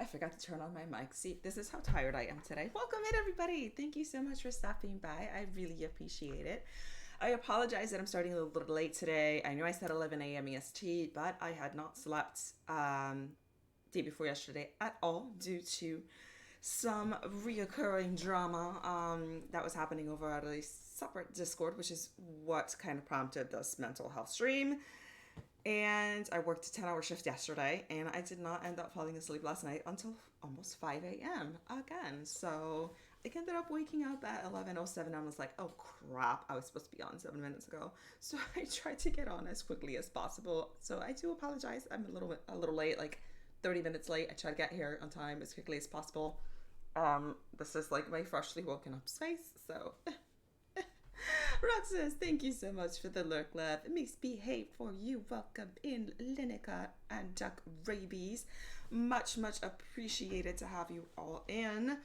I forgot to turn on my mic. See, this is how tired I am today. Welcome in, everybody. Thank you so much for stopping by. I really appreciate it. I apologize that I'm starting a little late today. I know I said 11 a.m. EST, but I had not slept day before yesterday at all due to some reoccurring drama that was happening over at a separate Discord, which is what kind of prompted this mental health stream. And I worked a 10-hour shift yesterday, and I did not end up falling asleep last night until almost 5 a.m. again. So I ended up waking up at 11:07, and I was like, oh crap, I was supposed to be on 7 minutes ago. So I tried to get on as quickly as possible. So I do apologize. I'm a little late, like 30 minutes late. I try to get here on time as quickly as possible. This is like my freshly woken up space, so Roxas, thank you so much for the lurk, love. Misbehave for you. Welcome in, Linica and Duck Rabies. Much appreciated to have you all in.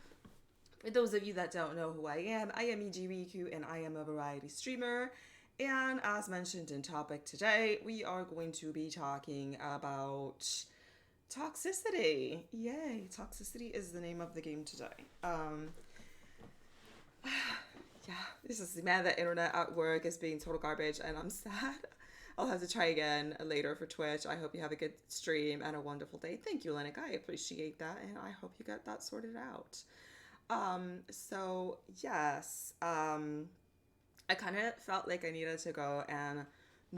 For those of you that don't know who I am EG Riku, and I am a variety streamer. And as mentioned in topic today, we are going to be talking about Toxicity. Yay, Toxicity is the name of the game today. Yeah, this is, man, the internet at work is being total garbage, and I'm sad. I'll have to try again later for Twitch. I hope you have a good stream and a wonderful day. Thank you, Lennox. I appreciate that, and I hope you got that sorted out. So yes, I kind of felt like I needed to go and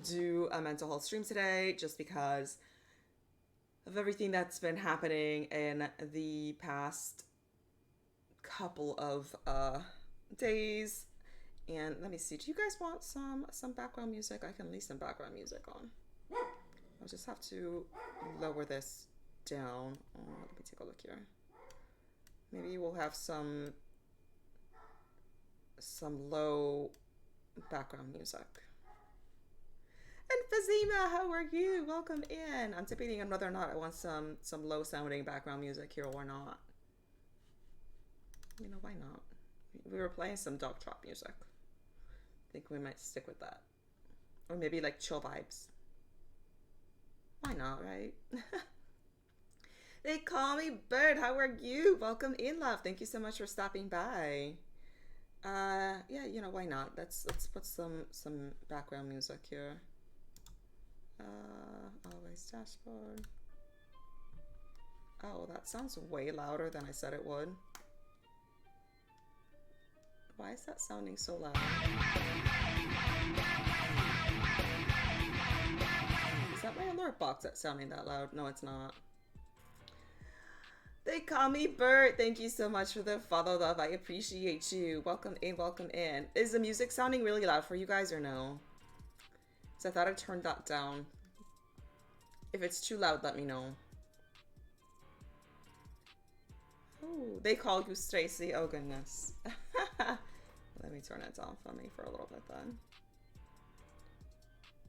do a mental health stream today, just because of everything that's been happening in the past couple of days. And let me see, do you guys want some background music? I can leave some background music on. I'll just have to lower this down. Let me take a look here. Maybe we'll have some low background music. And Fazima, how are you? Welcome in. I'm debating on whether or not I want some low sounding background music here or not. You know, why not? We were playing some dog trap music. I think we might stick with that. Or maybe like chill vibes. Why not, right? They call me Bird. How are you? Welcome in, love. Thank you so much for stopping by. Yeah, you know, why not? Let's put some background music here. Always dashboard. Oh, that sounds way louder than I said it would. Why is that sounding so loud? Is that my alert box that's sounding that loud? No, it's not. They call me Bert. Thank you so much for the follow, love. I appreciate you. Welcome in, welcome in. Is the music sounding really loud for you guys or no? So I thought I turned that down. If it's too loud, let me know. Oh, they call you Stacy. Oh, goodness. Let me turn it down for me for a little bit then.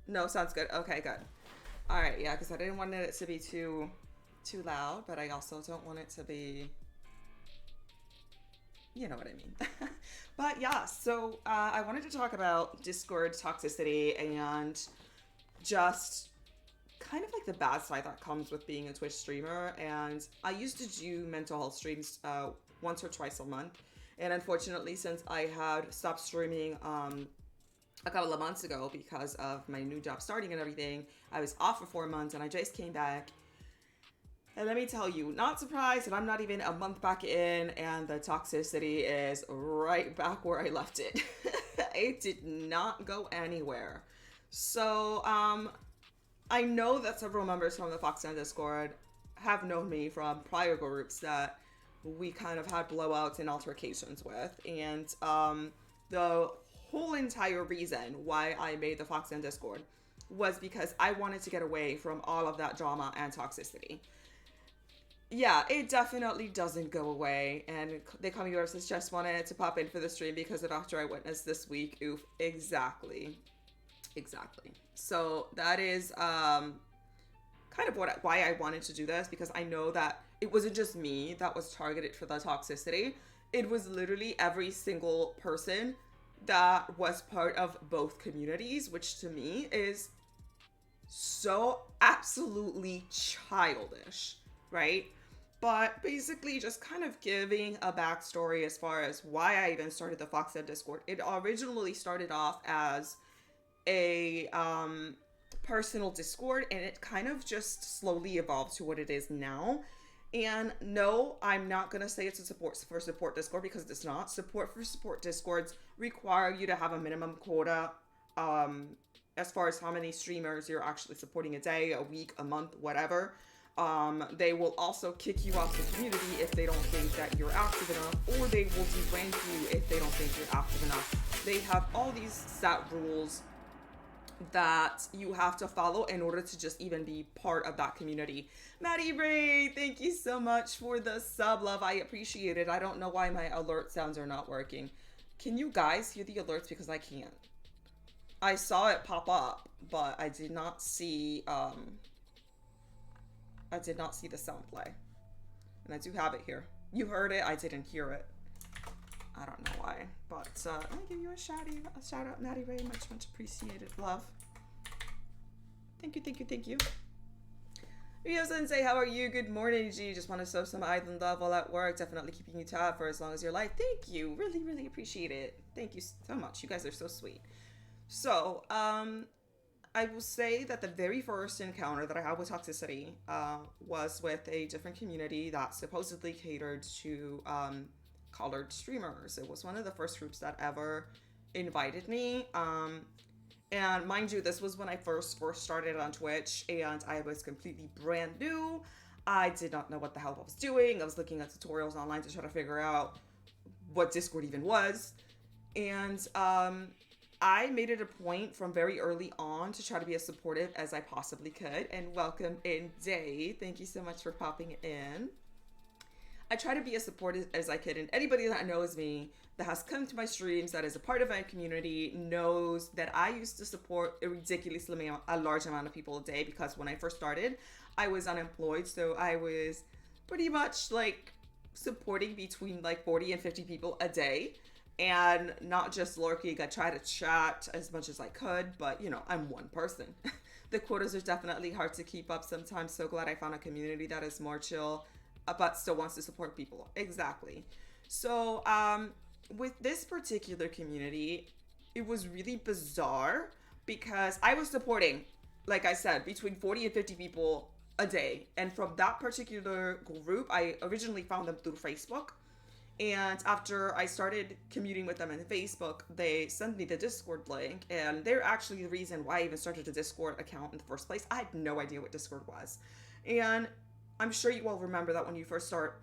No, sounds good. Okay, good. All right, yeah, because I didn't want it to be too loud, but I also don't want it to be, you know what I mean. But yeah, so I wanted to talk about Discord toxicity and just kind of like the bad side that comes with being a Twitch streamer. And I used to do mental health streams once or twice a month. And unfortunately, since I had stopped streaming a couple of months ago because of my new job starting and everything, I was off for 4 months and I just came back. And let me tell you, not surprised that I'm not even a month back in and the toxicity is right back where I left it. It did not go anywhere. So I know that several members from the foxden Discord have known me from prior groups that we kind of had blowouts and altercations with. And the whole entire reason why I made the foxden Discord was because I wanted to get away from all of that drama and toxicity. Yeah, it definitely doesn't go away. And they call me versus just wanted to pop in for the stream because of after I witnessed this week. Oof, exactly. So that is kind of why I wanted to do this, because I know that it wasn't just me that was targeted for the toxicity. It was literally every single person that was part of both communities, which to me is so absolutely childish, right? But basically, just kind of giving a backstory as far as why I even started the foxden Discord. It originally started off as a personal Discord, and it kind of just slowly evolved to what it is now. And no, I'm not going to say it's a support Discord, because it's not. Support Discords require you to have a minimum quota as far as how many streamers you're actually supporting a day, a week, a month, whatever. They will also kick you off the community if they don't think that you're active enough, or they will derank you if they don't think you're active enough. They have all these set rules that you have to follow in order to just even be part of that community. Maddie Ray, thank you so much for the sub, love. I appreciate it. I don't know why my alert sounds are not working. Can you guys hear the alerts? Because I can't. I saw it pop up, but I did not see the sound play. And I do have it here. You heard it, I didn't hear it. I don't know why, but let me give you a shout out, Maddie Ray. Much appreciated, love. Thank you. Rio Sensei, how are you? Good morning, G. Just want to sow some island love while at work. Definitely keeping you tab for as long as you're live. Thank you. Really appreciate it. Thank you so much. You guys are so sweet. So, I will say that the very first encounter that I had with Toxicity was with a different community that supposedly catered to colored streamers. It was one of the first groups that ever invited me. And mind you, this was when I first started on Twitch, and I was completely brand new. I did not know what the hell I was doing. I was looking at tutorials online to try to figure out what Discord even was. And I made it a point from very early on to try to be as supportive as I possibly could. And welcome in, Day. Thank you so much for popping in. I try to be as supportive as I could, and anybody that knows me, that has come to my streams, that is a part of my community, knows that I used to support a ridiculously large amount of people a day, because when I first started, I was unemployed, so I was pretty much like supporting between like 40 and 50 people a day, and not just lurking. I try to chat as much as I could, but you know, I'm one person. The quotas are definitely hard to keep up sometimes. So glad I found a community that is more chill, but still wants to support people. Exactly. So with this particular community, it was really bizarre because I was supporting, like I said, between 40 and 50 people a day. And from that particular group, I originally found them through Facebook. And after I started commuting with them on Facebook, they sent me the Discord link. And they're actually the reason why I even started a Discord account in the first place. I had no idea what Discord was. And I'm sure you all remember that when you first start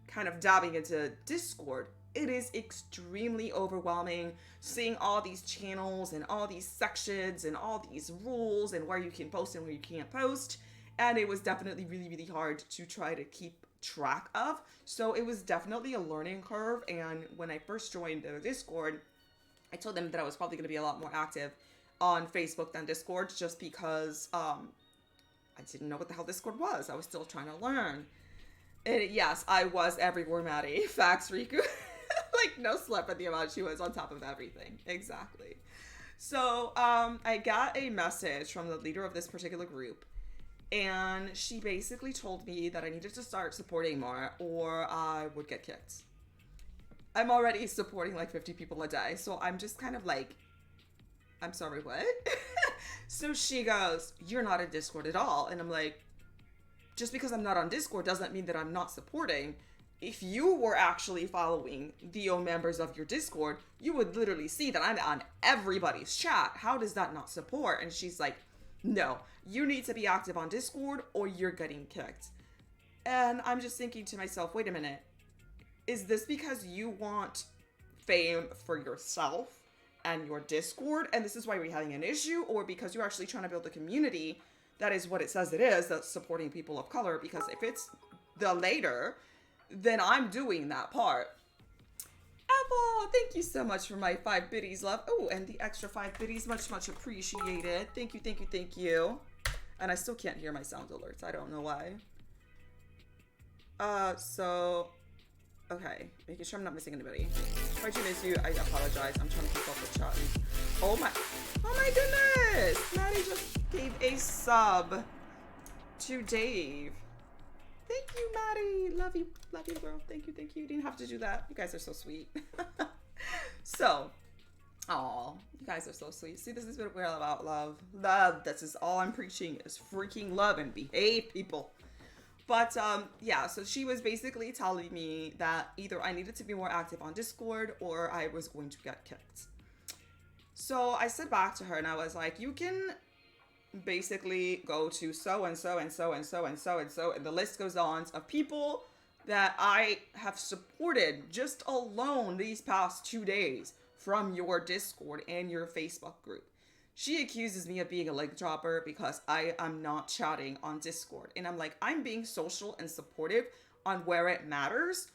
kind of dabbing into Discord, it is extremely overwhelming seeing all these channels and all these sections and all these rules and where you can post and where you can't post. And it was definitely really hard to try to keep track of. So it was definitely a learning curve. And when I first joined the Discord, I told them that I was probably going to be a lot more active on Facebook than Discord, just because I didn't know what the hell Discord was. I was still trying to learn. And yes, I was everywhere, Maddie. Facts, Riku. Like, no slip at the amount she was on top of everything. Exactly. So, I got a message from the leader of this particular group. And she basically told me that I needed to start supporting more or I would get kicked. I'm already supporting like 50 people a day. So I'm just kind of like, I'm sorry, what? So she goes, you're not in Discord at all. And I'm like, just because I'm not on Discord doesn't mean that I'm not supporting. If you were actually following the members of your Discord, you would literally see that I'm on everybody's chat. How does that not support? And she's like, no, you need to be active on Discord or you're getting kicked. And I'm just thinking to myself, wait a minute. Is this because you want fame for yourself and your Discord, and this is why we're having an issue, or because you're actually trying to build a community that is what it says it is, that's supporting people of color? Because if it's the later, then I'm doing that part. Apple, thank you so much for my 5 biddies, love. Oh, and the extra 5 biddies, much appreciated. Thank you. And I still can't hear my sound alerts. I don't know why. Okay, making sure I'm not missing anybody. If I do miss you, I apologize. I'm trying to keep up with chat. Oh my goodness! Maddie just gave a sub to Dave. Thank you, Maddie. Love you, girl. Thank you. You didn't have to do that. You guys are so sweet. So, oh, you guys are so sweet. See, this is what we're all about, love. Love. This is all I'm preaching is freaking love and behave, people. But yeah, so she was basically telling me that either I needed to be more active on Discord or I was going to get kicked. So I said back to her and I was like, you can basically go to so and so and so and so and so and so, and the list goes on of people that I have supported just alone these past 2 days from your Discord and your Facebook group. She accuses me of being a leg dropper because I am not chatting on Discord. And I'm like, I'm being social and supportive on where it matters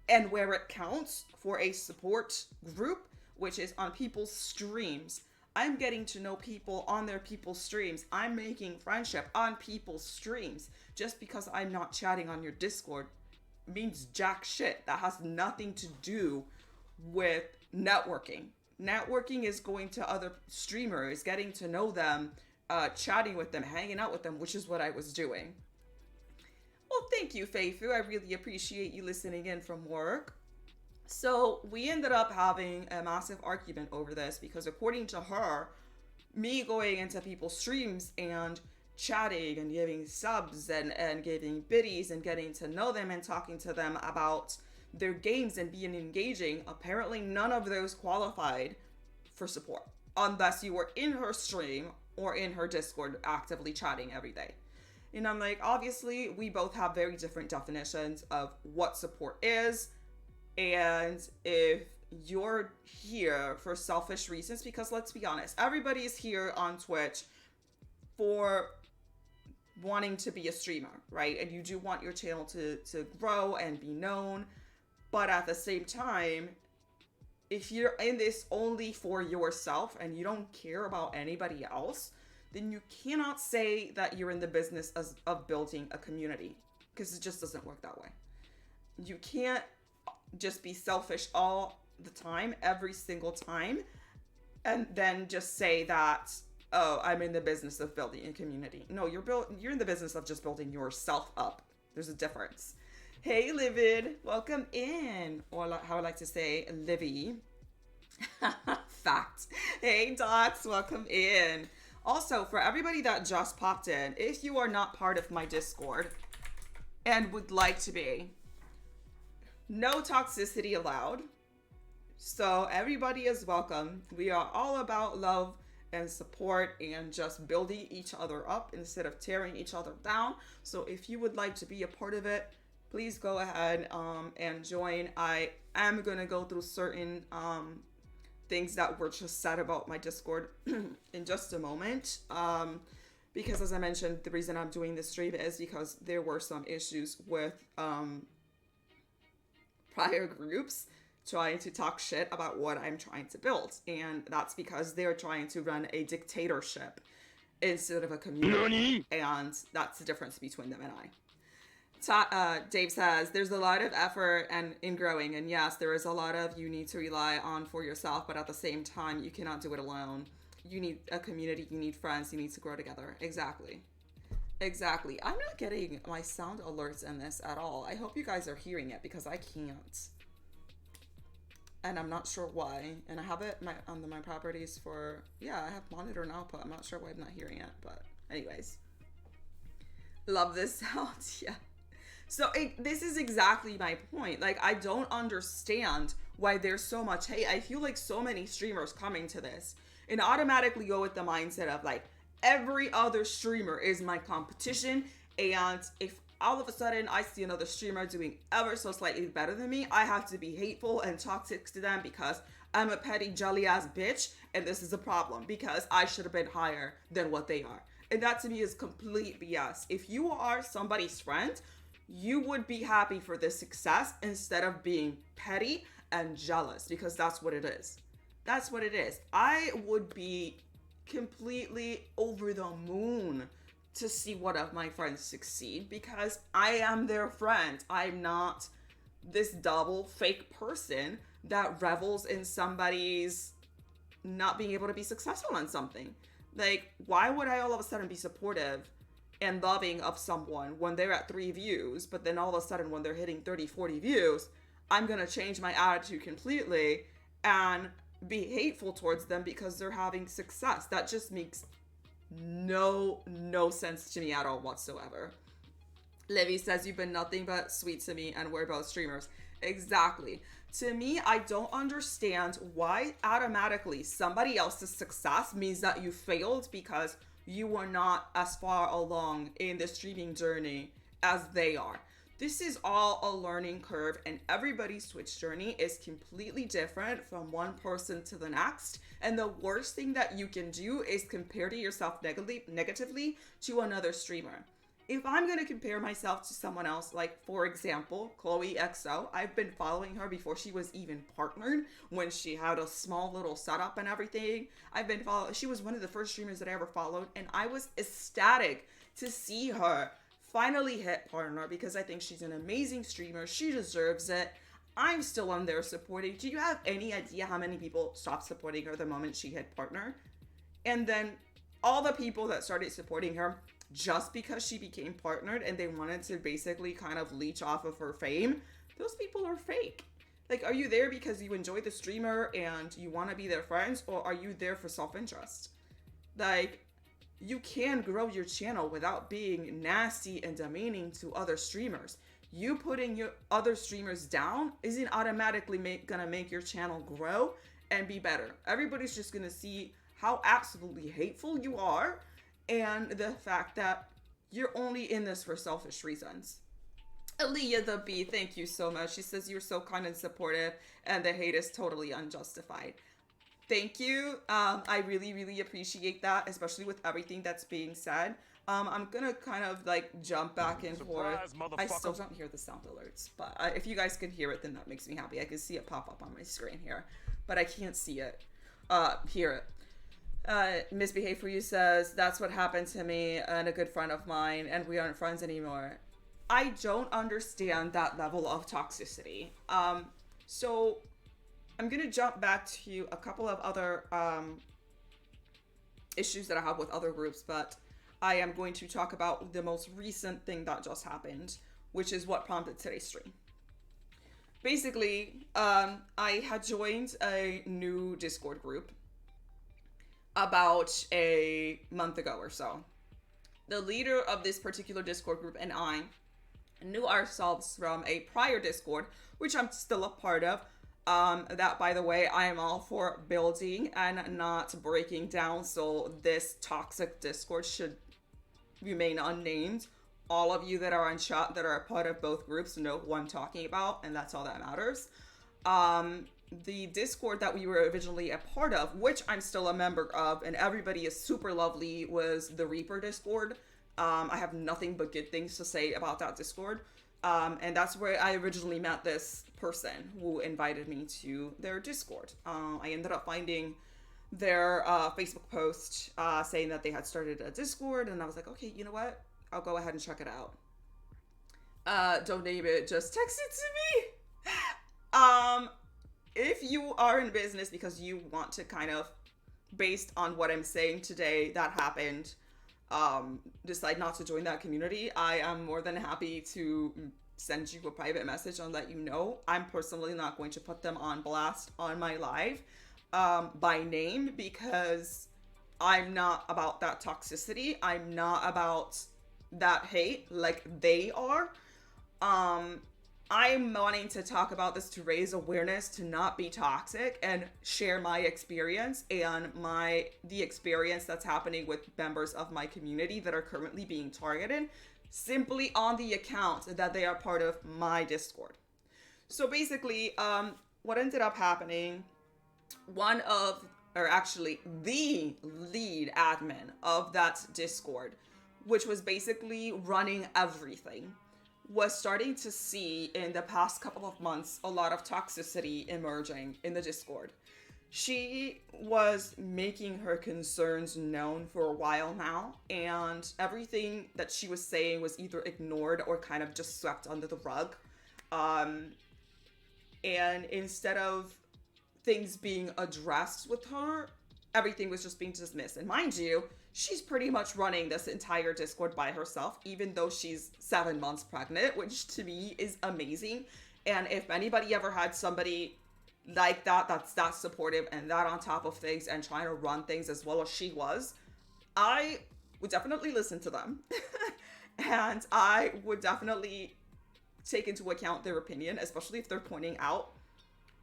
and where it counts for a support group, which is on people's streams. I'm getting to know people on their people's streams. I'm making friendship on people's streams. Just because I'm not chatting on your Discord means jack shit. That has nothing to do with networking. Networking is going to other streamers, getting to know them, chatting with them, hanging out with them, which is what I was doing. Well, thank you, Feifu. I really appreciate you listening in from work. So we ended up having a massive argument over this because according to her, me going into people's streams and chatting and giving subs and giving biddies and getting to know them and talking to them about their games and being engaging, apparently none of those qualified for support unless you were in her stream or in her Discord actively chatting every day. And I'm like, obviously we both have very different definitions of what support is. And if you're here for selfish reasons, because let's be honest, everybody is here on Twitch for wanting to be a streamer, right? And you do want your channel to grow and be known. But at the same time, if you're in this only for yourself and you don't care about anybody else, then you cannot say that you're in the business of building a community, because it just doesn't work that way. You can't just be selfish all the time, every single time, and then just say that, oh, I'm in the business of building a community. No, you're in the business of just building yourself up. There's a difference. Hey, Livid, welcome in. Or how I like to say, Livy. Fact. Hey, Docs, welcome in. Also, for everybody that just popped in, if you are not part of my Discord and would like to be, no toxicity allowed. So everybody is welcome. We are all about love and support and just building each other up instead of tearing each other down. So if you would like to be a part of it, please go ahead and join. I am going to go through certain things that were just said about my Discord in just a moment. Because as I mentioned, the reason I'm doing this stream is because there were some issues with prior groups trying to talk shit about what I'm trying to build. And that's because they're trying to run a dictatorship instead of a community. And that's the difference between them and I. Dave says, there's a lot of effort in growing. And yes, there is a lot of you need to rely on for yourself. But at the same time, you cannot do it alone. You need a community. You need friends. You need to grow together. Exactly. I'm not getting my sound alerts in this at all. I hope you guys are hearing it because I can't. And I'm not sure why. And I have it on my properties for, yeah, I have monitor and output. I'm not sure why I'm not hearing it. But anyways. Love this sound. Yeah. So this is exactly my point. Like, I don't understand why there's so much hate. I feel like so many streamers coming to this and automatically go with the mindset of like, every other streamer is my competition, and if all of a sudden I see another streamer doing ever so slightly better than me, I have to be hateful and toxic to them because I'm a petty jelly ass bitch and this is a problem because I should have been higher than what they are. And that to me is complete BS. If you are somebody's friend, you would be happy for their success instead of being petty and jealous, because that's what it is. That's what it is. I would be completely over the moon to see one of my friends succeed because I am their friend. I'm not this double fake person that revels in somebody's not being able to be successful on something. Like, why would I all of a sudden be supportive and loving of someone when they're at 3 views, but then all of a sudden when they're hitting 30, 40 views, I'm going to change my attitude completely and be hateful towards them because they're having success. That just makes no sense to me at all whatsoever. Livy says, you've been nothing but sweet to me and we're both streamers. Exactly. To me, I don't understand why automatically somebody else's success means that you failed because you were not as far along in the streaming journey as they are. This is all a learning curve, and everybody's Twitch journey is completely different from one person to the next. And the worst thing that you can do is compare to yourself negatively to another streamer. If I'm going to compare myself to someone else, like for example, Chloe XO, I've been following her before she was even partnered, when she had a small little setup and everything. She was one of the first streamers that I ever followed, and I was ecstatic to see her finally hit partner because I think she's an amazing streamer. She deserves it. I'm still on there supporting. Do you have any idea how many people stopped supporting her the moment she hit partner? And then all the people that started supporting her just because she became partnered and they wanted to basically kind of leech off of her fame, those people are fake. Like, are you there because you enjoy the streamer and you want to be their friends, or are you there for self-interest? Like, you can grow your channel without being nasty and demeaning to other streamers. You putting your other streamers down isn't automatically gonna make your channel grow and be better. Everybody's just gonna see how absolutely hateful you are and the fact that you're only in this for selfish reasons. Aaliyah the Bee, thank you so much. She says you're so kind and supportive and the hate is totally unjustified. Thank you. I really appreciate that, especially with everything that's being said. I'm gonna kind of like jump back and forth. I still don't hear the sound alerts, but if you guys can hear it, then that makes me happy. I can see it pop up on my screen here, but I can't see it, hear it. Misbehave for You says, that's what happened to me and a good friend of mine, and we aren't friends anymore. I don't understand that level of toxicity. So I'm going to jump back to a couple of other issues that I have with other groups, but I am going to talk about the most recent thing that just happened, which is what prompted today's stream. Basically, I had joined a new Discord group about a month ago or so. The leader of this particular Discord group and I knew ourselves from a prior Discord, which I'm still a part of. That, by the way, I am all for building and not breaking down, so this toxic Discord should remain unnamed. All of you that are on chat that are a part of both groups know who I'm talking about, and that's all that matters. The Discord that we were originally a part of, which I'm still a member of, and everybody is super lovely, was the Reaper Discord. I have nothing but good things to say about that Discord. And that's where I originally met this person who invited me to their Discord. I ended up finding their Facebook post saying that they had started a Discord, and I was like, okay, you know what? I'll go ahead and check it out. Don't name it, just text it to me. If you are in business because you want to kind of, based on what I'm saying today that happened, decide not to join that community, I am more than happy to send you a private message and let you know. I'm personally not going to put them on blast on my live by name, because I'm not about that toxicity. I'm not about that hate like they are. I'm wanting to talk about this to raise awareness to not be toxic and share my experience and the experience that's happening with members of my community that are currently being targeted simply on the account that they are part of my Discord. So basically, what ended up happening, the lead admin of that Discord, which was basically running everything, was starting to see in the past couple of months a lot of toxicity emerging in the Discord. She was making her concerns known for a while now, and everything that she was saying was either ignored or kind of just swept under the rug. And instead of things being addressed with her everything was just being dismissed. And mind you, she's pretty much running this entire Discord by herself, even though she's 7 months pregnant, which to me is amazing. And if anybody ever had somebody like that's that supportive and that on top of things and trying to run things as well as she was, I would definitely listen to them. And I would definitely take into account their opinion, especially if they're pointing out.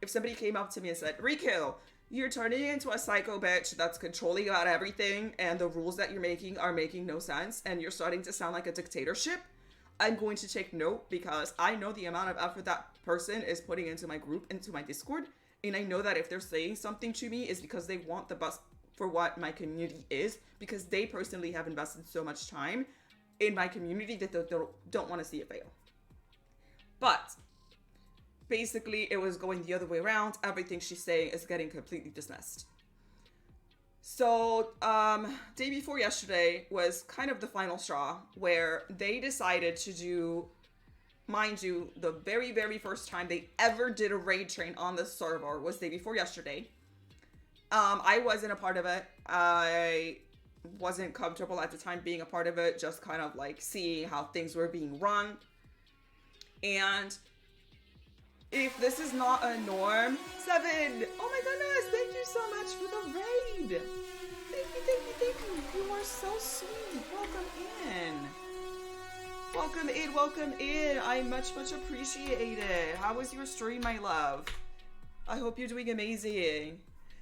If somebody came up to me and said, Riku, you're turning into a psycho bitch that's controlling about everything, and the rules that you're making are making no sense, and you're starting to sound like a dictatorship, I'm going to take note, because I know the amount of effort that person is putting into my group, into my Discord, and I know that if they're saying something to me, is because they want the best for what my community is, because they personally have invested so much time in my community that they don't want to see it fail. But basically, it was going the other way around. Everything she's saying is getting completely dismissed. So, day before yesterday was kind of the final straw, where they decided to do, mind you, the very, very first time they ever did a raid train on the server was day before yesterday. I wasn't a part of it. I wasn't comfortable at the time being a part of it, just kind of like seeing how things were being run. And if this is not a norm, 7, oh my goodness, thank you so much for the raid. Thank you, thank you, thank you. You are so sweet. Welcome in. Welcome in, welcome in. I much, much appreciate it. How was your stream, my love? I hope you're doing amazing.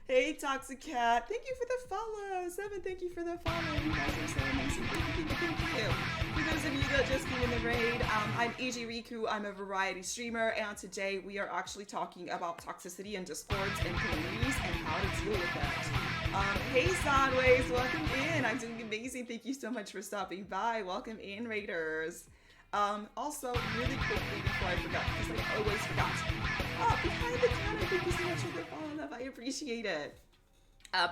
Hey, Toxic Cat. Thank you for the follow. 7, thank you for the follow. You guys are so amazing. Thank you. For those of you that just came in the raid, I'm EG Riku. I'm a variety streamer, and today we are actually talking about toxicity in Discords and communities and how to deal with that. Hey, Sideways. Welcome in. I'm doing amazing. Thank you so much for stopping by. Welcome in, Raiders. Also, really quickly before I forgot, because I always forgot. Behind the counter, thank you so much for the follow up. I appreciate it.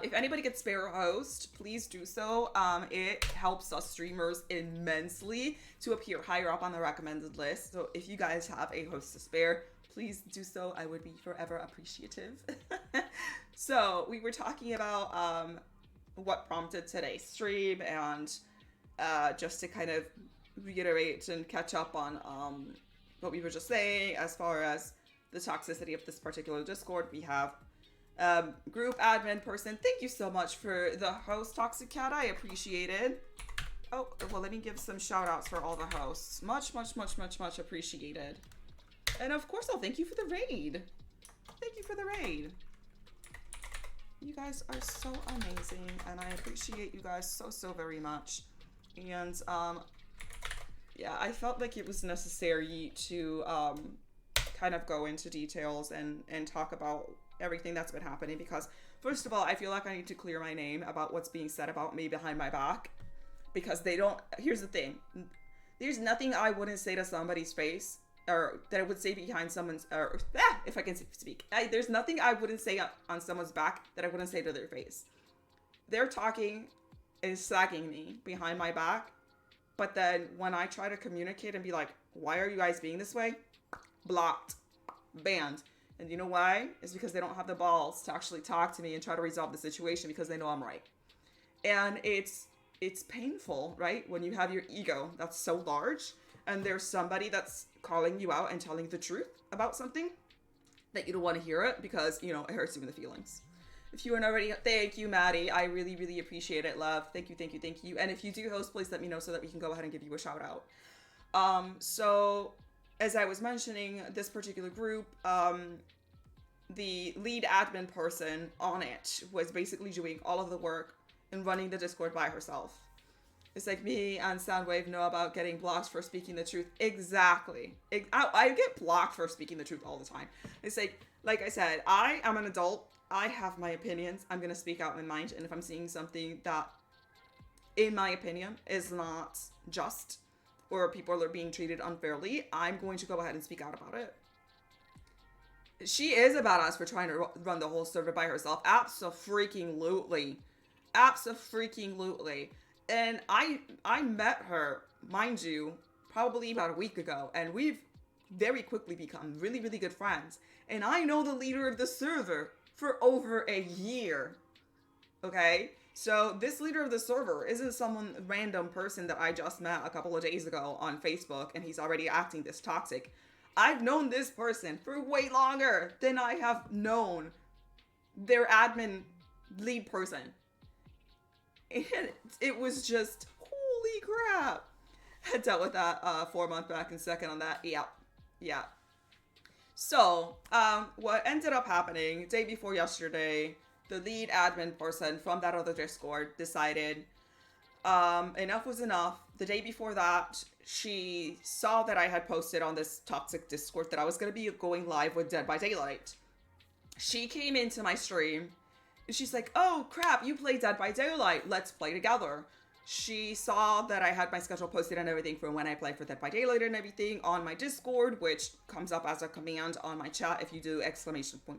If anybody gets spare a host, please do so. It helps us streamers immensely to appear higher up on the recommended list. So if you guys have a host to spare, please do so. I would be forever appreciative. So we were talking about what prompted today's stream, and just to kind of reiterate and catch up on what we were just saying as far as the toxicity of this particular Discord. We have group admin person. Thank you so much for the host, Toxic Cat. I appreciate it. Oh, well, let me give some shout outs for all the hosts. Much, much, much, much, much appreciated. And of course, I'll thank you for the raid. Thank you for the raid. You guys are so amazing, and I appreciate you guys so, so very much. And yeah, I felt like it was necessary to kind of go into details and talk about everything that's been happening, because first of all, I feel like I need to clear my name about what's being said about me behind my back, because they don't. Here's the thing, there's nothing I wouldn't say to somebody's face, or that I would say behind someone's, or if I can speak, there's nothing I wouldn't say on someone's back that I wouldn't say to their face. They're talking and slagging me behind my back, but then when I try to communicate and be like, why are you guys being this way? Blocked, banned. And you know why? It's because they don't have the balls to actually talk to me and try to resolve the situation, because they know I'm right. And it's painful, right? When you have your ego that's so large and there's somebody that's calling you out and telling the truth about something that you don't want to hear it, because, you know, it hurts you in the feelings. If you aren't already, thank you, Maddie. I really, really appreciate it, love. Thank you, thank you, thank you. And if you do host, please let me know so that we can go ahead and give you a shout out. So as I was mentioning, this particular group, the lead admin person on it was basically doing all of the work and running the Discord by herself. It's like me and Soundwave know about getting blocked for speaking the truth. Exactly. I get blocked for speaking the truth all the time. It's like I said, I am an adult. I have my opinions. I'm going to speak out my mind. And if I'm seeing something that, in my opinion, is not just, or people are being treated unfairly, I'm going to go ahead and speak out about it. She is a badass for trying to run the whole server by herself. Abso-freaking-lutely. Abso-freaking-lutely. And I met her, mind you, probably about a week ago, and we've very quickly become really, really good friends. And I know the leader of the server for over a year. Okay? So this leader of the server isn't some random person that I just met a couple of days ago on Facebook and he's already acting this toxic. I've known this person for way longer than I have known their admin lead person. And it was just, holy crap. I dealt with that 4 month back and second on that. Yeah. Yeah. So, what ended up happening day before yesterday, the lead admin person from that other Discord decided enough was enough. The day before that, she saw that I had posted on this toxic Discord that I was going to be going live with Dead by Daylight. She came into my stream and she's like, oh crap, you play Dead by Daylight. Let's play together. She saw that I had my schedule posted and everything for when I play for Dead by Daylight and everything on my Discord, which comes up as a command on my chat if you do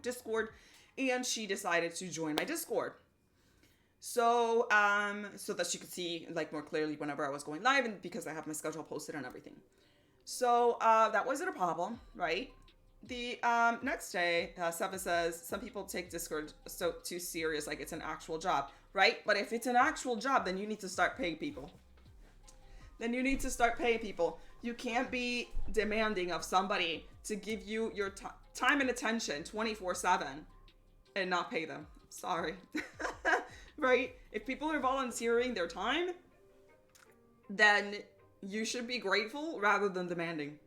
!Discord. And she decided to join my Discord. So, so that she could see like more clearly whenever I was going live and because I have my schedule posted and everything. So, that wasn't a problem, right? The next day, Seva says, some people take Discord so too serious, like it's an actual job, right? But if it's an actual job, then you need to start paying people. You can't be demanding of somebody to give you your time and attention 24/7 and not pay them. Sorry. Right? If people are volunteering their time, then you should be grateful rather than demanding.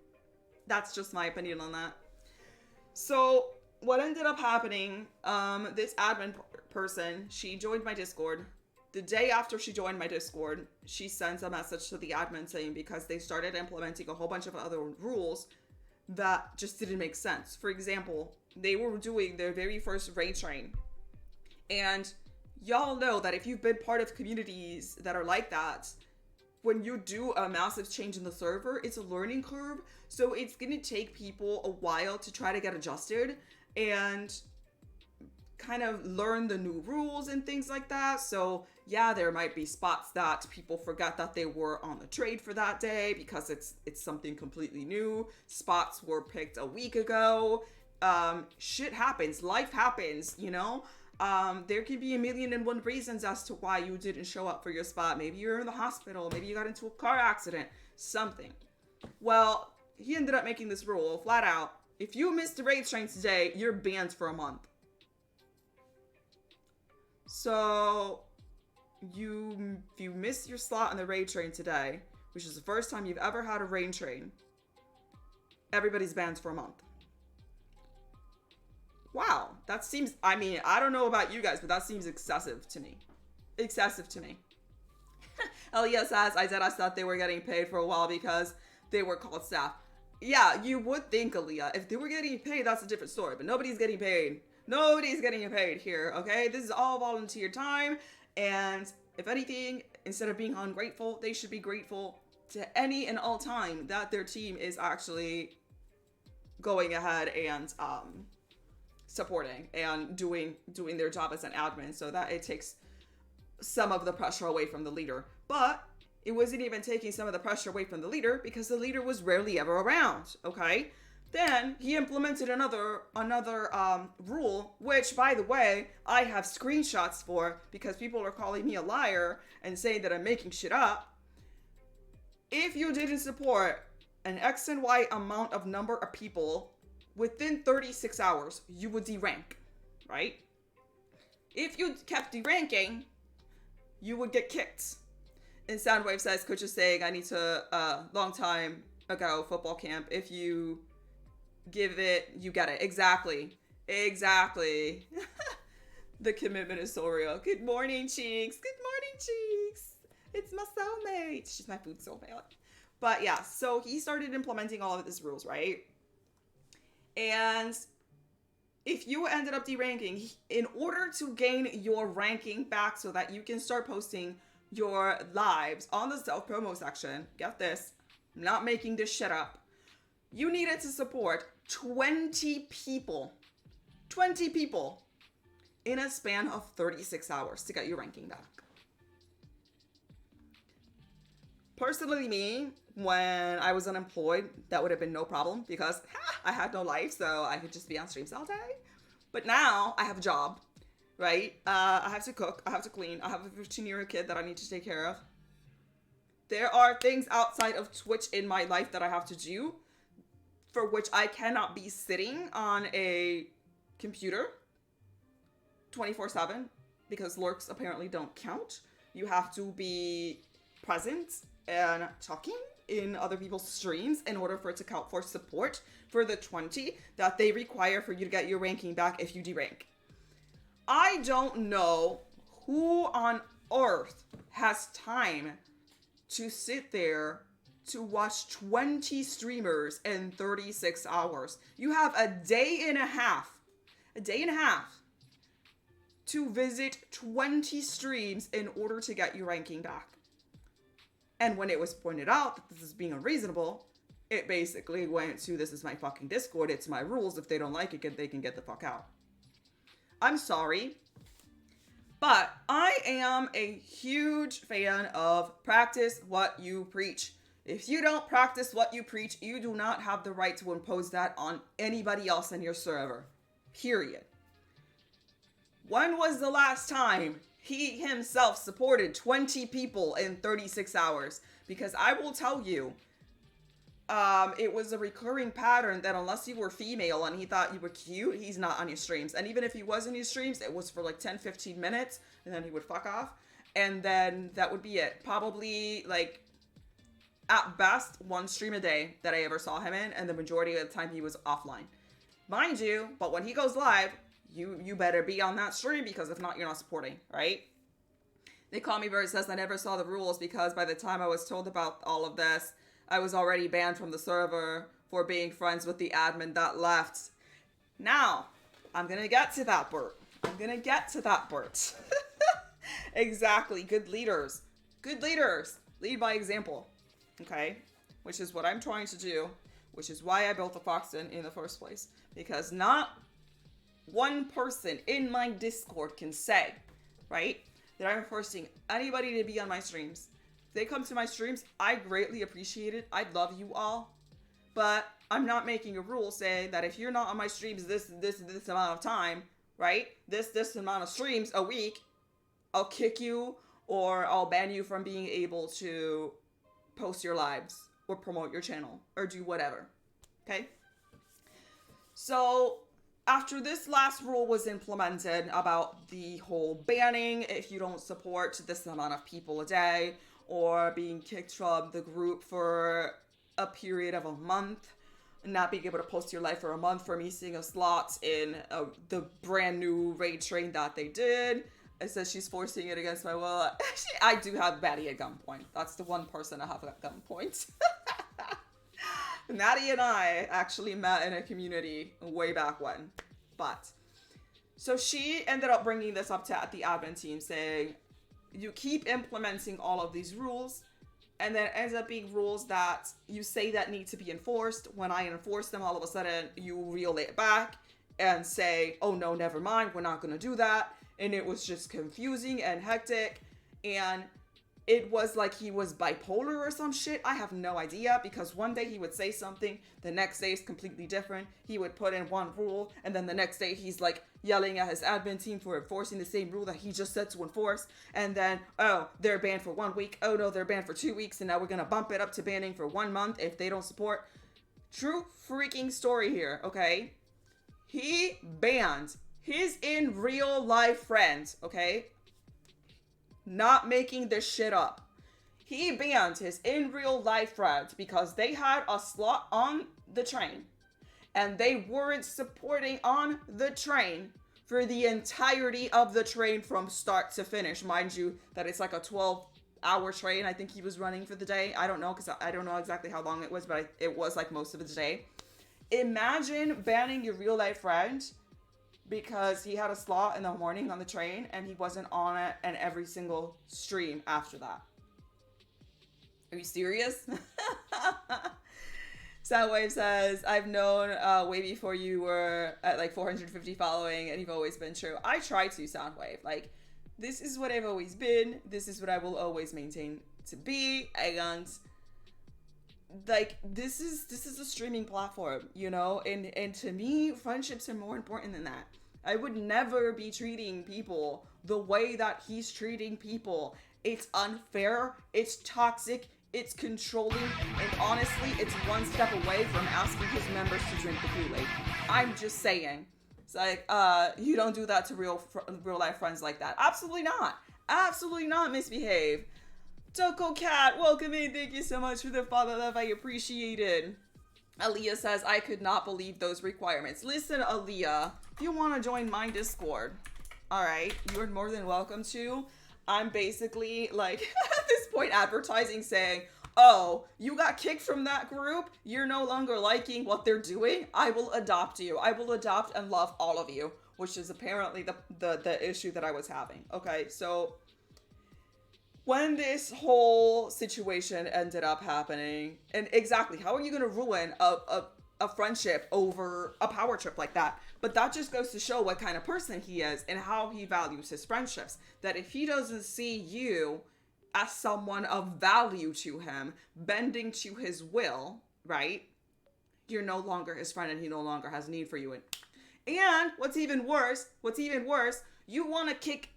That's just my opinion on that. So what ended up happening, this admin person, she joined my Discord. The day after she joined my Discord, she sends a message to the admin saying because they started implementing a whole bunch of other rules that just didn't make sense. For example, they were doing their very first raid train. And y'all know that if you've been part of communities that are like that, when you do a massive change in the server, it's a learning curve. So it's going to take people a while to try to get adjusted and kind of learn the new rules and things like that. So yeah, there might be spots that people forgot that they were on the trade for that day because it's something completely new. Spots were picked a week ago. Shit happens. Life happens, you know? There could be 1,000,001 reasons as to why you didn't show up for your spot. Maybe you're in the hospital. Maybe you got into a car accident. Something. Well, he ended up making this rule flat out. If you missed the raid train today, you're banned for a month. So, if you missed your slot on the raid train today, which is the first time you've ever had a raid train, everybody's banned for a month. Wow, that seems, I mean, I don't know about you guys, but that seems excessive to me. Elia says, I thought they were getting paid for a while because they were called staff. Yeah, you would think, Aaliyah, if they were getting paid, that's a different story, but nobody's getting paid. Nobody's getting paid here, okay? This is all volunteer time, and if anything, instead of being ungrateful, they should be grateful to any and all time that their team is actually going ahead and supporting and doing their job as an admin so that it takes some of the pressure away from the leader. But it wasn't even taking some of the pressure away from the leader because the leader was rarely ever around, okay? Then he implemented another rule, which, by the way, I have screenshots for because people are calling me a liar and saying that I'm making shit up. If you didn't support an X and Y amount of number of people within 36 hours, you would derank, right? If you kept deranking, you would get kicked. And Soundwave says, Coach is saying, I need to, long time ago, football camp, if you give it, you get it. Exactly. The commitment is so real. Good morning, Cheeks. It's my soulmate. She's my food soulmate. But yeah, so he started implementing all of these rules, right? And if you ended up deranking, in order to gain your ranking back so that you can start posting your lives on the self-promo section, get this, I'm not making this shit up, you needed to support 20 people in a span of 36 hours to get your ranking back. Personally, me, when I was unemployed, that would have been no problem because I had no life, so I could just be on streams all day. But now I have a job right? I have to cook, I have to clean, I have a 15-year-old kid that I need to take care of. There are things outside of Twitch in my life that I have to do for which I cannot be sitting on a computer 24/7 because lurks apparently don't count. You have to be present and talking in other people's streams in order for it to count for support for the 20 that they require for you to get your ranking back if you derank. I don't know who on earth has time to sit there to watch 20 streamers in 36 hours. You have a day and a half to visit 20 streams in order to get your ranking back. And when it was pointed out that this is being unreasonable, it basically went to, this is my fucking Discord, it's my rules, if they don't like it, they can get the fuck out. I'm sorry, but I am a huge fan of practice what you preach. If you don't practice what you preach, you do not have the right to impose that on anybody else in your server. Period. When was the last time he himself supported 20 people in 36 hours? Because I will tell you, it was a recurring pattern that unless you were female and he thought you were cute, he's not on your streams. And even if he was in your streams, it was for like 10-15 minutes and then he would fuck off. And then that would be it. Probably like at best one stream a day that I ever saw him in, and the majority of the time he was offline. Mind you, but when he goes live, you better be on that stream, because if not, you're not supporting, right? They Call Me Bird says, I never saw the rules because by the time I was told about all of this, I was already banned from the server for being friends with the admin that left. Now, I'm gonna get to that, Bert. Exactly. Good leaders lead by example. Okay? Which is what I'm trying to do, which is why I built the foxden in the first place. Because not one person in my Discord can say, right, that I'm forcing anybody to be on my streams. If they come to my streams, I greatly appreciate it. I love you all. But I'm not making a rule saying that if you're not on my streams this amount of time, right, this amount of streams a week, I'll kick you or I'll ban you from being able to post your lives or promote your channel or do whatever. Okay? So after this last rule was implemented about the whole banning if you don't support this amount of people a day, or being kicked from the group for a period of a month, and not being able to post your life for a month for missing a slot in the brand new raid train that they did. It says she's forcing it against my will. Actually, I do have Maddie at gunpoint. That's the one person I have at gunpoint. Maddie and I actually met in a community way back when. But, so she ended up bringing this up to the admin team saying, you keep implementing all of these rules, and then it ends up being rules that you say that need to be enforced. When I enforce them, all of a sudden you reel it back and say, oh no, never mind, we're not going to do that. And it was just confusing and hectic, and it was like he was bipolar or some shit. I have no idea, because one day he would say something, the next day is completely different. He would put in one rule, and then the next day he's like yelling at his admin team for enforcing the same rule that he just said to enforce. And then, oh, they're banned for 1 week. Oh no, they're banned for 2 weeks, and now we're gonna bump it up to banning for 1 month if they don't support. True freaking story here, okay? He banned his in real life friends, okay? Not making this shit up. He banned his in real life friends because they had a slot on the train and they weren't supporting on the train for the entirety of the train from start to finish. Mind you, that it's like a 12-hour train I think he was running for the day. I don't know, because I don't know exactly how long it was, but it was like most of the day. Imagine banning your real life friend because he had a slot in the morning on the train and he wasn't on it and every single stream after that. Are you serious? Soundwave says, I've known way before you were at like 450 following, and you've always been true. I try to, Soundwave. Like, this is what I've always been. This is what I will always maintain to be. And like, this is a streaming platform, you know, and to me, friendships are more important than that. I would never be treating people the way that he's treating people. It's unfair, it's toxic, it's controlling, and honestly, it's one step away from asking his members to drink the Kool-Aid. I'm just saying. It's like, you don't do that to real life friends like that. Absolutely not. Absolutely not misbehave. Toko Cat, welcome in. Thank you so much for the father love. I appreciate it. Aaliyah says, I could not believe those requirements. Listen, Aaliyah, if you want to join my Discord, alright, you're more than welcome to. I'm basically, like, at this point advertising saying, oh, you got kicked from that group? You're no longer liking what they're doing? I will adopt you. I will adopt and love all of you, which is apparently the issue that I was having. Okay, so when this whole situation ended up happening, and exactly, how are you going to ruin a friendship over a power trip like that? But that just goes to show what kind of person he is and how he values his friendships. That if he doesn't see you as someone of value to him, bending to his will, right? You're no longer his friend and he no longer has need for you. And what's even worse, you want to kick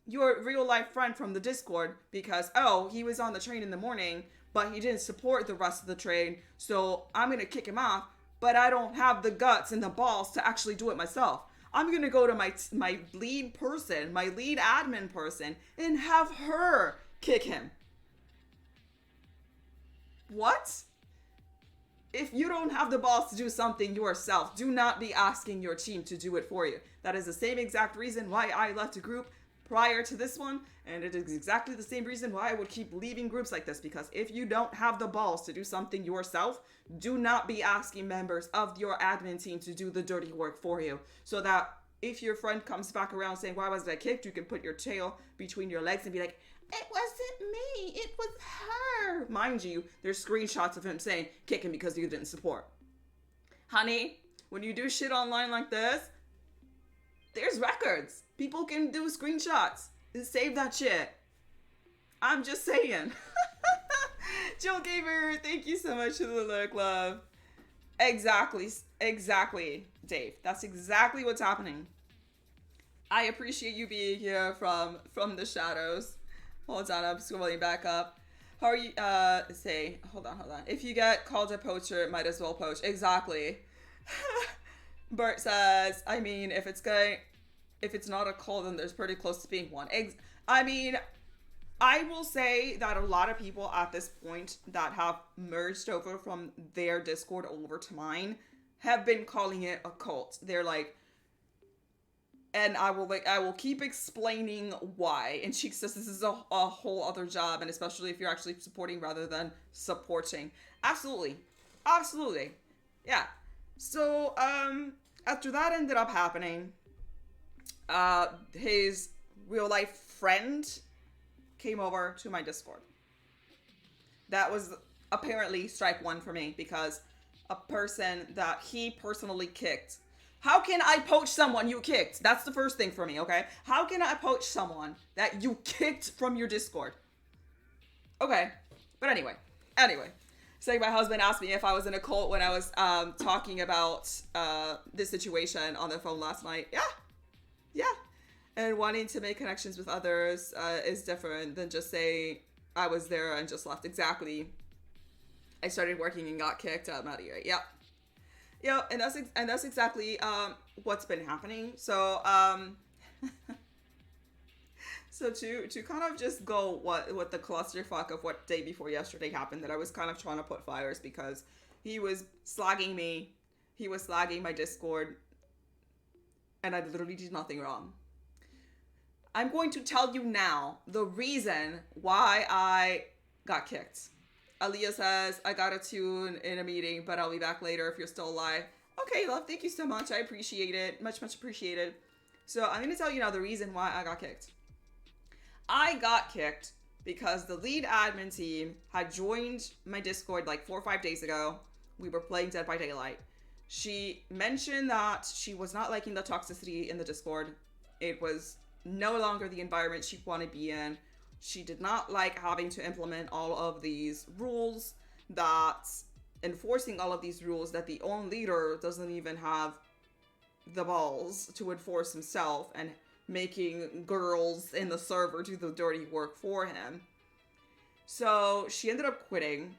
your real life friend from the Discord because, oh, he was on the train in the morning, but he didn't support the rest of the train, so I'm going to kick him off, but I don't have the guts and the balls to actually do it myself. I'm going to go to my lead person, my lead admin person, and have her kick him. What? If you don't have the balls to do something yourself, do not be asking your team to do it for you. That is the same exact reason why I left a group prior to this one, and it is exactly the same reason why I would keep leaving groups like this, because if you don't have the balls to do something yourself, do not be asking members of your admin team to do the dirty work for you, so that if your friend comes back around saying, why was I kicked, you can put your tail between your legs and be like, it wasn't me, it was her. Mind you, there's screenshots of him saying, kick him because you didn't support. Honey, when you do shit online like this, there's records. People can do screenshots and save that shit. I'm just saying. Jill Gamer, thank you so much for the look, love. Exactly, Dave. That's exactly what's happening. I appreciate you being here from the shadows. Hold on, I'm scrolling back up. How are you, hold on. If you get called a poacher, might as well poach. Exactly. Bert says, I mean, if it's not a cult, then there's pretty close to being one. I mean, I will say that a lot of people at this point that have merged over from their Discord over to mine have been calling it a cult. They're like, and I will keep explaining why. And she says this is a whole other job, and especially if you're actually supporting rather than supporting. Absolutely. Yeah. So, after that ended up happening, his real life friend came over to my Discord. That was apparently strike one for me, because a person that he personally kicked. How can I poach someone you kicked? That's the first thing for me, okay? How can I poach someone that you kicked from your Discord? Okay, but anyway. So my husband asked me if I was in a cult when I was talking about this situation on the phone last night. Yeah. And wanting to make connections with others is different than just say I was there and just left. Exactly. I started working and got kicked out. I'm out of here. Yep. Yeah, and that's exactly what's been happening. So so to kind of just go what the clusterfuck of what day before yesterday happened, that I was kind of trying to put fires because he was slagging me, he was slagging my Discord, and I literally did nothing wrong. I'm going to tell you now the reason why I got kicked. Aaliyah says, I got a tune in a meeting, but I'll be back later if you're still alive. Okay, love, thank you so much. I appreciate it. Much appreciated. So I'm going to tell you now the reason why I got kicked. I got kicked because the lead admin team had joined my Discord like 4 or 5 days ago. We were playing Dead by Daylight. She mentioned that she was not liking the toxicity in the Discord. It was no longer the environment she wanted to be in. She did not like having to implement all of these rules, that enforcing all of these rules that the own leader doesn't even have the balls to enforce himself and making girls in the server do the dirty work for him. So she ended up quitting.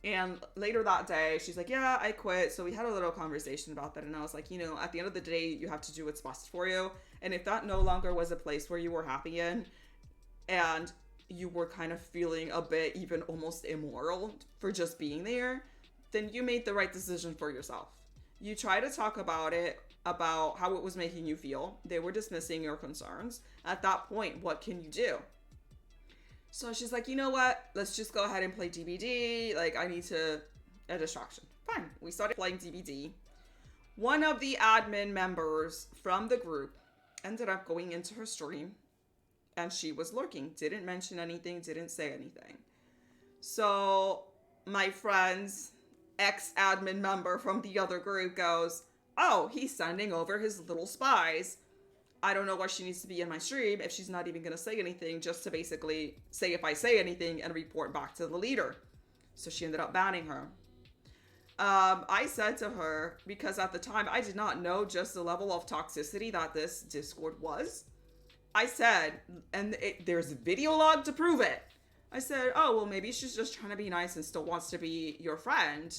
And later that day, she's like, yeah, I quit. So we had a little conversation about that. And I was like, at the end of the day, you have to do what's best for you. And if that no longer was a place where you were happy in, and you were kind of feeling a bit even almost immoral for just being there, then you made the right decision for yourself. You try to talk about it, about how it was making you feel. They were dismissing your concerns. At that point, what can you do? So she's like, you know what? Let's just go ahead and play DBD. Like, I need a distraction. Fine. We started playing DBD. One of the admin members from the group ended up going into her stream, and she was lurking. Didn't mention anything, didn't say anything. So my friend's ex-admin member from the other group goes, oh, he's sending over his little spies. I don't know why she needs to be in my stream if she's not even going to say anything, just to basically say if I say anything and report back to the leader. So she ended up banning her. I said to her, because at the time I did not know just the level of toxicity that this Discord was. I said, and there's a video log to prove it. I said, oh, well, maybe she's just trying to be nice and still wants to be your friend,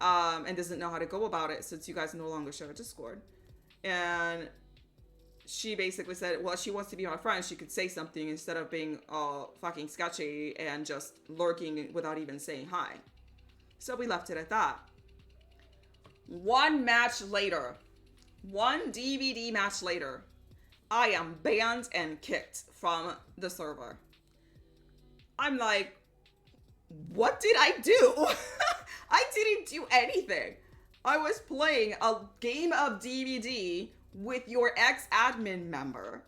and doesn't know how to go about it since you guys no longer share a Discord. And she basically said, well, she wants to be my friend. She could say something instead of being fucking sketchy and just lurking without even saying hi. So we left it at that. One DVD match later, I am banned and kicked from the server. I'm like, what did I do? I didn't do anything. I was playing a game of DVD with your ex-admin member,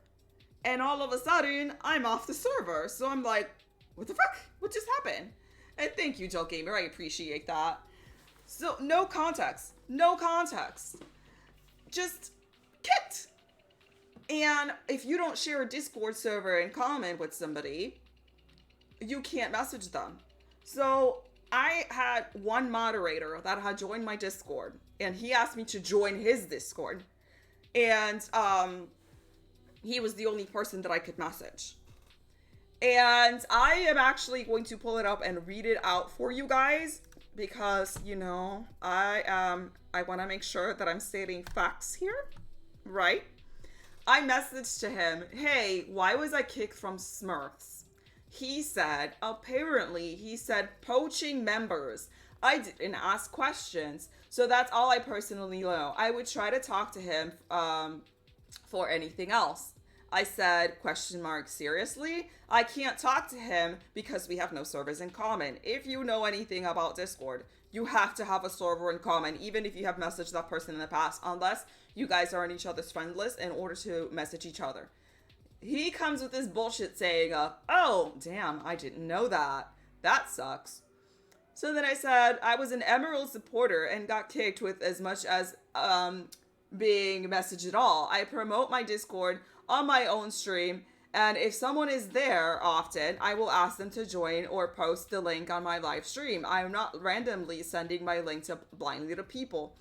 and all of a sudden, I'm off the server. So I'm like, what the fuck? What just happened? And thank you, Joel Gamer. I appreciate that. So no context. Just kicked. And if you don't share a Discord server in common with somebody, you can't message them. So I had one moderator that had joined my Discord, and he asked me to join his Discord. And he was the only person that I could message. And I am actually going to pull it up and read it out for you guys, because, I want to make sure that I'm stating facts here, right? I messaged to him, hey, why was I kicked from Smurfs? He said, apparently, poaching members. I didn't ask questions. So that's all I personally know. I would try to talk to him for anything else. I said, ? Seriously? I can't talk to him because we have no servers in common. If you know anything about Discord, you have to have a server in common, even if you have messaged that person in the past, unless you guys are on each other's friend list in order to message each other. He comes with this bullshit saying, oh, damn, I didn't know that. That sucks. So then I said I was an Emerald supporter and got kicked with as much as being messaged at all. I promote my Discord on my own stream, and if someone is there often, I will ask them to join or post the link on my live stream. I'm not randomly sending my link blindly to people.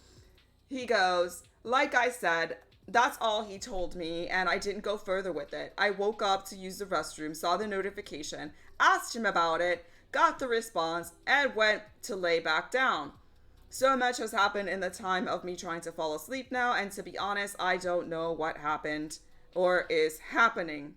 He goes, like I said, that's all he told me, and I didn't go further with it. I woke up to use the restroom, saw the notification, asked him about it, got the response, and went to lay back down. So much has happened in the time of me trying to fall asleep now, and to be honest, I don't know what happened or is happening.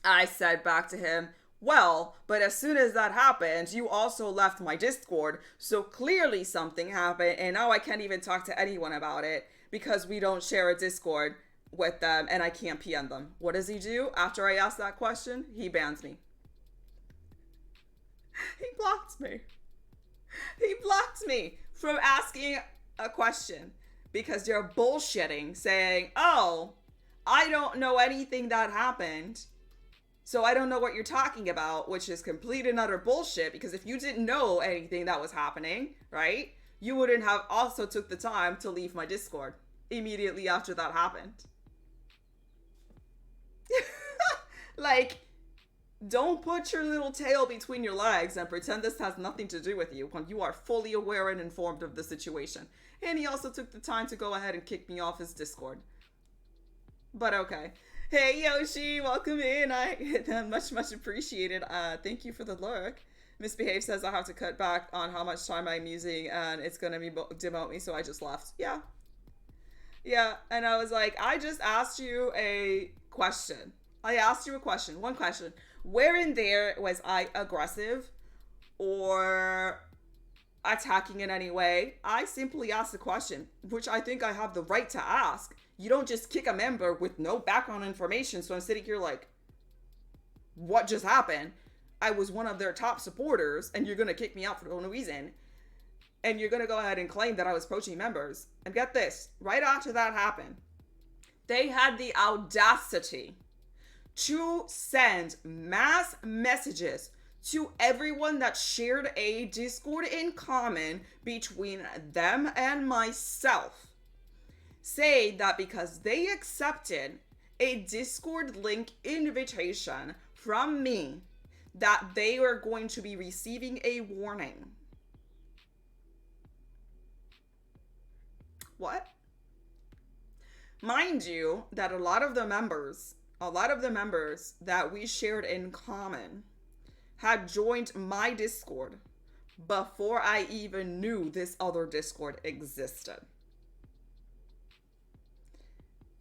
I said back to him, well, but as soon as that happened, you also left my Discord, so clearly something happened, and now I can't even talk to anyone about it because we don't share a Discord with them, and I can't PM them. What does he do after I ask that question? He bans me. He blocked me. He blocked me from asking a question because you're bullshitting, saying, oh, I don't know anything that happened, so I don't know what you're talking about, which is complete and utter bullshit, because if you didn't know anything that was happening, right, you wouldn't have also took the time to leave my Discord immediately after that happened. Like, don't put your little tail between your legs and pretend this has nothing to do with you when you are fully aware and informed of the situation. And he also took the time to go ahead and kick me off his Discord. But okay. Hey Yoshi, welcome in. I much appreciated. Thank you for the lurk. Misbehave says I have to cut back on how much time I'm using, and it's gonna be demote me, so I just left. Yeah, yeah. And I was like, I just asked you a question. I asked you a question, one question. Where in there was I aggressive or attacking in any way? I simply asked the question, which I think I have the right to ask. You don't just kick a member with no background information. So I'm sitting here like, what just happened? I was one of their top supporters, and you're going to kick me out for no reason. And you're going to go ahead and claim that I was poaching members. And get this, right after that happened, they had the audacity to send mass messages to everyone that shared a Discord in common between them and myself, say that because they accepted a Discord link invitation from me, that they were going to be receiving a warning. What? Mind you, that a lot of the members that we shared in common had joined my Discord before I even knew this other Discord existed.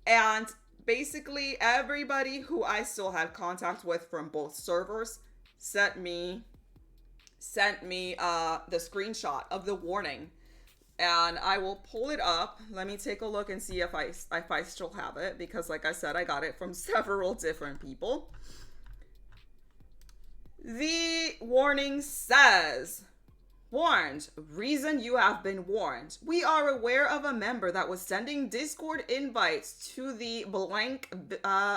And basically everybody who I still had contact with from both servers sent me the screenshot of the warning. And I will pull it up. Let me take a look and see if I still have it, because like I said, I got it from several different people. The warning says, warned, reason you have been warned. We are aware of a member that was sending Discord invites to the blank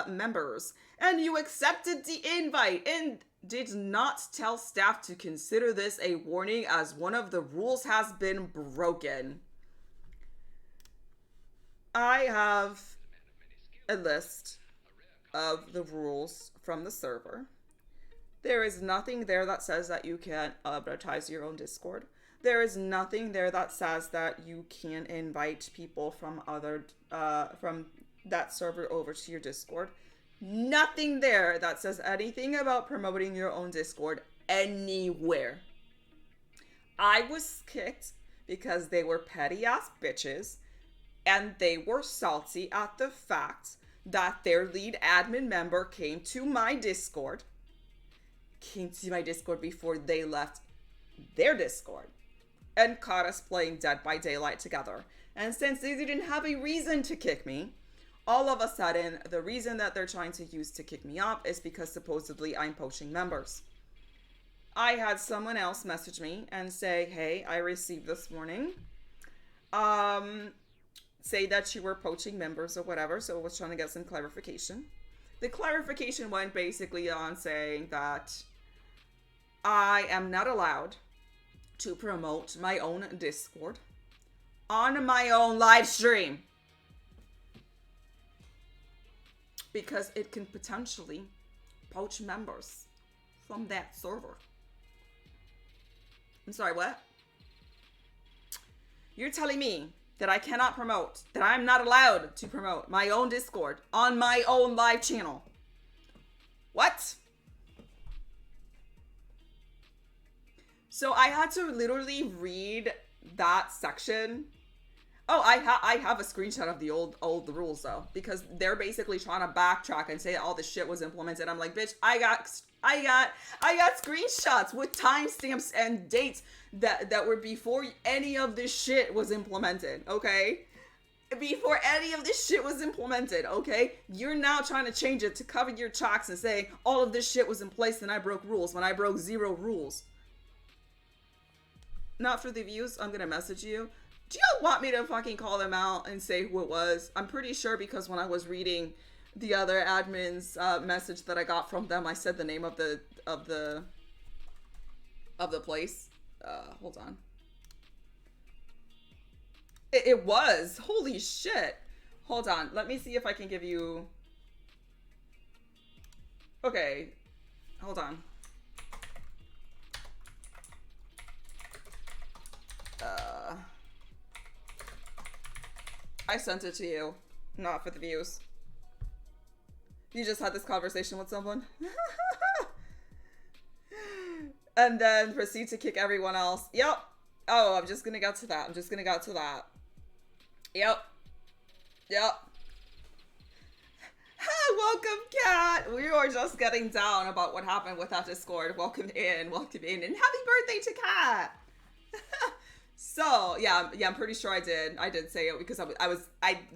members, and you accepted the invite and did not tell staff to consider this a warning, as one of the rules has been broken. I have a list of the rules from the server. There is nothing there that says that you can't advertise your own Discord. There is nothing there that says that you can invite people from from that server over to your Discord. Nothing there that says anything about promoting your own Discord anywhere. I was kicked because they were petty ass bitches, and they were salty at the fact that their lead admin member came to my Discord before they left their Discord and caught us playing Dead by Daylight together. And since they didn't have a reason to kick me, all of a sudden, the reason that they're trying to use to kick me off is because supposedly I'm poaching members. I had someone else message me and say, hey, I received this warning. Say that you were poaching members or whatever, so I was trying to get some clarification. The clarification went basically on saying that I am not allowed to promote my own Discord on my own live stream, because it can potentially poach members from that server. I'm sorry, what? You're telling me that I cannot promote, that I'm not allowed to promote my own Discord on my own live channel? What? So I had to literally read that section. Oh, I have a screenshot of the old rules though, because they're basically trying to backtrack and say all this shit was implemented. I'm like, bitch, I got screenshots with timestamps and dates that were before any of this shit was implemented, okay? Before any of this shit was implemented, okay? You're now trying to change it to cover your tracks and say all of this shit was in place and I broke rules when I broke 0 rules. Not for the views, I'm gonna message you. Do y'all want me to fucking call them out and say who it was? I'm pretty sure, because when I was reading the other admin's message that I got from them, I said the name of the place. Hold on. It was. Holy shit. Hold on. Let me see if I can give you... Okay. Hold on. I sent it to you. Not for the views. You just had this conversation with someone? And then proceed to kick everyone else. Yep. Oh, I'm just gonna get to that. Yep. Hi, welcome, Kat. We were just getting down about what happened with that Discord. Welcome in, and happy birthday to Kat. So yeah, I'm pretty sure I did say it because I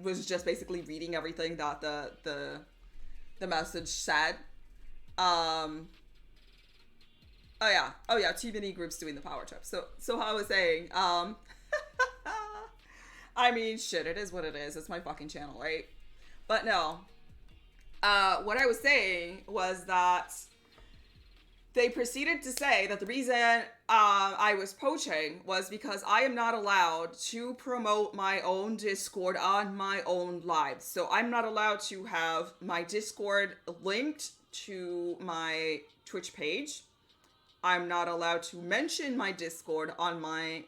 was just basically reading everything that the message said. Oh yeah, too many groups doing the power trip. So I was saying, I mean, shit, it is what it is. It's my fucking channel, right? But no. What I was saying was that they proceeded to say that the reason I was poaching was because I am not allowed to promote my own Discord on my own live. So I'm not allowed to have my Discord linked to my Twitch page. I'm not allowed to mention my Discord on my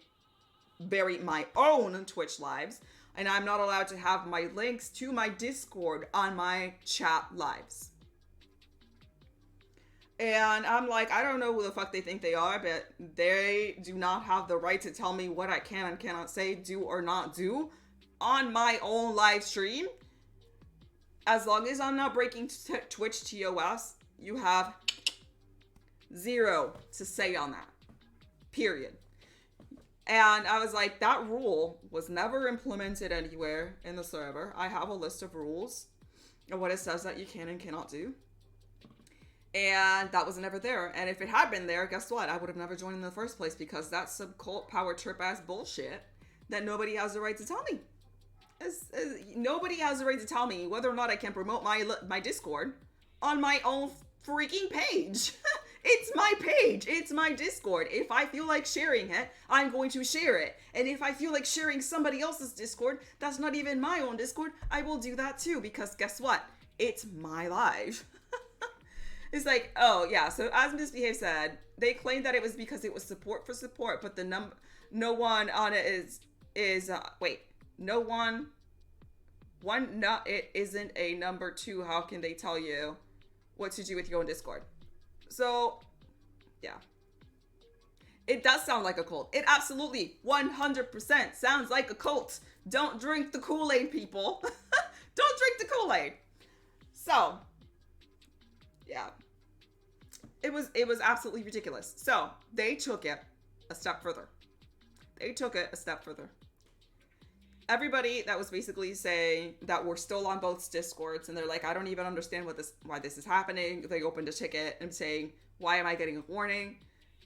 own Twitch lives. And I'm not allowed to have my links to my Discord on my chat lives. And I'm like, I don't know who the fuck they think they are, but they do not have the right to tell me what I can and cannot say, do or not do on my own live stream. As long as I'm not breaking Twitch TOS, you have zero to say on that. Period. And I was like, that rule was never implemented anywhere in the server. I have a list of rules and what it says that you can and cannot do. And that was never there. And if it had been there, guess what? I would have never joined in the first place because that's some cult power trip ass bullshit that nobody has the right to tell me. Nobody has the right to tell me whether or not I can promote my Discord on my own freaking page. It's my page. It's my Discord. If I feel like sharing it, I'm going to share it. And if I feel like sharing somebody else's Discord, that's not even my own Discord, I will do that too. Because guess what? It's my live. It's like, oh yeah. So as Misbehave said, they claimed that it was because it was support for support, but no one on it it isn't a number two. How can they tell you what to do with your own Discord? So, yeah. It does sound like a cult. It absolutely 100% sounds like a cult. Don't drink the Kool-Aid, people. Don't drink the Kool-Aid. So, yeah. It was absolutely ridiculous. So, they took it a step further. Everybody that was basically saying that we're still on both Discords, and they're like, I don't even understand why this is happening. They opened a ticket and saying, why am I getting a warning?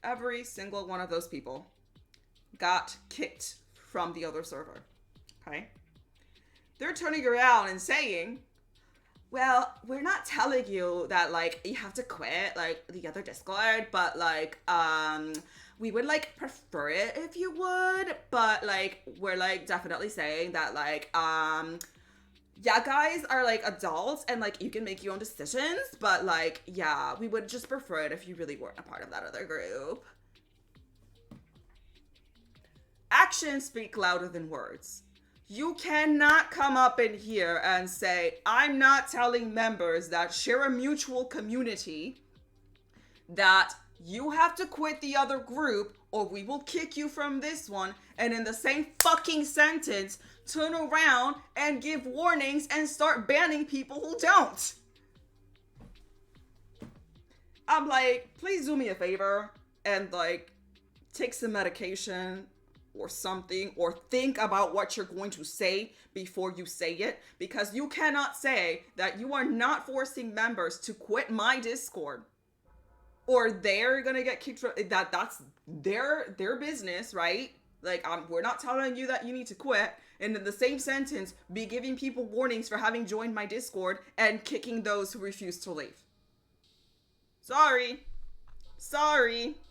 Every single one of those people got kicked from the other server. Okay? They're turning around and saying, well, we're not telling you that, like, you have to quit, like, the other Discord, but, like, we would, like, prefer it if you would, but, like, we're, like, definitely saying that, like, yeah, guys are, like, adults, and, like, you can make your own decisions, but, like, yeah, we would just prefer it if you really weren't a part of that other group. Actions speak louder than words. You cannot come up in here and say, I'm not telling members that share a mutual community that you have to quit the other group or we will kick you from this one, and in the same fucking sentence, turn around and give warnings and start banning people who don't. I'm like, please do me a favor and, like, take some medication or something, or think about what you're going to say before you say it, because you cannot say that you are not forcing members to quit my Discord, or they're gonna get kicked from that's their business, right? Like, we're not telling you that you need to quit, and in the same sentence be giving people warnings for having joined my Discord and kicking those who refuse to leave. Sorry,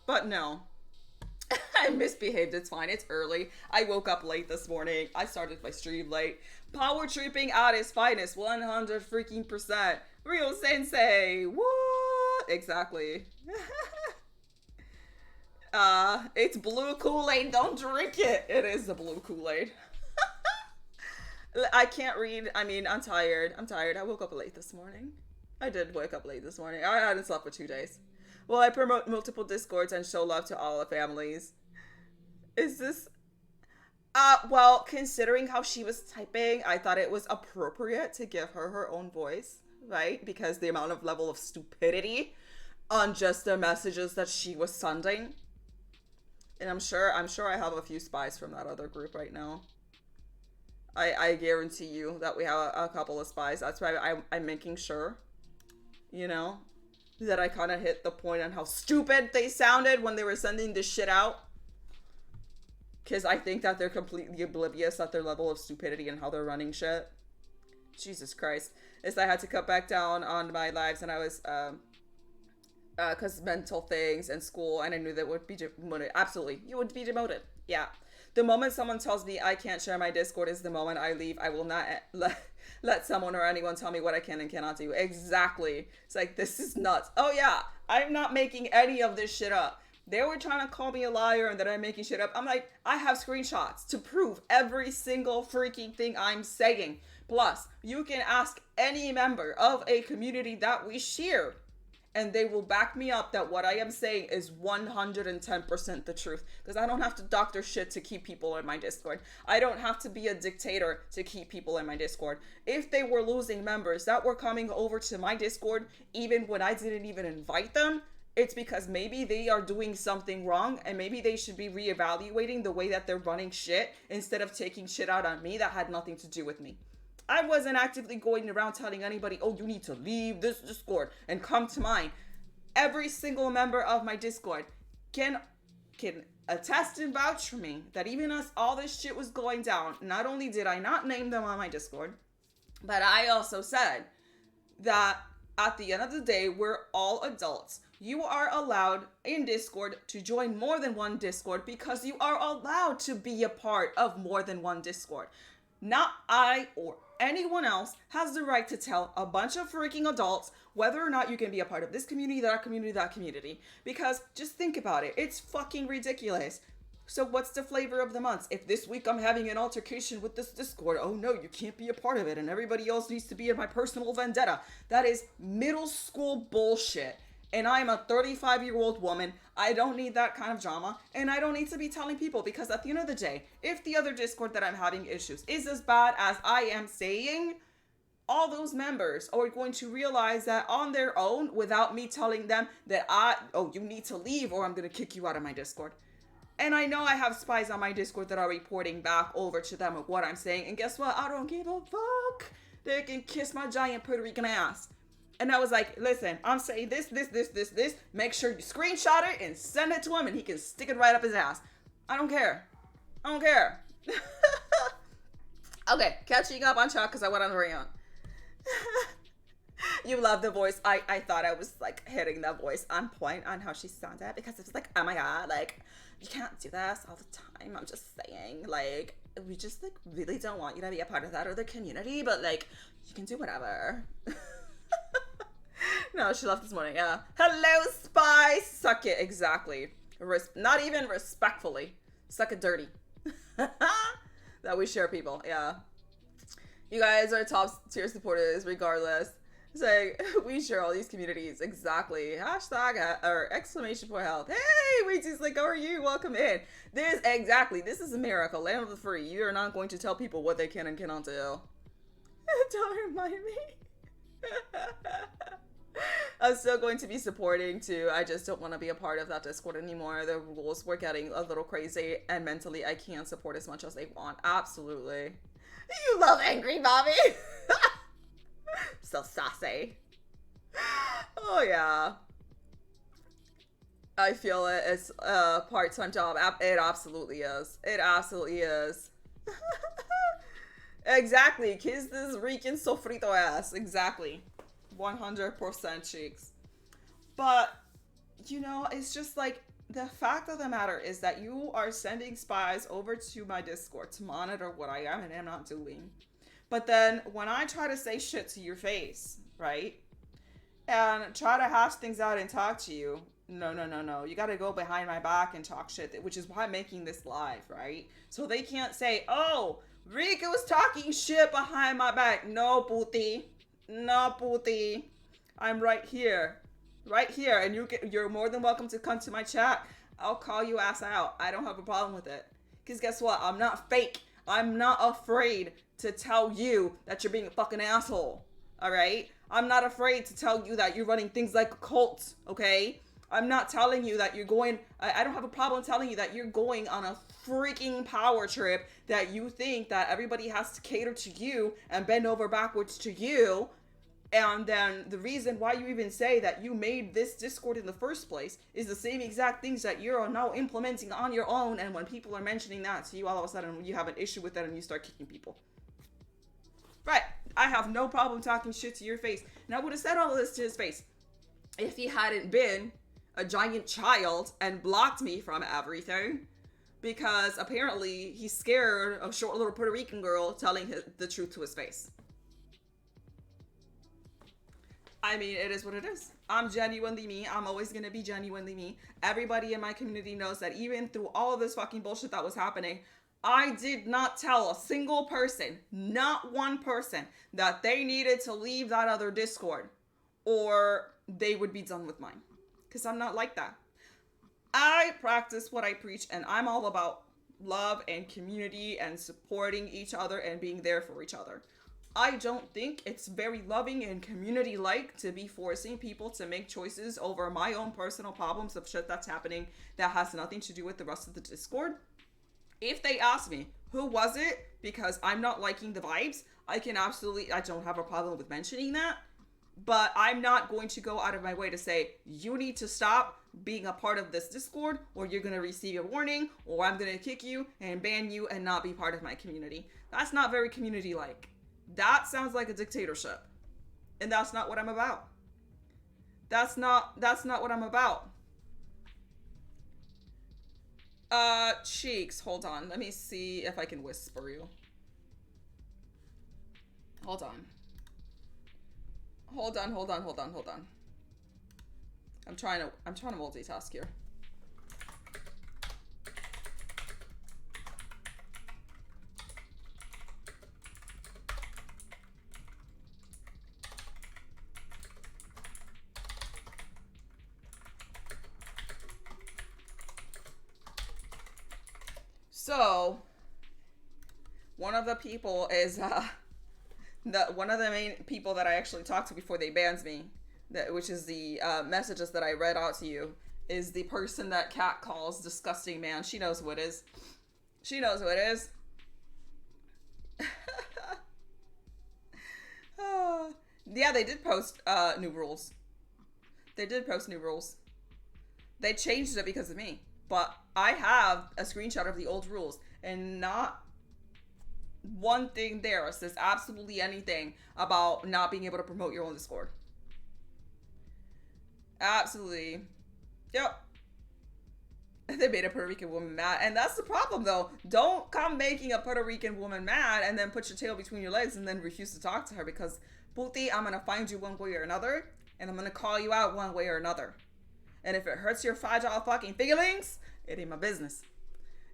but no. I misbehaved. It's fine. It's early. I woke up late this morning. I started my stream late. Power tripping at its finest. 100 freaking %. Real sensei. What? Exactly. It's blue Kool-Aid. Don't drink it. It is the blue Kool-Aid. I can't read. I mean, I'm tired. I woke up late this morning. I did wake up late this morning. I hadn't slept for 2 days. Well, I promote multiple discords and show love to all the families. Is this well, considering how she was typing, I thought it was appropriate to give her her own voice, right? Because the amount of level of stupidity on just the messages that she was sending. And I'm sure I have a few spies from that other group right now. I guarantee you that we have a couple of spies. That's why I'm making sure, you know, that I kind of hit the point on how stupid they sounded when they were sending this shit out. Because I think that they're completely oblivious at their level of stupidity and how they're running shit. Jesus Christ. Is I had to cut back down on my lives and I was, because mental things and school, and I knew that would be demoted. Absolutely. You would be demoted. Yeah. The moment someone tells me I can't share my Discord is the moment I leave. I will not let someone or anyone tell me what I can and cannot do. Exactly. It's like, this is nuts. Oh yeah, I'm not making any of this shit up. They were trying to call me a liar and that I'm making shit up. I'm like, I have screenshots to prove every single freaking thing I'm saying. Plus, you can ask any member of a community that we share, and they will back me up that what I am saying is 110% the truth. Because I don't have to doctor shit to keep people in my Discord. I don't have to be a dictator to keep people in my Discord. If they were losing members that were coming over to my Discord, even when I didn't even invite them, it's because maybe they are doing something wrong and maybe they should be reevaluating the way that they're running shit instead of taking shit out on me that had nothing to do with me. I wasn't actively going around telling anybody, oh, you need to leave this Discord and come to mine. Every single member of my Discord can attest and vouch for me that even as all this shit was going down, not only did I not name them on my Discord, but I also said that at the end of the day, we're all adults. You are allowed in Discord to join more than one Discord because you are allowed to be a part of more than one Discord. Not I or anyone else has the right to tell a bunch of freaking adults whether or not you can be a part of this community, that community, that community. Because just think about it. It's fucking ridiculous. So what's the flavor of the month? If this week I'm having an altercation with this Discord, oh no, you can't be a part of it and everybody else needs to be in my personal vendetta. That is middle school bullshit. And I'm a 35-year-old woman. I don't need that kind of drama. And I don't need to be telling people because at the end of the day, if the other Discord that I'm having issues is as bad as I am saying, all those members are going to realize that on their own without me telling them that you need to leave or I'm going to kick you out of my Discord. And I know I have spies on my Discord that are reporting back over to them of what I'm saying. And guess what? I don't give a fuck. They can kiss my giant Puerto Rican ass. And I was like, listen, I'm saying this. Make sure you screenshot it and send it to him and he can stick it right up his ass. I don't care. Okay, catching up on Chuck because I went on a rant. You love the voice. I thought I was like hitting that voice on point on how she sounded because it was like, oh my god, like you can't do this all the time. I'm just saying, like, we just like really don't want you to be a part of that other community, but like you can do whatever. No, she left this morning. Yeah. Hello, spy. Suck it. Exactly. Not even respectfully. Suck it dirty. That we share people. Yeah. You guys are top tier supporters regardless. It's like, we share all these communities. Exactly. Hashtag or exclamation point help. Hey, we just like, how are you? Welcome in. This is America, land of the free. You are not going to tell people what they can and cannot do. Don't remind me. I'm still going to be supporting too. I just don't want to be a part of that Discord anymore. The rules were getting a little crazy and mentally I can't support as much as they want. Absolutely. You love angry mommy. So sassy. Oh yeah. I feel it. It's a part-time job. It absolutely is. It absolutely is. Exactly. Kiss this Rican sofrito ass. Exactly. 100% cheeks. But, you know, it's just like, the fact of the matter is that you are sending spies over to my Discord to monitor what I am and am not doing. But then when I try to say shit to your face, right? And try to hash things out and talk to you, no. You gotta go behind my back and talk shit, which is why I'm making this live, right? So they can't say, oh, Rika was talking shit behind my back. No, puti. I'm right here. Right here. And you're more than welcome to come to my chat. I'll call you ass out. I don't have a problem with it. Because guess what? I'm not fake. I'm not afraid to tell you that you're being a fucking asshole. Alright? I'm not afraid to tell you that you're running things like a cult. Okay? I'm not telling you that you're going... I don't have a problem telling you that you're going on a freaking power trip, that you think that everybody has to cater to you and bend over backwards to you. And then the reason why you even say that you made this Discord in the first place is the same exact things that you're now implementing on your own. And when people are mentioning that to you, all of a sudden you have an issue with that and you start kicking people. Right. I have no problem talking shit to your face. And I would have said all of this to his face if he hadn't been a giant child and blocked me from everything. Because apparently he's scared of short little Puerto Rican girl telling the truth to his face. I mean, it is what it is. I'm genuinely me. I'm always going to be genuinely me. Everybody in my community knows that even through all of this fucking bullshit that was happening, I did not tell a single person, not one person, that they needed to leave that other Discord or they would be done with mine. Because I'm not like that. I practice what I preach, and I'm all about love and community and supporting each other and being there for each other. I don't think it's very loving and community-like to be forcing people to make choices over my own personal problems of shit that's happening that has nothing to do with the rest of the Discord. If they ask me, who was it? Because I'm not liking the vibes, I don't have a problem with mentioning that. But I'm not going to go out of my way to say, you need to stop being a part of this Discord, or you're going to receive a warning, or I'm going to kick you and ban you and not be part of my community. That's not very community-like. That sounds like a dictatorship. And that's not what I'm about. That's not what I'm about. Cheeks, hold on. Let me see if I can whisper you. Hold on. Hold on. I'm trying to multitask here. So, one of the people is, one of the main people that I actually talked to before they banned me, which is the messages that I read out to you, is the person that Kat calls disgusting man. She knows who it is. She knows who it is. Yeah, they did post new rules. They did post new rules. They changed it because of me. But I have a screenshot of the old rules, and not one thing there says absolutely anything about not being able to promote your own Discord. Absolutely. Yep. They made a Puerto Rican woman mad. And that's the problem, though. Don't come making a Puerto Rican woman mad and then put your tail between your legs and then refuse to talk to her, because, Puti, I'm going to find you one way or another, and I'm going to call you out one way or another. And if it hurts your fragile fucking feelings, it ain't my business.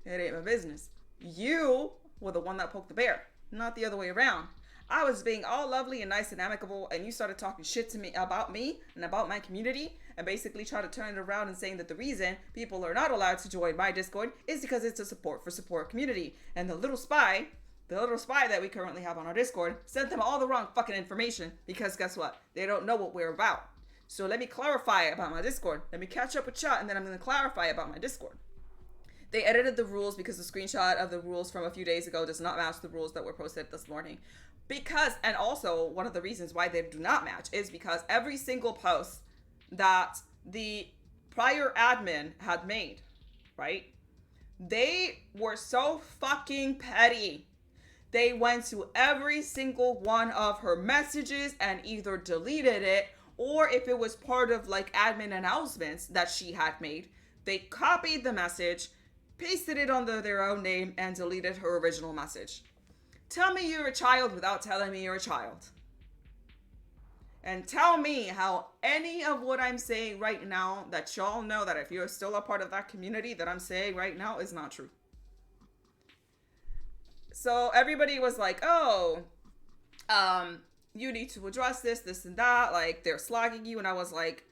It ain't my business. You were the one that poked the bear, not the other way around. I was being all lovely and nice and amicable, and you started talking shit to me and about my community, and basically try to turn it around and saying that the reason people are not allowed to join my Discord is because it's a support community. And the little spy that we currently have on our Discord sent them all the wrong fucking information, because guess what? They don't know what we're about. So let me clarify about my Discord. Let me catch up with chat, and then I'm going to clarify about my Discord. They edited the rules because the screenshot of the rules from a few days ago does not match the rules that were posted this morning. And also, one of the reasons why they do not match is because every single post that the prior admin had made, right? They were so fucking petty. They went to every single one of her messages and either deleted it, or if it was part of like admin announcements that she had made, they copied the message, pasted it under their own name, and deleted her original message. Tell me you're a child without telling me you're a child. And tell me how any of what I'm saying right now, that y'all know that if you're still a part of that community that I'm saying right now, is not true. So everybody was like, you need to address this and that. Like, they're slagging you. And I was like,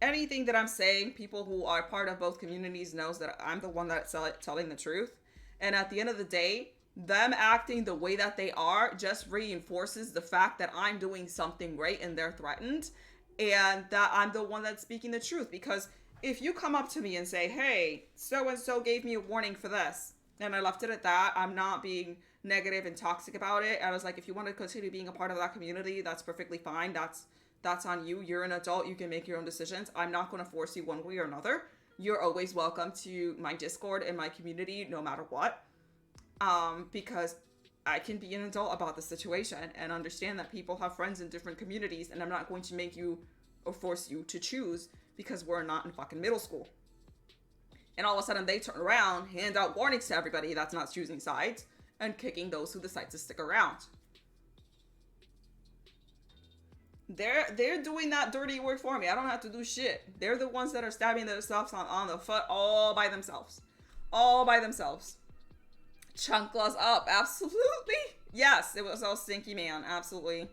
anything that I'm saying, people who are part of both communities knows that I'm the one that's telling the truth. And at the end of the day, them acting the way that they are just reinforces the fact that I'm doing something right and they're threatened, and that I'm the one that's speaking the truth. Because if you come up to me and say, hey, so-and-so gave me a warning for this, and I left it at that, I'm not being negative and toxic about it. I was like, if you want to continue being a part of that community, that's perfectly fine. That's on you. You're an adult. You can make your own decisions. I'm not going to force you one way or another. You're always welcome to my Discord and my community, no matter what. Because I can be an adult about the situation and understand that people have friends in different communities, and I'm not going to make you or force you to choose because we're not in fucking middle school. And all of a sudden they turn around, hand out warnings to everybody that's not choosing sides, and kicking those who decide to stick around. They're doing that dirty work for me. I don't have to do shit. They're the ones that are stabbing themselves on the foot all by themselves. All by themselves. Chunkless up. Absolutely. Yes, it was all Stinky Man. Absolutely.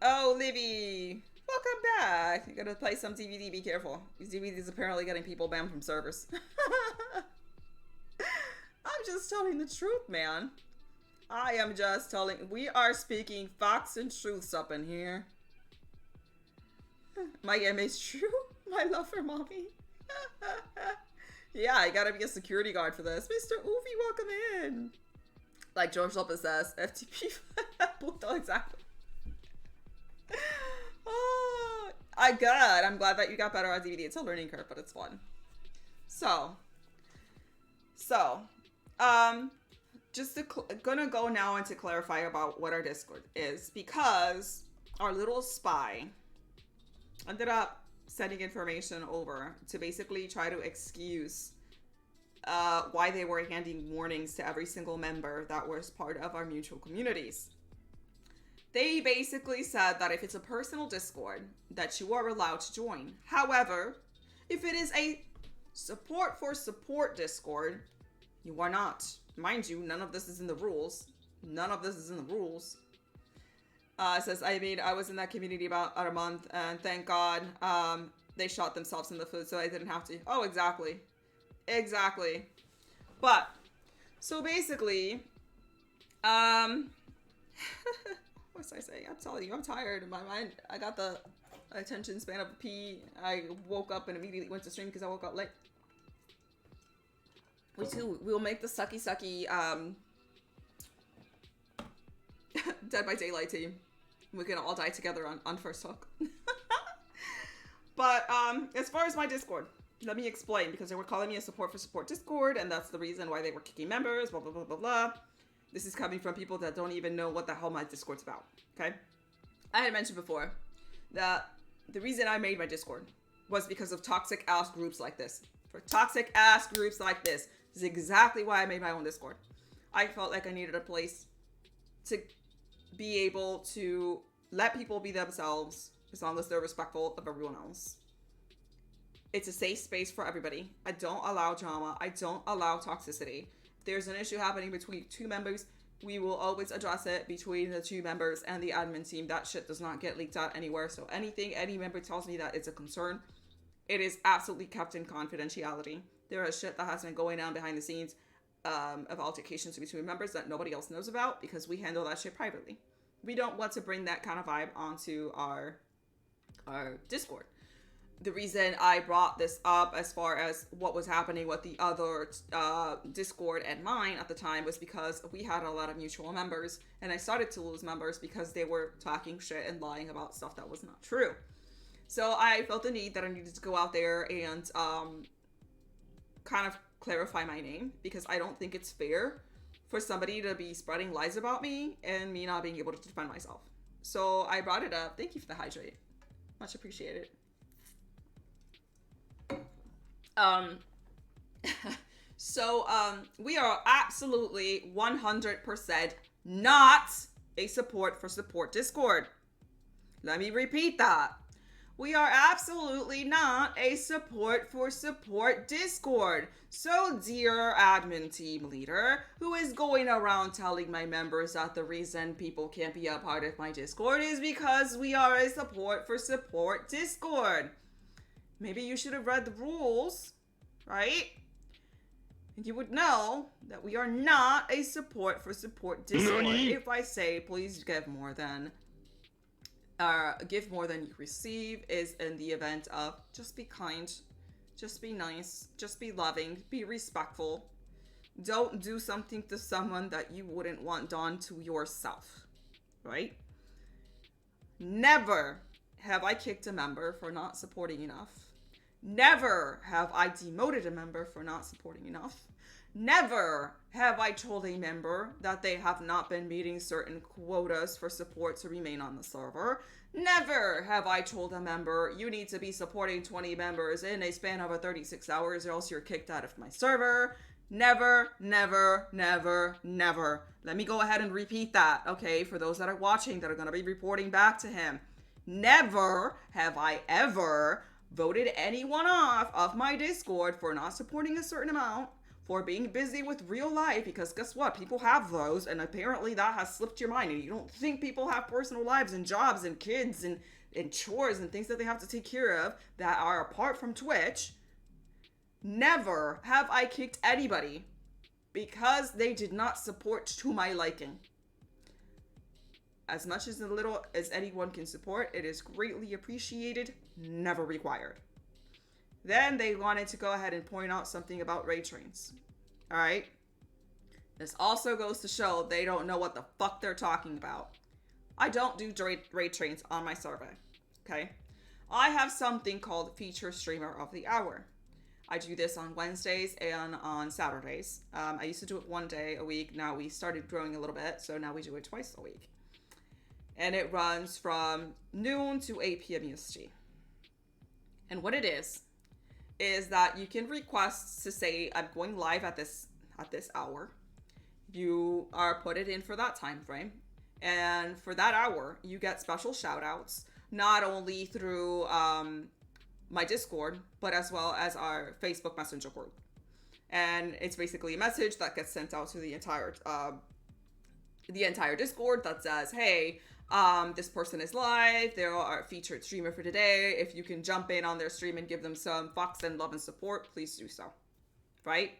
Oh, Libby. Welcome back. You gotta play some DVD. Be careful. These DVDs apparently getting people banned from servers. I'm just telling the truth, man. I am just telling. We are speaking facts and truths up in here. My image true. My love for mommy. Yeah, I gotta be a security guard for this. Mr. Oofy, welcome in. Like George Lopez says, FTP. Puto, exactly. Oh, I'm glad that you got better at DVD. It's a learning curve, but it's fun. Just gonna go now and to clarify about what our Discord is, because our little spy ended up sending information over to basically try to excuse why they were handing warnings to every single member that was part of our mutual communities. They basically said that if it's a personal Discord, that you are allowed to join. However, if it is a support for support Discord, you are not. Mind you, none of this is in the rules. None of this is in the rules. It says, I was in that community about a month, and thank God they shot themselves in the foot, so I didn't have to. Oh, exactly. Exactly. But, so basically, what was I saying? I'm telling you, I'm tired in my mind. I got the attention span of a pea. I woke up and immediately went to stream because I woke up late. We'll make the sucky Dead by Daylight team. We can all die together on first hook. But as far as my Discord, let me explain, because they were calling me a support for support Discord, and that's the reason why they were kicking members, blah, blah, blah, blah, blah. This is coming from people that don't even know what the hell my Discord's about, okay? I had mentioned before that the reason I made my Discord was because of toxic ass groups like this. For toxic ass groups like this. This is exactly why I made my own Discord. I felt like I needed a place to be able to let people be themselves as long as they're respectful of everyone else. It's a safe space for everybody. I don't allow drama. I don't allow toxicity. If there's an issue happening between two members, we will always address it between the two members and the admin team. That shit does not get leaked out anywhere. So anything any member tells me that it's a concern, it is absolutely kept in confidentiality. There is shit that has been going on behind the scenes of altercations between members that nobody else knows about, because we handle that shit privately. We don't want to bring that kind of vibe onto our Discord. The reason I brought this up as far as what was happening with the other Discord and mine at the time was because we had a lot of mutual members, and I started to lose members because they were talking shit and lying about stuff that was not true. So I felt the need that I needed to go out there and kind of clarify my name, because I don't think it's fair for somebody to be spreading lies about me and me not being able to defend myself. So I brought it up. Thank you for the hydrate. Much appreciated. We are absolutely 100% not a support for support Discord. Let me repeat that. We are absolutely not a support for support Discord. So, dear admin team leader, who is going around telling my members that the reason people can't be a part of my Discord is because we are a support for support Discord. Maybe you should have read the rules, right? And you would know that we are not a support for support Discord. If I say please give more than you receive is in the event of just be kind, just be nice, just be loving, be respectful. Don't do something to someone that you wouldn't want done to yourself, right? Never have I kicked a member for not supporting enough. Never have I demoted a member for not supporting enough. Never have I told a member that they have not been meeting certain quotas for support to remain on the server. Never have I told a member, you need to be supporting 20 members in a span of 36 hours or else you're kicked out of my server. Never, never, never, never. Let me go ahead and repeat that, okay, for those that are watching that are going to be reporting back to him. Never have I ever voted anyone off of my Discord for not supporting a certain amount, for being busy with real life, because guess what? People have those, and apparently that has slipped your mind, and you don't think people have personal lives and jobs and kids and chores and things that they have to take care of that are apart from Twitch. Never have I kicked anybody because they did not support to my liking. As much as a little as anyone can support, it is greatly appreciated, never required. Then they wanted to go ahead and point out something about ray trains. All right? This also goes to show they don't know what the fuck they're talking about. I don't do ray trains on my survey. Okay? I have something called Feature Streamer of the Hour. I do this on Wednesdays and on Saturdays. I used to do it one day a week. Now we started growing a little bit, so now we do it twice a week. And it runs from noon to 8 p.m. EST. And what it is that you can request to say, I'm going live at this hour. You are put it in for that time frame. And for that hour, you get special shout outs, not only through my Discord, but as well as our Facebook Messenger group. And it's basically a message that gets sent out to the entire Discord that says, hey, this person is live. They're our featured streamer for today. If you can jump in on their stream and give them some foxden love and support, please do so. Right?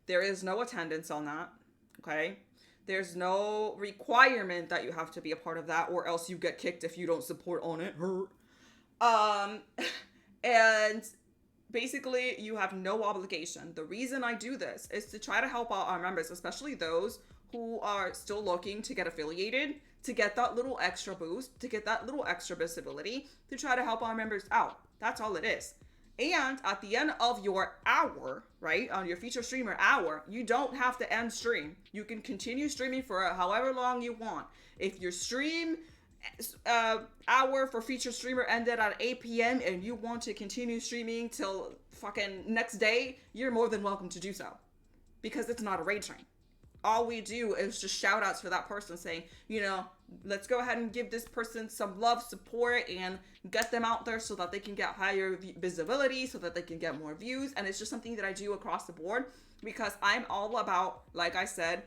There is no attendance on that. Okay? There's no requirement that you have to be a part of that, or else you get kicked if you don't support on it. And basically, you have no obligation. The reason I do this is to try to help out our members, especially those who are still looking to get affiliated, to get that little extra boost, to get that little extra visibility, to try to help our members out. That's all it is. And at the end of your hour, right, on your feature streamer hour, you don't have to end stream. You can continue streaming for however long you want. If your stream hour for feature streamer ended at 8 p.m. and you want to continue streaming till fucking next day, you're more than welcome to do so. Because it's not a raid train. All we do is just shout outs for that person saying, you know, let's go ahead and give this person some love, support, and get them out there so that they can get higher visibility, so that they can get more views. And it's just something that I do across the board because I'm all about, like I said,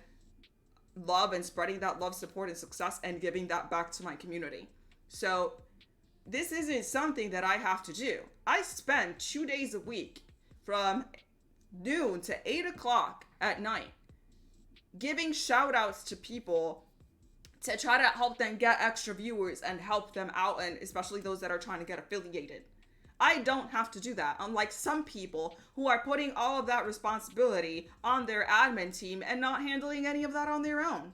love and spreading that love, support, and success and giving that back to my community. So this isn't something that I have to do. I spend 2 days a week from noon to 8 o'clock at night giving shout outs to people to try to help them get extra viewers and help them out, and especially those that are trying to get affiliated. I don't have to do that, unlike some people who are putting all of that responsibility on their admin team and not handling any of that on their own.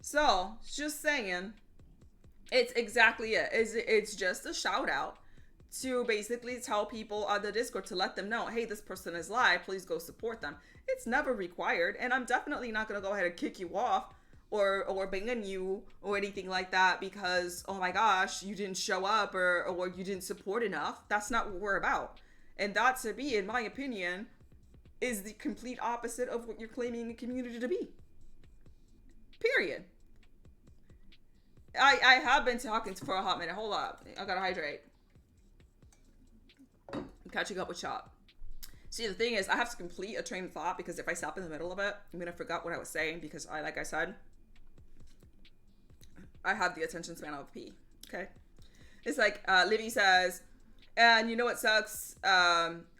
So, just saying, it's exactly it. It's just a shout out to basically tell people on the Discord to let them know, hey, this person is live, please go support them. It's never required, and I'm definitely not going to go ahead and kick you off or ban you or anything like that because, oh my gosh, you didn't show up or you didn't support enough. That's not what we're about. And that, to me, in my opinion, is the complete opposite of what you're claiming the community to be. Period. I have been talking for a hot minute. Hold up. I gotta hydrate. I'm catching up with Chop. See, the thing is, I have to complete a train of thought because if I stop in the middle of it, I'm gonna forget what I was saying because like I said, I have the attention span of a pea. Okay, it's like Livy says, and you know what sucks?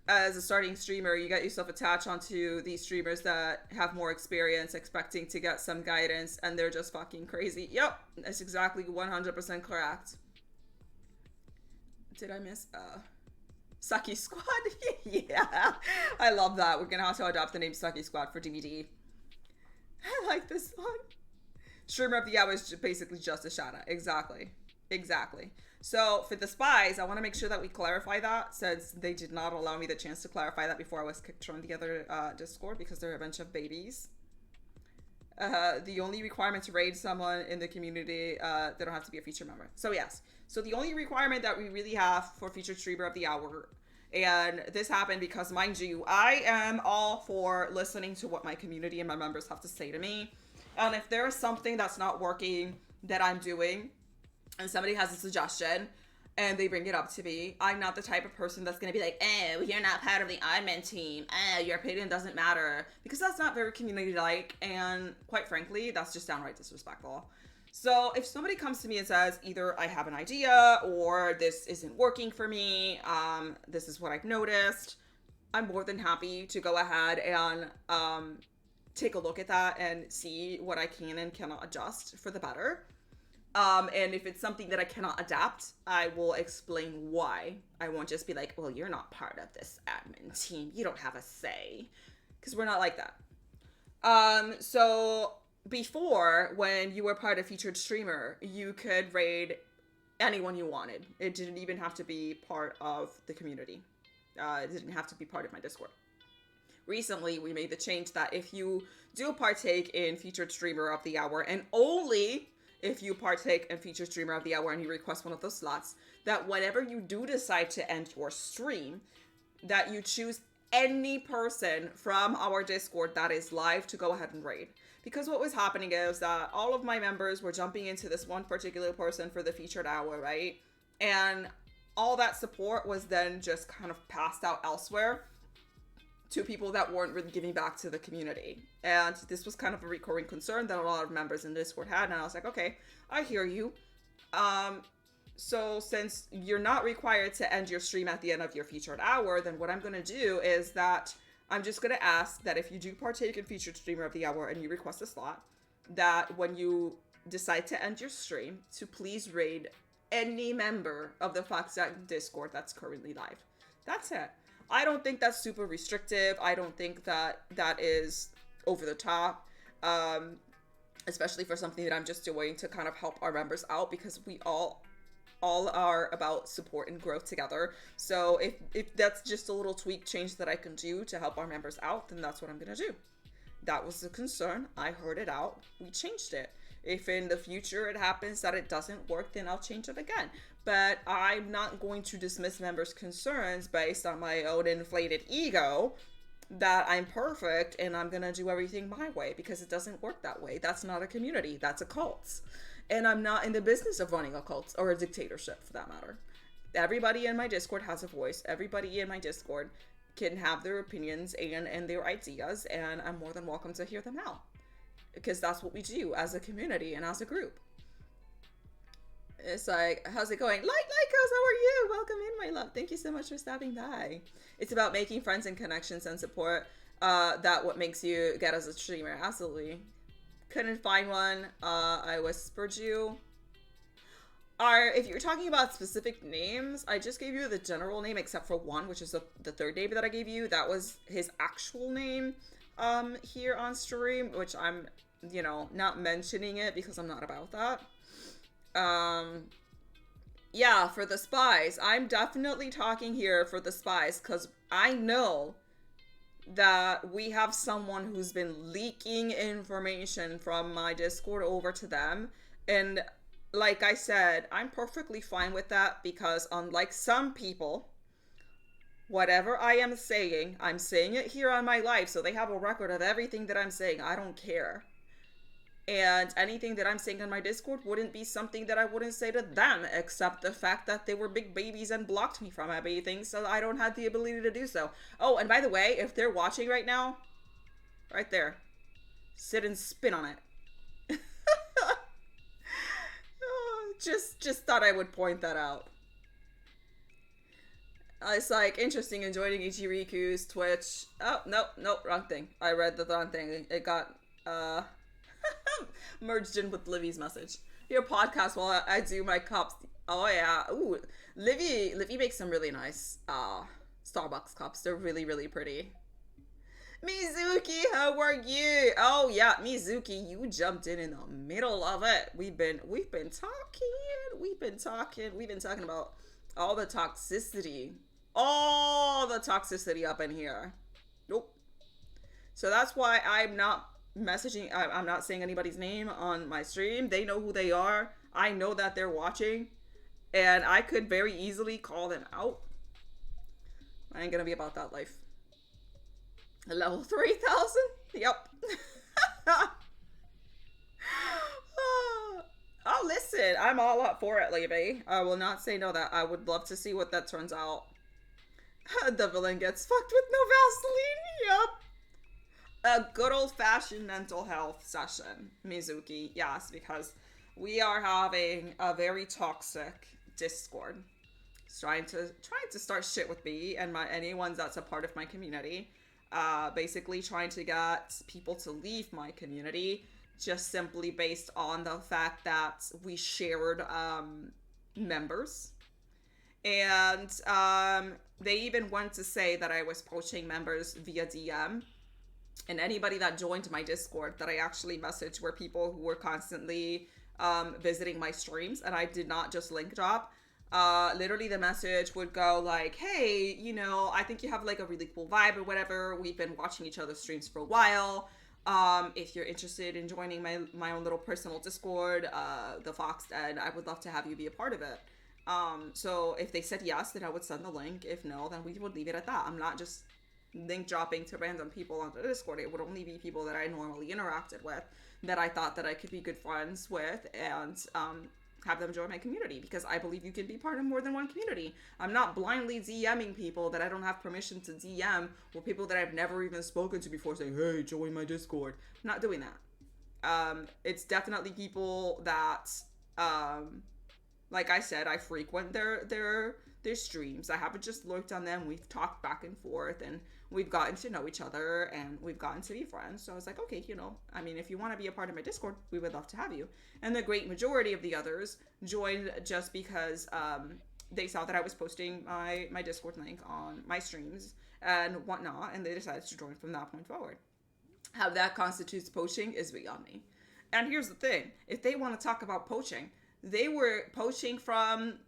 As a starting streamer, you get yourself attached onto these streamers that have more experience, expecting to get some guidance, and they're just fucking crazy. Yep, that's exactly 100% correct. Did I miss? Saki Squad? Yeah, I love that. We're gonna have to adopt the name Saki Squad for DVD. I like this one. Streamer of the Hour is basically just a shout out. Exactly. So for the spies, I want to make sure that we clarify that, since they did not allow me the chance to clarify that before I was kicked from the other Discord because they're a bunch of babies. The only requirement to raid someone in the community, they don't have to be a feature member. So yes. So the only requirement that we really have for featured streamer of the hour, and this happened because, mind you, I am all for listening to what my community and my members have to say to me. And if there is something that's not working that I'm doing, and somebody has a suggestion, and they bring it up to me, I'm not the type of person that's going to be like, oh, you're not part of the admin team. Oh, your opinion doesn't matter. Because that's not very community-like, and quite frankly, that's just downright disrespectful. So if somebody comes to me and says, either I have an idea, or this isn't working for me, this is what I've noticed, I'm more than happy to go ahead and take a look at that and see what I can and cannot adjust for the better. And if it's something that I cannot adapt, I will explain why. I won't just be like, well, you're not part of this admin team. You don't have a say. Because we're not like that. So before, when you were part of featured streamer, you could raid anyone you wanted. It didn't even have to be part of the community. It didn't have to be part of my Discord. Recently, we made the change that if you do partake in featured streamer of the hour, and only if you partake in featured streamer of the hour and you request one of those slots, that whenever you do decide to end your stream, that you choose any person from our Discord that is live to go ahead and raid. Because what was happening is that all of my members were jumping into this one particular person for the featured hour, right? And all that support was then just kind of passed out elsewhere to people that weren't really giving back to the community. And this was kind of a recurring concern that a lot of members in Discord had, and I was like, okay, I hear you. So since you're not required to end your stream at the end of your featured hour, then what I'm going to do is that I'm just going to ask that if you do partake in featured streamer of the hour and you request a slot, that when you decide to end your stream, to please raid any member of the foxden Discord that's currently live. That's it. I don't think that's super restrictive. I don't think that that is over the top, especially for something that I'm just doing to kind of help our members out, because we all are about support and growth together. So if that's just a little tweak change that I can do to help our members out, then that's what I'm going to do. That was the concern. I heard it out. We changed it. If in the future it happens that it doesn't work, then I'll change it again. But I'm not going to dismiss members' concerns based on my own inflated ego that I'm perfect and I'm going to do everything my way, because it doesn't work that way. That's not a community. That's a cult. And I'm not in the business of running a cult or a dictatorship, for that matter. Everybody in my Discord has a voice. Everybody in my Discord can have their opinions and their ideas, and I'm more than welcome to hear them out. Because that's what we do as a community and as a group. It's like, how's it going? Lycos, how are you? Welcome in, my love. Thank you so much for stopping by. It's about making friends and connections and support. That what makes you get as a streamer. Absolutely. Couldn't find one. I whispered you. If you're talking about specific names, I just gave you the general name except for one, which is the third name that I gave you. That was his actual name here on stream, which I'm, not mentioning it because I'm not about that. Yeah, for the spies, I'm definitely talking here for the spies, because I know that we have someone who's been leaking information from my Discord over to them, and like I said, I'm perfectly fine with that, because unlike some people, whatever I am saying, I'm saying it here on my live, so they have a record of everything that I'm saying. I don't care. And anything that I'm saying on my Discord wouldn't be something that I wouldn't say to them, except the fact that they were big babies and blocked me from everything, so I don't have the ability to do so. Oh, and by the way, if they're watching right now, right there, sit and spin on it. just thought I would point that out. It's like interesting in joining Ichiriku's Twitch. Oh, no, wrong thing. I read the wrong thing. It got merged in with Livy's message. Your podcast while I do my cups. Oh yeah. Ooh, Livy makes some really nice Starbucks cups. They're really, really pretty. Mizuki, how are you? Oh yeah, Mizuki, you jumped in the middle of it. We've been talking about all the toxicity up in here. Nope. So that's why I'm not messaging. I'm not saying anybody's name on my stream. They know who they are. I know that they're watching, and I could very easily call them out. I ain't gonna be about that life. Level 3,000? Yep. Oh, listen, I'm all up for it, Levy. I will not say no that. I would love to see what that turns out. The villain gets fucked with no Vaseline. Yep. A good old-fashioned mental health session, Mizuki. Yes, because we are having a very toxic Discord. It's trying to start shit with me and anyone that's a part of my community. Basically trying to get people to leave my community just simply based on the fact that we shared members. And they even went to say that I was poaching members via DM. And anybody that joined my Discord that I actually messaged were people who were constantly visiting my streams, and I did not just link drop. Literally the message would go like, hey, you know, I think you have like a really cool vibe or whatever. We've been watching each other's streams for a while. If you're interested in joining my own little personal Discord, the foxden, I would love to have you be a part of it. So if they said yes, then I would send the link. If no, then we would leave it at that. I'm not just link dropping to random people on the Discord. It would only be people that I normally interacted with, that I thought that I could be good friends with, and have them join my community, because I believe you can be part of more than one community. I'm not blindly DMing people that I don't have permission to DM, or people that I've never even spoken to before saying, hey, join my Discord. I'm not doing that. It's definitely people that, like I said, I frequent their streams. I haven't just lurked on them. We've talked back and forth, and we've gotten to know each other, and we've gotten to be friends. So I was like, okay, you know, I mean, if you want to be a part of my Discord, we would love to have you. And the great majority of the others joined just because they saw that I was posting my Discord link on my streams and whatnot, and they decided to join from that point forward. How that constitutes poaching is beyond me. And here's the thing. If they want to talk about poaching, they were poaching from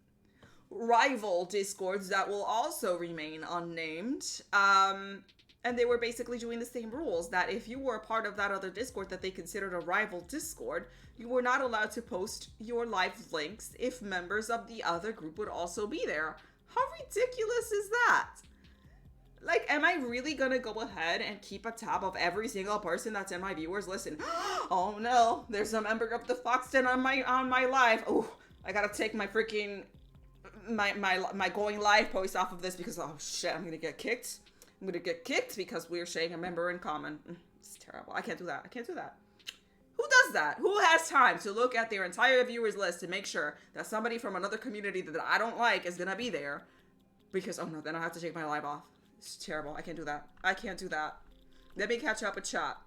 rival Discords that will also remain unnamed. And they were basically doing the same rules, that if you were a part of that other Discord that they considered a rival Discord, you were not allowed to post your live links if members of the other group would also be there. How ridiculous is that? Like, am I really gonna go ahead and keep a tab of every single person that's in my viewers list? Oh no, there's a member of the Foxden on my live. Oh, I gotta take my freaking my going live post off of this because, oh shit, I'm gonna get kicked. I'm gonna get kicked because we're sharing a member in common. It's terrible. I can't do that. Who does that? Who has time to look at their entire viewers list and make sure that somebody from another community that I don't like is gonna be there? Because, oh no, then I have to take my live off. It's terrible. I can't do that. Let me catch up with chat.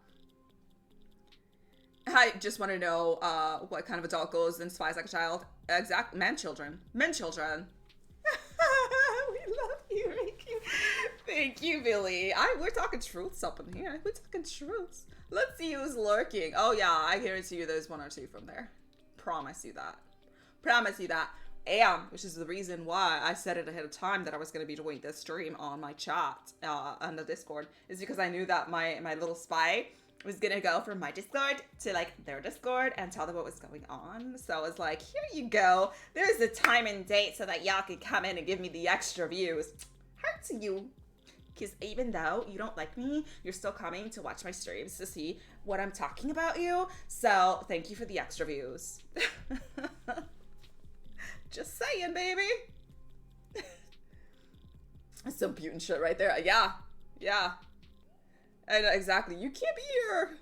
I just want to know what kind of adult goes and spies like a child. Men children. We love you. Thank you, Billy. We're talking truths up in here. We're talking truths. Let's see who's lurking. Oh yeah, I guarantee you there's one or two from there. Promise you that. And, which is the reason why I said it ahead of time that I was going to be doing this stream on my chat on the Discord, is because I knew that my little spy was going to go from my Discord to, like, their Discord and tell them what was going on. So I was like, here you go. There's a time and date so that y'all can come in and give me the extra views. Heart to you. Because even though you don't like me, you're still coming to watch my streams to see what I'm talking about you. So thank you for the extra views. Just saying, baby. That's some Putin shit right there. Yeah. Yeah. And exactly. You can't be here.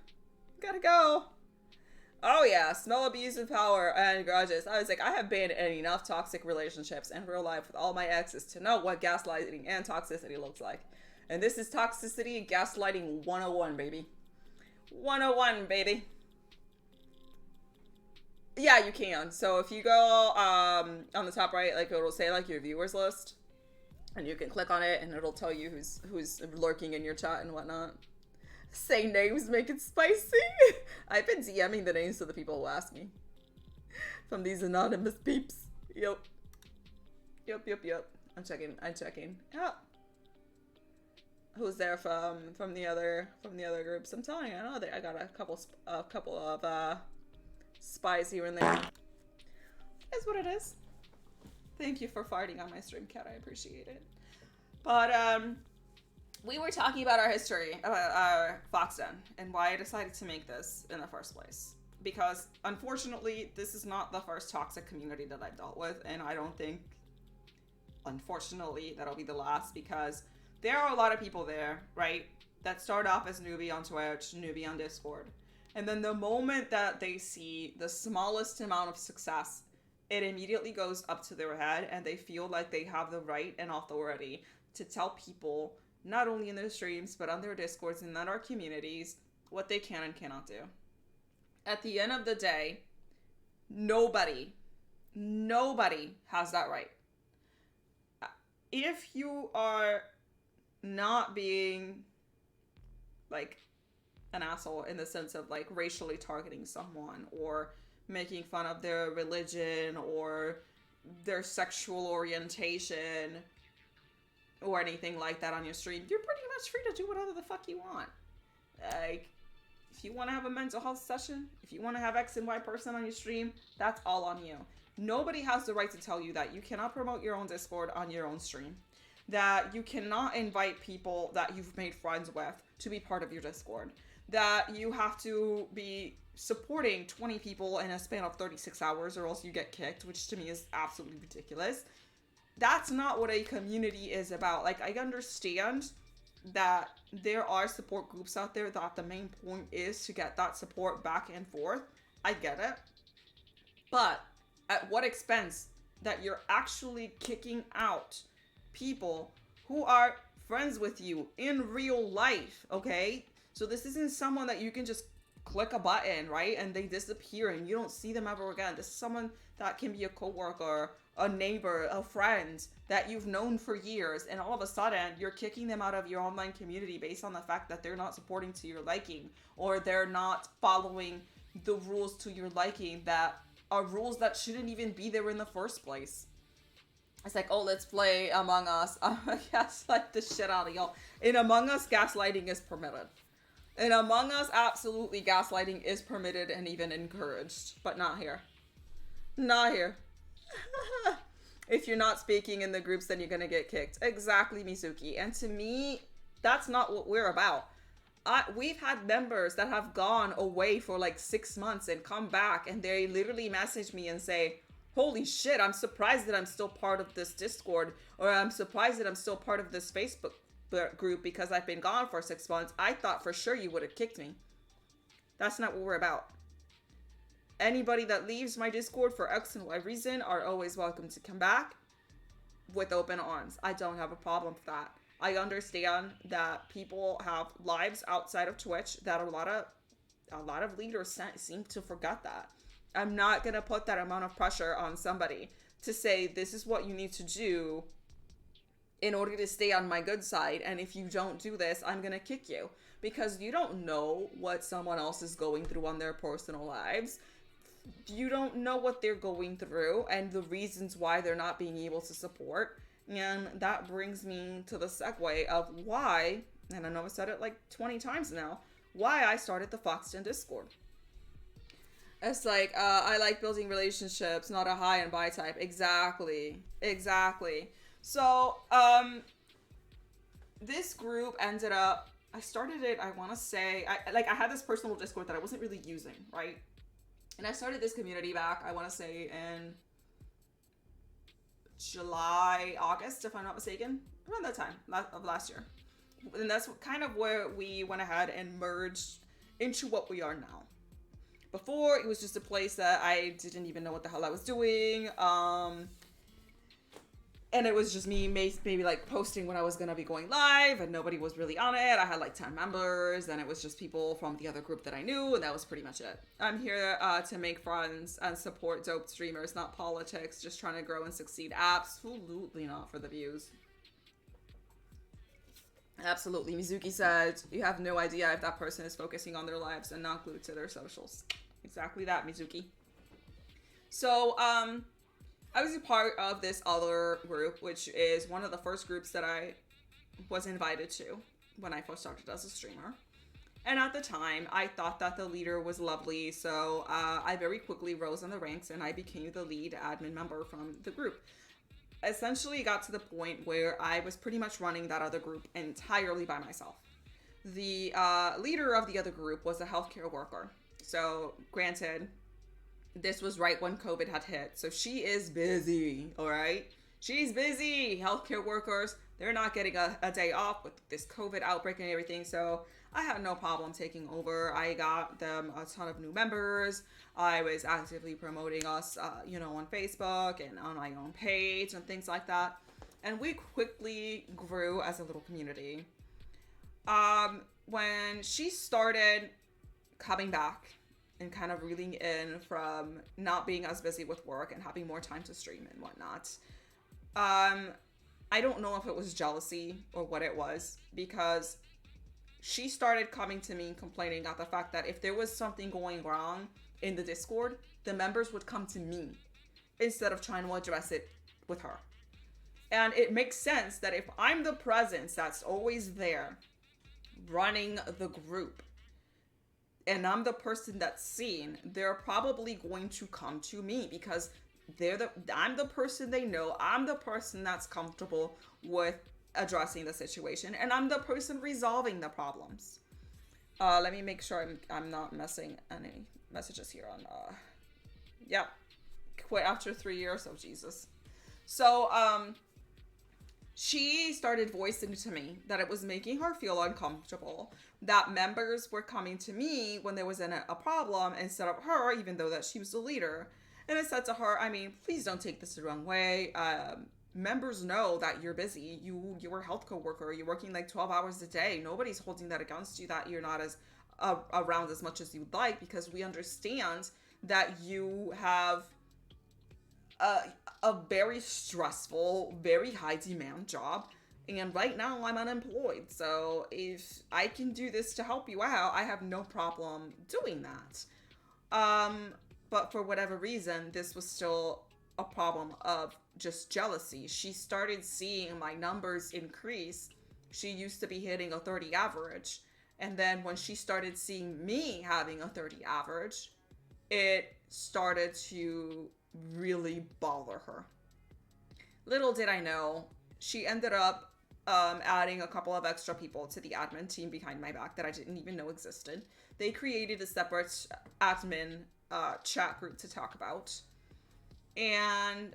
Gotta go. Oh yeah, smell abuse of power and grudges. I was like, I have been in enough toxic relationships in real life with all my exes to know what gaslighting and toxicity looks like. And this is Toxicity and Gaslighting 101, baby. 101, baby. Yeah, you can. So if you go on the top right, like it'll say like your viewers list. And you can click on it and it'll tell you who's lurking in your chat and whatnot. Say names, make it spicy. I've been DMing the names to the people who ask me. From these anonymous peeps. Yep. I'm checking. Yeah. Who's there from the other groups? I'm telling you, I know that I got a couple of spies here and there. That's what it is. Thank you for farting on my stream, Cat. I appreciate it. But we were talking about our history, about our foxden, and why I decided to make this in the first place. Because, unfortunately, this is not the first toxic community that I've dealt with, and I don't think, unfortunately, that'll be the last, because there are a lot of people there, right, that start off as newbie on Twitch, newbie on Discord, and then the moment that they see the smallest amount of success, it immediately goes up to their head, and they feel like they have the right and authority to tell people, not only in their streams, but on their Discords and in our communities, what they can and cannot do. At the end of the day, nobody has that right. If you are not being, like, an asshole in the sense of, like, racially targeting someone, or making fun of their religion, or their sexual orientation, or anything like that on your stream, you're pretty much free to do whatever the fuck you want. Like, if you want to have a mental health session, if you want to have X and Y person on your stream, that's all on you. Nobody has the right to tell you that you cannot promote your own Discord on your own stream, that you cannot invite people that you've made friends with to be part of your Discord, that you have to be supporting 20 people in a span of 36 hours or else you get kicked, which to me is absolutely ridiculous. That's not what a community is about. Like, I understand that there are support groups out there that the main point is to get that support back and forth. I get it. But at what expense that you're actually kicking out people who are friends with you in real life, okay? So this isn't someone that you can just click a button, right? And they disappear and you don't see them ever again. This is someone that can be a coworker, a neighbor, a friend that you've known for years, and all of a sudden you're kicking them out of your online community based on the fact that they're not supporting to your liking, or they're not following the rules to your liking that are rules that shouldn't even be there in the first place. It's like, oh, let's play Among Us. I'm gonna gaslight the shit out of y'all. In Among Us, gaslighting is permitted. In Among Us, absolutely gaslighting is permitted and even encouraged, but not here. Not here. If you're not speaking in the groups, then you're gonna get kicked. Exactly, Mizuki. And to me, that's not what we're about. We've had members that have gone away for like 6 months and come back, and they literally message me and say, holy shit, I'm surprised that I'm still part of this Discord, or I'm surprised that I'm still part of this Facebook group because I've been gone for 6 months. I thought for sure you would have kicked me. That's not what we're about. Anybody that leaves my Discord for X and Y reason are always welcome to come back with open arms. I don't have a problem with that. I understand that people have lives outside of Twitch, that a lot of leaders seem to forget that. I'm not going to put that amount of pressure on somebody to say, this is what you need to do in order to stay on my good side. And if you don't do this, I'm going to kick you. Because you don't know what someone else is going through on their personal lives. You don't know what they're going through and the reasons why they're not being able to support. And that brings me to the segue of why, and I know I've said it like 20 times now, why I started the Foxden Discord. It's like, I like building relationships, not a high and buy type. Exactly. So, this group ended up, I started it, I want to say, I had this personal Discord that I wasn't really using, right? And I started this community back, I want to say, in July, August, if I'm not mistaken, around that time of last year. And that's kind of where we went ahead and merged into what we are now. Before, it was just a place that I didn't even know what the hell I was doing. And it was just me maybe like posting when I was gonna be going live, and nobody was really on it. I had like 10 members, and it was just people from the other group that I knew, and that was pretty much it. I'm here to make friends and support dope streamers, not politics, just trying to grow and succeed. Absolutely not for the views. Absolutely. Mizuki said, you have no idea if that person is focusing on their lives and not glued to their socials. Exactly that, Mizuki. So, I was a part of this other group, which is one of the first groups that I was invited to when I first started as a streamer. And at the time, I thought that the leader was lovely, so I very quickly rose in the ranks and I became the lead admin member from the group. Essentially, it got to the point where I was pretty much running that other group entirely by myself. The leader of the other group was a healthcare worker. So, granted, this was right when COVID had hit. So she is busy, all right? She's busy. Healthcare workers, they're not getting a day off with this COVID outbreak and everything. So I had no problem taking over. I got them a ton of new members. I was actively promoting us, on Facebook and on my own page and things like that. And we quickly grew as a little community. When she started coming back and kind of reeling in from not being as busy with work and having more time to stream and whatnot, I don't know if it was jealousy or what it was, because she started coming to me complaining about the fact that if there was something going wrong in the Discord, the members would come to me instead of trying to address it with her. And it makes sense that if I'm the presence that's always there running the group, and I'm the person that's seen, they're probably going to come to me because I'm the person they know. I'm the person that's comfortable with addressing the situation, and I'm the person resolving the problems. Let me make sure I'm not missing any messages here on. Quit after 3 years. Oh Jesus. So she started voicing to me that it was making her feel uncomfortable that members were coming to me when there was a problem instead of her, even though that she was the leader. And I said to her, I mean, please don't take this the wrong way. Members know that you're busy. You're a healthcare worker. You're working like 12 hours a day. Nobody's holding that against you, that you're not as around as much as you'd like, because we understand that you have a very stressful, very high demand job. And right now I'm unemployed. So if I can do this to help you out, I have no problem doing that. But for whatever reason, this was still a problem of just jealousy. She started seeing my numbers increase. She used to be hitting a 30 average. And then when she started seeing me having a 30 average, it started to really bother her. Little did I know, she ended up adding a couple of extra people to the admin team behind my back that I didn't even know existed. They created a separate admin chat group to talk about, and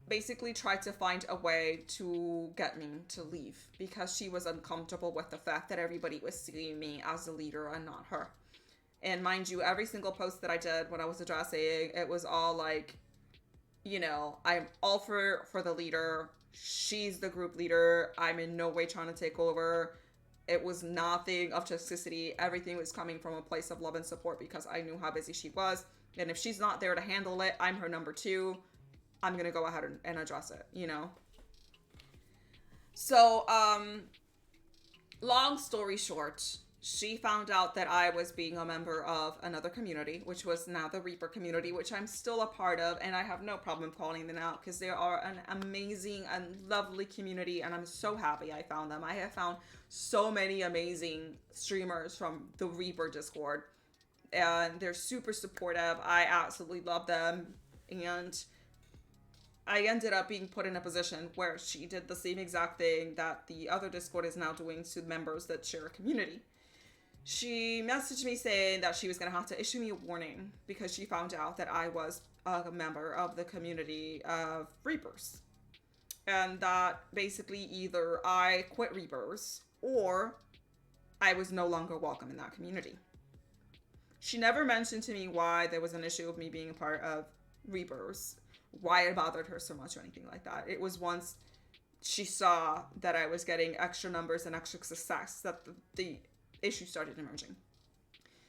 basically tried to find a way to get me to leave because she was uncomfortable with the fact that everybody was seeing me as the leader and not her. And mind you, every single post that I did when I was addressing, it was all like, I'm all for the leader. She's the group leader. I'm in no way trying to take over. It was nothing of toxicity. Everything was coming from a place of love and support because I knew how busy she was. And if she's not there to handle it, I'm her number two. I'm going to go ahead and address it, So, long story short, she found out that I was being a member of another community, which was now the Reaper community, which I'm still a part of, and I have no problem calling them out because they are an amazing and lovely community, and I'm so happy I found them. I have found so many amazing streamers from the Reaper Discord, and they're super supportive. I absolutely love them, and I ended up being put in a position where she did the same exact thing that the other Discord is now doing to members that share a community. She messaged me saying that she was going to have to issue me a warning because she found out that I was a member of the community of Reapers. And that basically either I quit Reapers or I was no longer welcome in that community. She never mentioned to me why there was an issue of me being a part of Reapers, why it bothered her so much or anything like that. It was once she saw that I was getting extra numbers and extra success that the issue started emerging.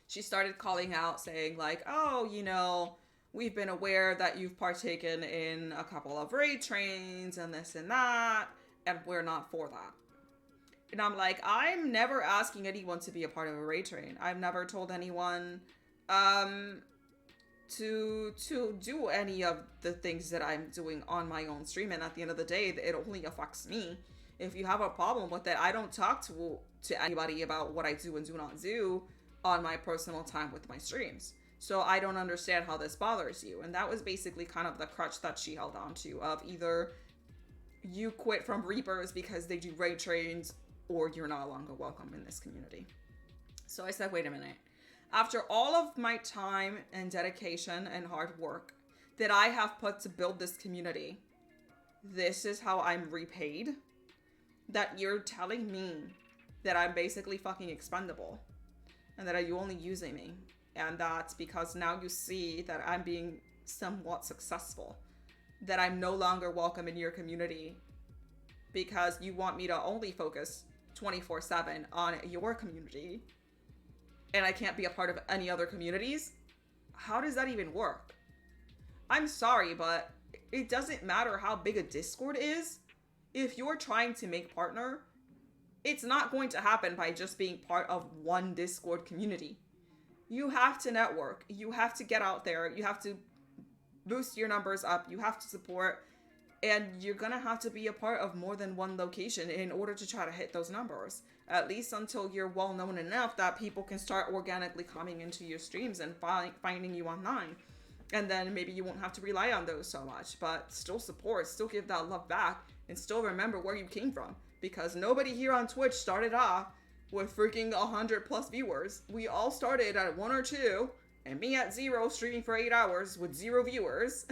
She started calling out saying like, oh, you know, we've been aware that you've partaken in a couple of raid trains and this and that, and we're not for that. And I'm like, I'm never asking anyone to be a part of a raid train. I've never told anyone to do any of the things that I'm doing on my own stream. And at the end of the day, it only affects me. If you have a problem with it, I don't talk to anybody about what I do and do not do on my personal time with my streams. So I don't understand how this bothers you. And that was basically kind of the crutch that she held on to, of either you quit from Reapers because they do raid trains or you're no longer welcome in this community. So I said, wait a minute. After all of my time and dedication and hard work that I have put to build this community, this is how I'm repaid? That you're telling me that I'm basically fucking expendable and that you only using me? And that's because now you see that I'm being somewhat successful, that I'm no longer welcome in your community because you want me to only focus 24/7 on your community and I can't be a part of any other communities. How does that even work? I'm sorry, but it doesn't matter how big a Discord is. If you're trying to make partner, it's not going to happen by just being part of one Discord community. You have to network. You have to get out there. You have to boost your numbers up. You have to support. And you're going to have to be a part of more than one location in order to try to hit those numbers. At least until you're well known enough that people can start organically coming into your streams and finding you online. And then maybe you won't have to rely on those so much. But still support. Still give that love back. And still remember where you came from. Because nobody here on Twitch started off with freaking 100 plus viewers. We all started at 1 or 2, and me at 0, streaming for 8 hours with 0 viewers.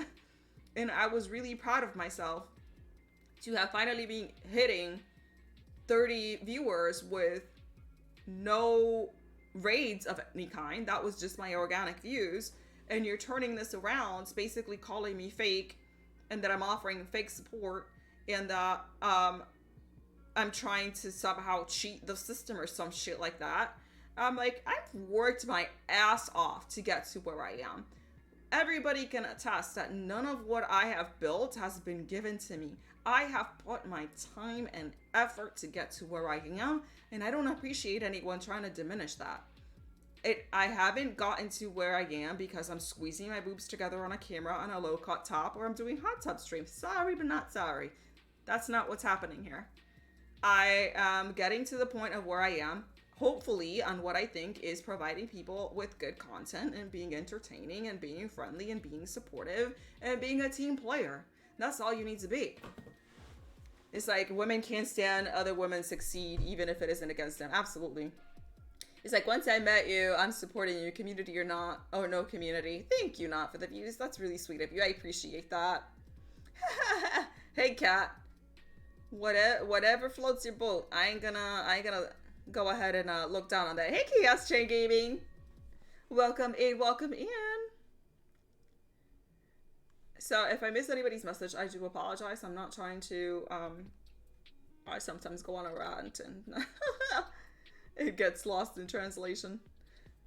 And I was really proud of myself to have finally been hitting 30 viewers with no raids of any kind. That was just my organic views. And you're turning this around, basically calling me fake, and that I'm offering fake support, and that I'm trying to somehow cheat the system or some shit like that. I'm like, I've worked my ass off to get to where I am. Everybody can attest that none of what I have built has been given to me. I have put my time and effort to get to where I am, and I don't appreciate anyone trying to diminish that. I haven't gotten to where I am because I'm squeezing my boobs together on a camera on a low-cut top, or I'm doing hot tub streams. Sorry, but not sorry. That's not what's happening here. I am getting to the point of where I am, hopefully, on what I think is providing people with good content and being entertaining and being friendly and being supportive and being a team player. That's all you need to be. It's like women can't stand other women succeed even if it isn't against them. Absolutely. It's like, once I met you, I'm supporting you, community or not, or no community. Thank you, not for the views. That's really sweet of you. I appreciate that. Hey, cat. Whatever floats your boat. I ain't gonna go ahead and look down on that. Hey, Chaos Chain Gaming. Welcome in. So if I miss anybody's message, I do apologize. I'm not trying to, I sometimes go on a rant and it gets lost in translation.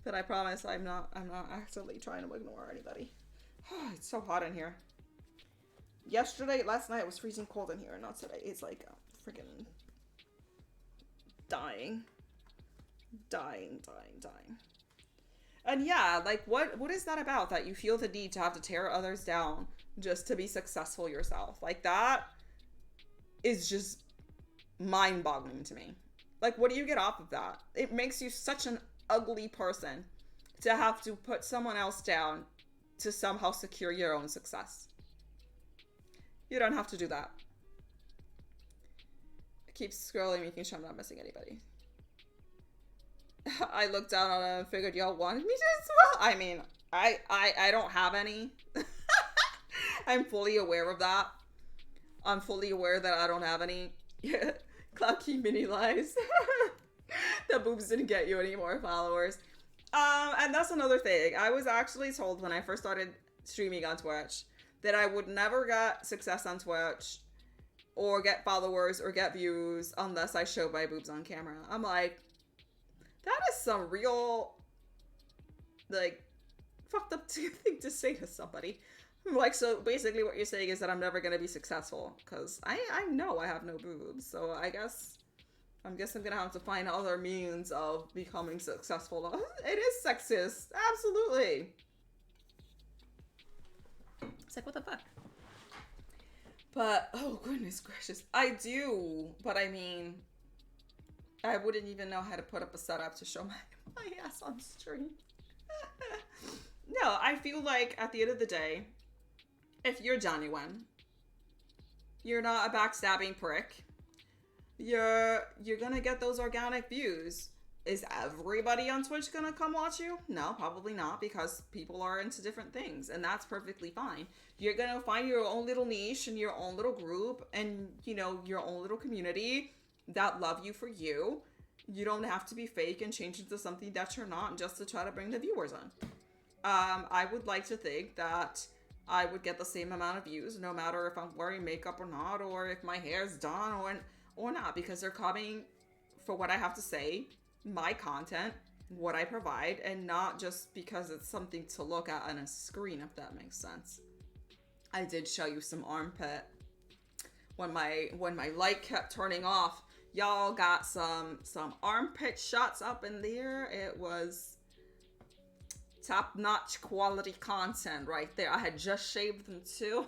But I promise I'm not actively trying to ignore anybody. It's so hot in here. Last night it was freezing cold in here, and not today. It's like freaking dying. And yeah, like what is that about, that you feel the need to have to tear others down just to be successful yourself? Like, that is just mind-boggling to me. Like, what do you get off of that? It makes you such an ugly person to have to put someone else down to somehow secure your own success. You don't have to do that. Keep scrolling, making sure I'm not missing anybody. I looked down on it and figured y'all wanted me to as well. I mean, I don't have any. I'm fully aware of that. I'm fully aware that I don't have any. Clocky mini lies. The boobs didn't get you any more followers. And that's another thing. I was actually told when I first started streaming on Twitch that I would never get success on Twitch or get followers or get views unless I show my boobs on camera. I'm like, that is some real, like, fucked up thing to say to somebody. Like, so basically what you're saying is that I'm never going to be successful because I know I have no boobs. So I guess I'm gonna have to find other means of becoming successful. It is sexist, absolutely. It's like, what the fuck? But oh goodness gracious, I do. But I mean, I wouldn't even know how to put up a setup to show my ass on stream. No, I feel like at the end of the day, if you're genuine, you're not a backstabbing prick. You're gonna get those organic views. Is everybody on Twitch gonna come watch you? No, probably not, because people are into different things, and that's perfectly fine. You're gonna find your own little niche and your own little group and, you know, your own little community that love you for you. You don't have to be fake and change into something that you're not just to try to bring the viewers on. I would like to think that I would get the same amount of views no matter if I'm wearing makeup or not, or if my hair's done or not, because they're coming for what I have to say, my content, what I provide, and not just because it's something to look at on a screen, if that makes sense. I did show you some armpit when my light kept turning off. Y'all got some armpit shots up in there. It was top-notch quality content right there. I had just shaved them too.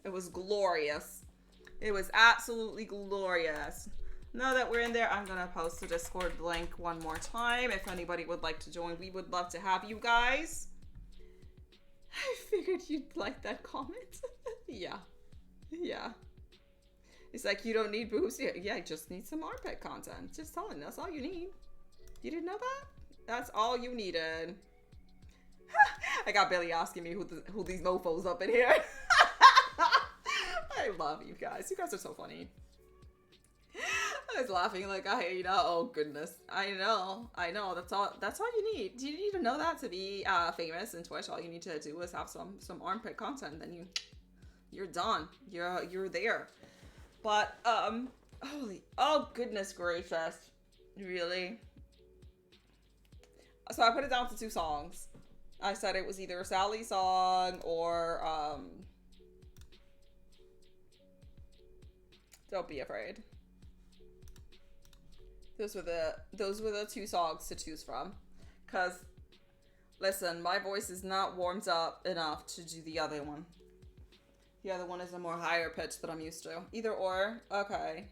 It was glorious. It was absolutely glorious. Now that we're in there, I'm going to post the Discord link one more time. If anybody would like to join, we would love to have you guys. I figured you'd like that comment. Yeah. It's like, you don't need boobs. Yeah, I just need some armpit content. Just telling, that's all you need. You didn't know that? That's all you needed. I got Billy asking me who these mofos up in here. I love you guys. You guys are so funny. I was laughing like, oh goodness. I know. That's all you need. Do you need to know that to be famous in Twitch? All you need to do is have some armpit content, then you're done. You're there. But oh goodness gracious. Really? So I put it down to 2 songs. I said it was either a Sally song or Don't Be Afraid. Those were the 2 songs to choose from. Cause listen, my voice is not warmed up enough to do the other one. The other one is a more higher pitch that I'm used to. Either or. Okay.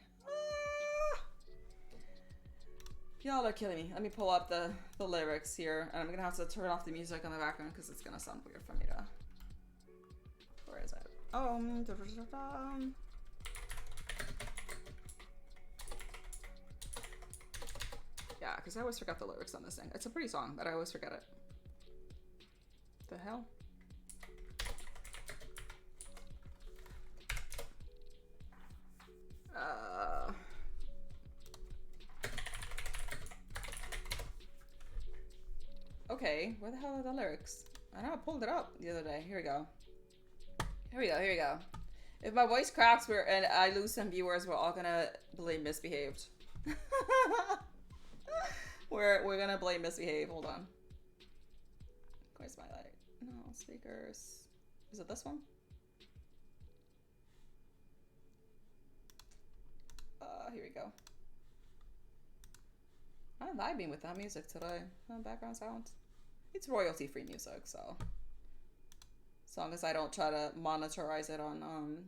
Y'all are killing me. Let me pull up the lyrics here. And I'm gonna have to turn off the music in the background because it's gonna sound weird for me to... Where is it? Yeah, because I always forget the lyrics on this thing. It's a pretty song, but I always forget it. The hell? Okay, where the hell are the lyrics? I know I pulled it up the other day. Here we go. If my voice cracks and I lose some viewers, we're all gonna blame Misbehaved. We're gonna blame Misbehave. Hold on. Where's my light? No, speakers. Is it this one? Here we go. I'm vibing with that music today. Background sound. It's royalty-free music, so as long as I don't try to monetize it on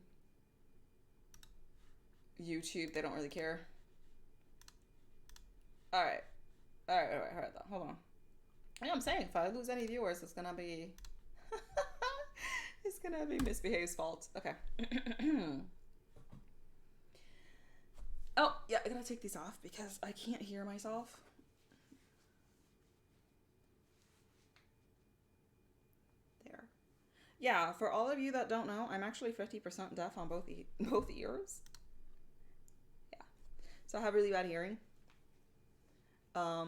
YouTube, they don't really care. All right. Hold on. Yeah, I'm saying if I lose any viewers, it's gonna be It's gonna be Misbehave's fault. Okay. Oh, yeah, I gotta take these off because I can't hear myself. There. Yeah, for all of you that don't know, I'm actually 50% deaf on both ears. Yeah. So I have really bad hearing. Hi,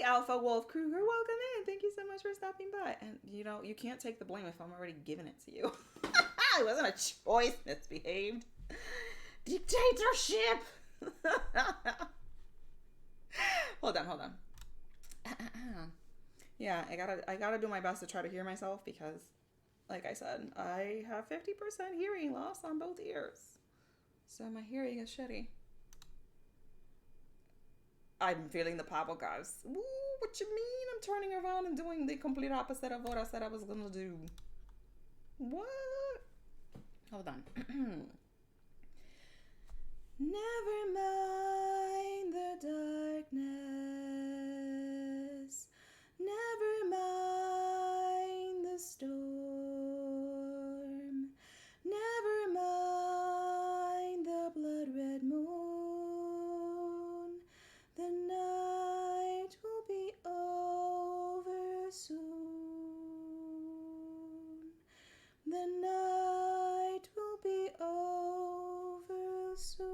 Alpha Wolf Kruger. Welcome in. Thank you so much for stopping by. And, you know, you can't take the blame if I'm already giving it to you. It wasn't a choice, Misbehaved. Dictatorship! Hold on. Yeah, I gotta do my best to try to hear myself because, like I said, I have 50% hearing loss on both ears. So my hearing is shitty. I'm feeling the power, guys. Ooh, what you mean? I'm turning around and doing the complete opposite of what I said I was gonna do. What? Hold on. Never mind the darkness. Never mind the storm. Never mind the blood-red moon. The night will be over soon. The night will be over soon.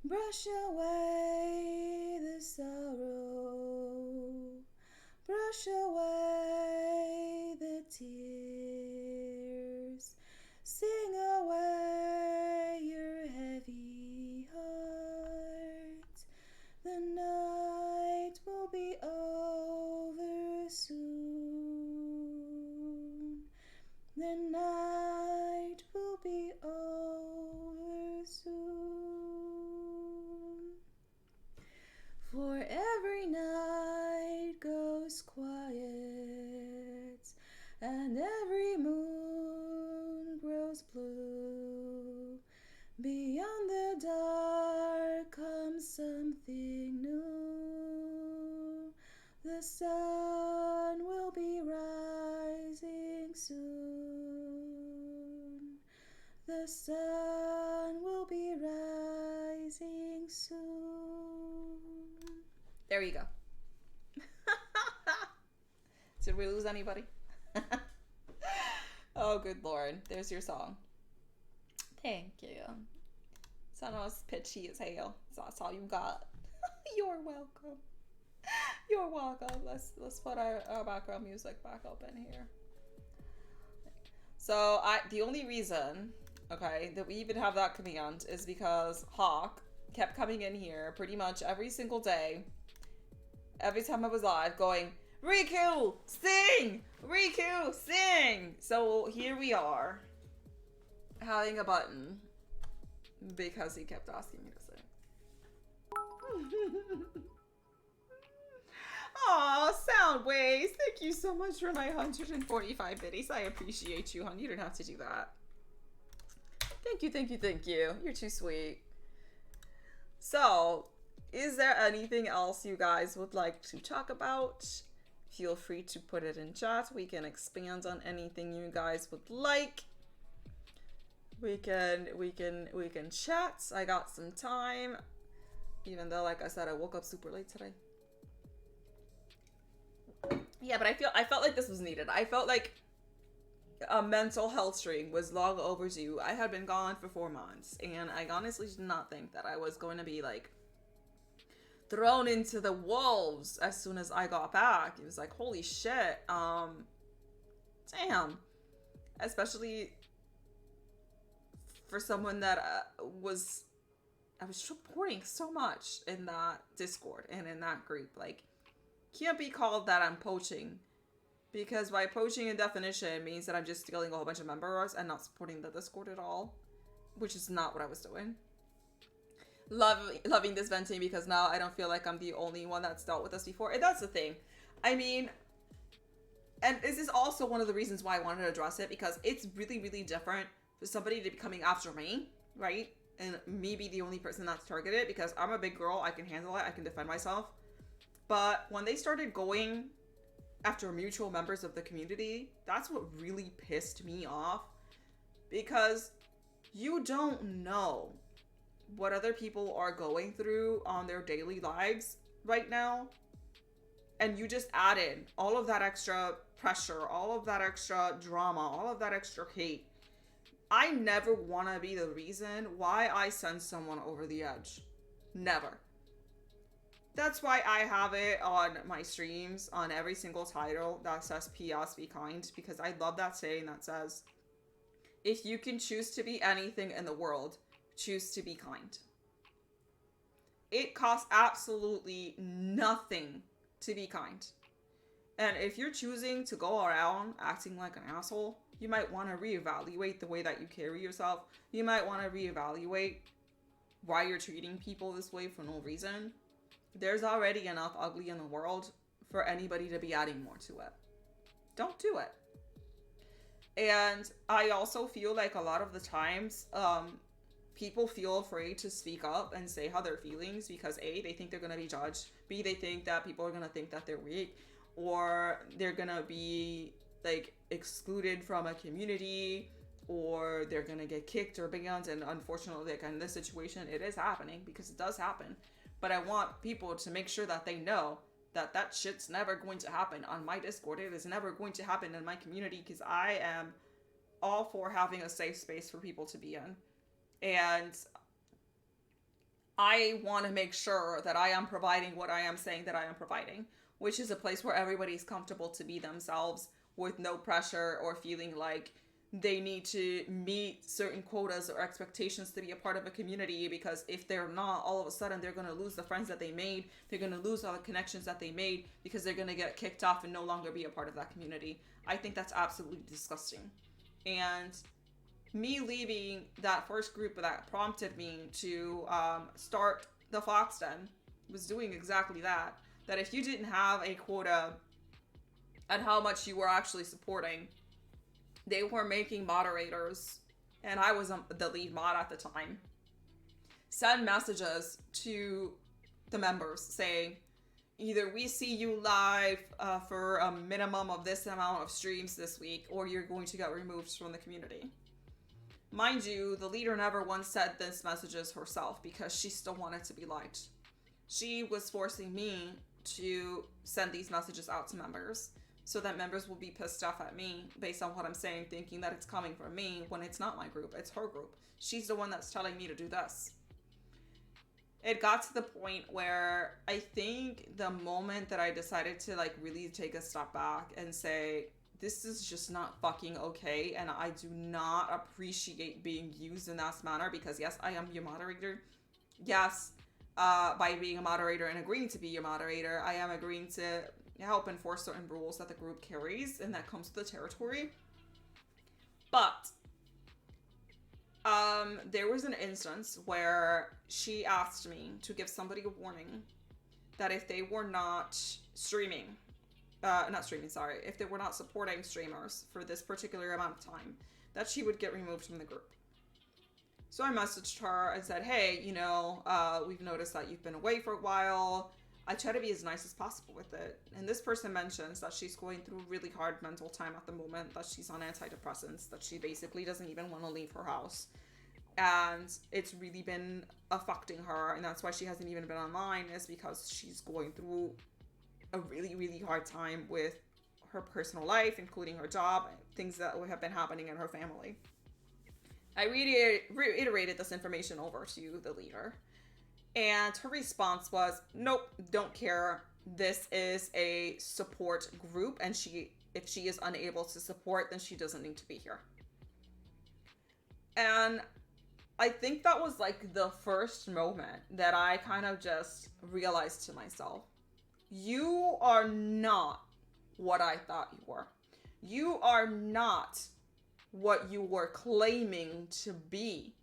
Brush away the sorrow. Brush away the tears. Sing away your heavy heart. The night will be over soon. The night will be over soon. For every night goes quiet, and every moon grows blue. Beyond the dark comes something new. The sun will be rising soon. The sun will be rising soon. There you go. Did we lose anybody? Oh, good Lord. There's your song. Thank you. Sounds pitchy as hell. So that's all you got. You're welcome. You're welcome. Let's put our background music back up in here. So the only reason, okay, that we even have that command is because Hawk kept coming in here pretty much every single day, every time I was live, going, Riku, sing! Riku, sing! So here we are, having a button, because he kept asking me to sing. Aw, Soundwaves, thank you so much for my 145 biddies. I appreciate you, hon. You didn't have to do that. Thank you. You're too sweet. So, is there anything else you guys would like to talk about? Feel free to put it in chat. We can expand on anything you guys would like. We can chat. I got some time. Even though, like I said, I woke up super late today. Yeah, but I felt like this was needed. I felt like a mental health stream was long overdue. I had been gone for 4 months, and I honestly did not think that I was going to be like thrown into the wolves as soon as I got back. It was like, holy shit. Damn. Especially for someone that I was supporting so much in that Discord and in that group. Like, can't be called that I'm poaching, because by poaching in definition means that I'm just stealing a whole bunch of members and not supporting the Discord at all, which is not what I was doing. Loving this venting because now I don't feel like I'm the only one that's dealt with this before. And that's the thing. I mean, and this is also one of the reasons why I wanted to address it, because it's really, really different for somebody to be coming after me, right? And me be the only person that's targeted, because I'm a big girl, I can handle it, I can defend myself. But when they started going after mutual members of the community, that's what really pissed me off. Because you don't know what other people are going through on their daily lives right now. And you just added all of that extra pressure, all of that extra drama, all of that extra hate. I never want to be the reason why I send someone over the edge. Never. That's why I have it on my streams, on every single title that says PS Be Kind, because I love that saying that says, if you can choose to be anything in the world, choose to be kind. It costs absolutely nothing to be kind. And if you're choosing to go around acting like an asshole, you might want to reevaluate the way that you carry yourself. You might want to reevaluate why you're treating people this way for no reason. There's already enough ugly in the world for anybody to be adding more to it. Don't do it. And I also feel like a lot of the times, people feel afraid to speak up and say how they're feelings because A, they think they're going to be judged. B, they think that people are going to think that they're weak, or they're going to be like excluded from a community, or they're going to get kicked or banned. And unfortunately, like in this situation, it is happening because it does happen. But I want people to make sure that they know that that shit's never going to happen on my Discord. It is never going to happen in my community because I am all for having a safe space for people to be in. And I want to make sure that I am providing what I am saying that I am providing, which is a place where everybody's comfortable to be themselves with no pressure or feeling like they need to meet certain quotas or expectations to be a part of a community, because if they're not, all of a sudden they're going to lose the friends that they made. They're going to lose all the connections that they made because they're going to get kicked off and no longer be a part of that community. I think that's absolutely disgusting. And me leaving that first group that prompted me to start the foxden was doing exactly that. That if you didn't have a quota and how much you were actually supporting, they were making moderators, and I was the lead mod at the time, send messages to the members saying, either we see you live for a minimum of this amount of streams this week, or you're going to get removed from the community. Mind you, the leader never once said this messages herself because she still wanted to be liked. She was forcing me to send these messages out to members so that members will be pissed off at me based on what I'm saying, thinking that it's coming from me when it's not my group, it's her group. She's the one that's telling me to do this. It got to the point where I think the moment that I decided to like really take a step back and say, this is just not fucking okay, and I do not appreciate being used in that manner, because yes, I am your moderator. Yes, by being a moderator and agreeing to be your moderator, I am agreeing to help enforce certain rules that the group carries, and that comes to the territory. But there was an instance where she asked me to give somebody a warning that if they were not streaming, if they were not supporting streamers for this particular amount of time, that she would get removed from the group. So I messaged her and said, hey, we've noticed that you've been away for a while. I try to be as nice as possible with it. And this person mentions that she's going through really hard mental time at the moment, that she's on antidepressants, that she basically doesn't even want to leave her house. And it's really been affecting her, and that's why she hasn't even been online, is because she's going through a really, really hard time with her personal life, including her job, things that have been happening in her family. I reiterated this information over to the leader, and her response was, nope, don't care. This is a support group, and if she is unable to support, then she doesn't need to be here. And I think that was like the first moment that I kind of just realized to myself, you are not what I thought you were. You are not what you were claiming to be.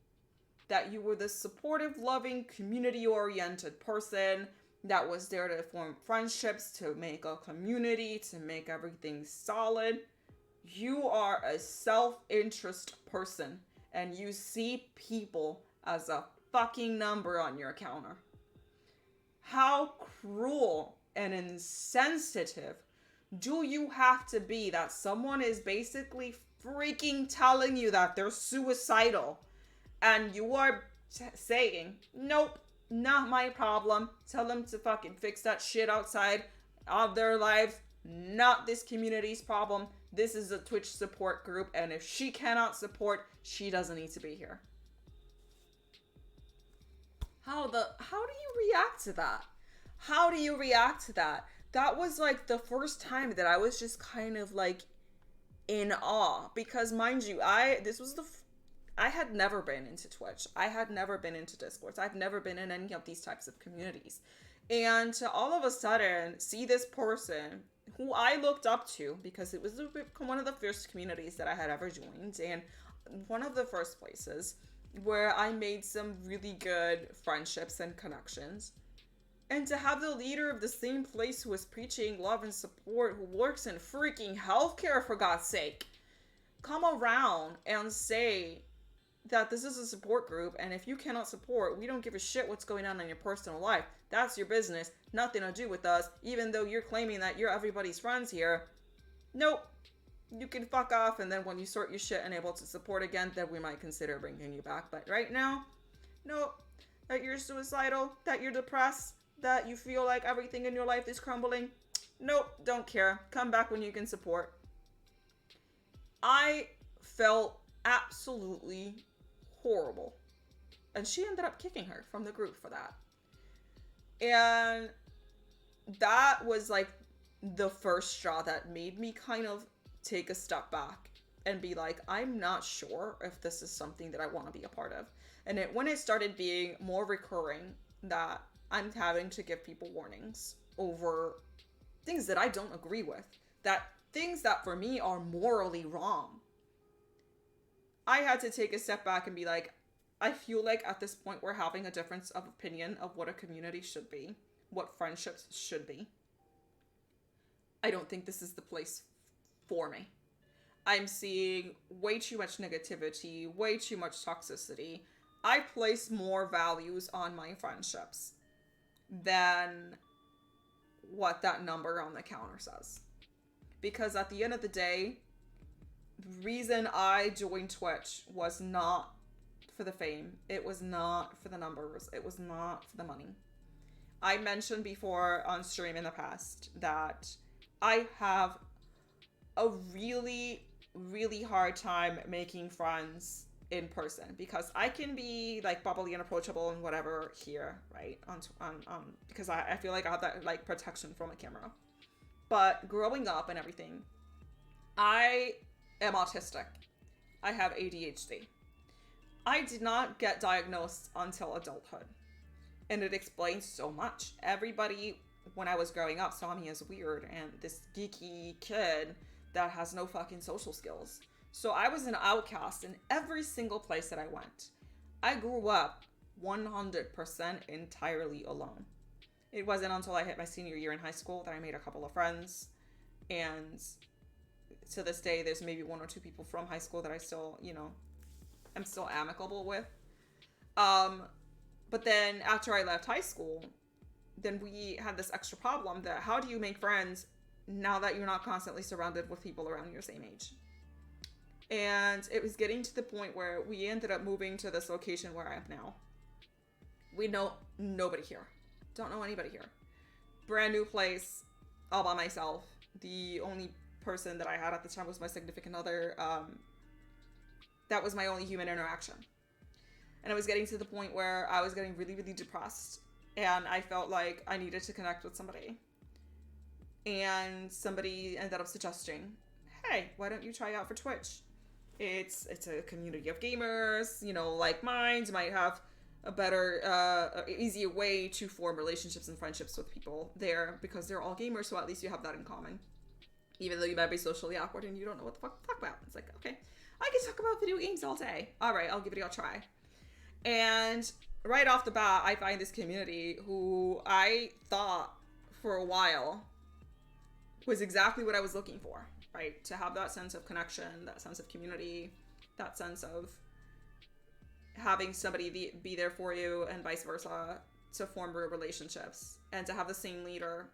That you were this supportive, loving, community-oriented person that was there to form friendships, to make a community, to make everything solid. You are a self-interest person, and you see people as a fucking number on your counter. How cruel and insensitive Do you have to be that someone is basically freaking telling you that they're suicidal and you are saying, nope, not my problem. Tell them to fucking fix that shit outside of their lives. Not this community's problem. This is a Twitch support group, and if she cannot support, she doesn't need to be here. How do you react to that? How do you react to that? That was like the first time that I was just kind of like in awe, because mind you, I had never been into Twitch. I had never been into Discords. I've never been in any of these types of communities. And to all of a sudden see this person who I looked up to, because it was one of the first communities that I had ever joined, and one of the first places where I made some really good friendships and connections. And to have the leader of the same place who is preaching love and support, who works in freaking healthcare, for God's sake, come around and say that this is a support group, and if you cannot support, we don't give a shit what's going on in your personal life. That's your business. Nothing to do with us, even though you're claiming that you're everybody's friends here. Nope. You can fuck off, and then when you sort your shit and able to support again, then we might consider bringing you back. But right now, nope. That you're suicidal, that you're depressed, that you feel like everything in your life is crumbling. Nope, don't care. Come back when you can support. I felt absolutely horrible. And she ended up kicking her from the group for that. And that was like the first straw that made me kind of take a step back and be like, I'm not sure if this is something that I want to be a part of. And when it started being more recurring that I'm having to give people warnings over things that I don't agree with, that things that for me are morally wrong, I had to take a step back and be like, I feel like at this point we're having a difference of opinion of what a community should be, what friendships should be. I don't think this is the place for me. I'm seeing way too much negativity, way too much toxicity. I place more values on my friendships than what that number on the counter says. Because at the end of the day, the reason I joined Twitch was not for the fame. It was not for the numbers. It was not for the money. I mentioned before on stream in the past that I have a really, really hard time making friends in person, because I can be like bubbly and approachable and whatever here, right? Because I feel like I have that like protection from a camera. But growing up and everything, I am autistic. I have ADHD. I did not get diagnosed until adulthood. And it explains so much. Everybody, when I was growing up, saw me as weird and this geeky kid that has no fucking social skills. So I was an outcast in every single place that I went. I grew up 100% entirely alone. It wasn't until I hit my senior year in high school that I made a couple of friends. And to this day, there's maybe one or two people from high school that I still, I'm still amicable with. But then after I left high school, then we had this extra problem that how do you make friends now that you're not constantly surrounded with people around your same age? And it was getting to the point where we ended up moving to this location where I am now. We know nobody here. Don't know anybody here. Brand new place, all by myself. The only person that I had at the time was my significant other. That was my only human interaction. And it was getting to the point where I was getting really, really depressed. And I felt like I needed to connect with somebody. And somebody ended up suggesting, hey, why don't you try out for Twitch? It's a community of gamers, like minds, might have a better, easier way to form relationships and friendships with people there because they're all gamers, so at least you have that in common. Even though you might be socially awkward and you don't know what the fuck to talk about. It's like, okay, I can talk about video games all day. All right, I'll give it a try. And right off the bat, I find this community who I thought for a while was exactly what I was looking for, right? To have that sense of connection, that sense of community, that sense of having somebody be there for you and vice versa to form real relationships and to have the same leader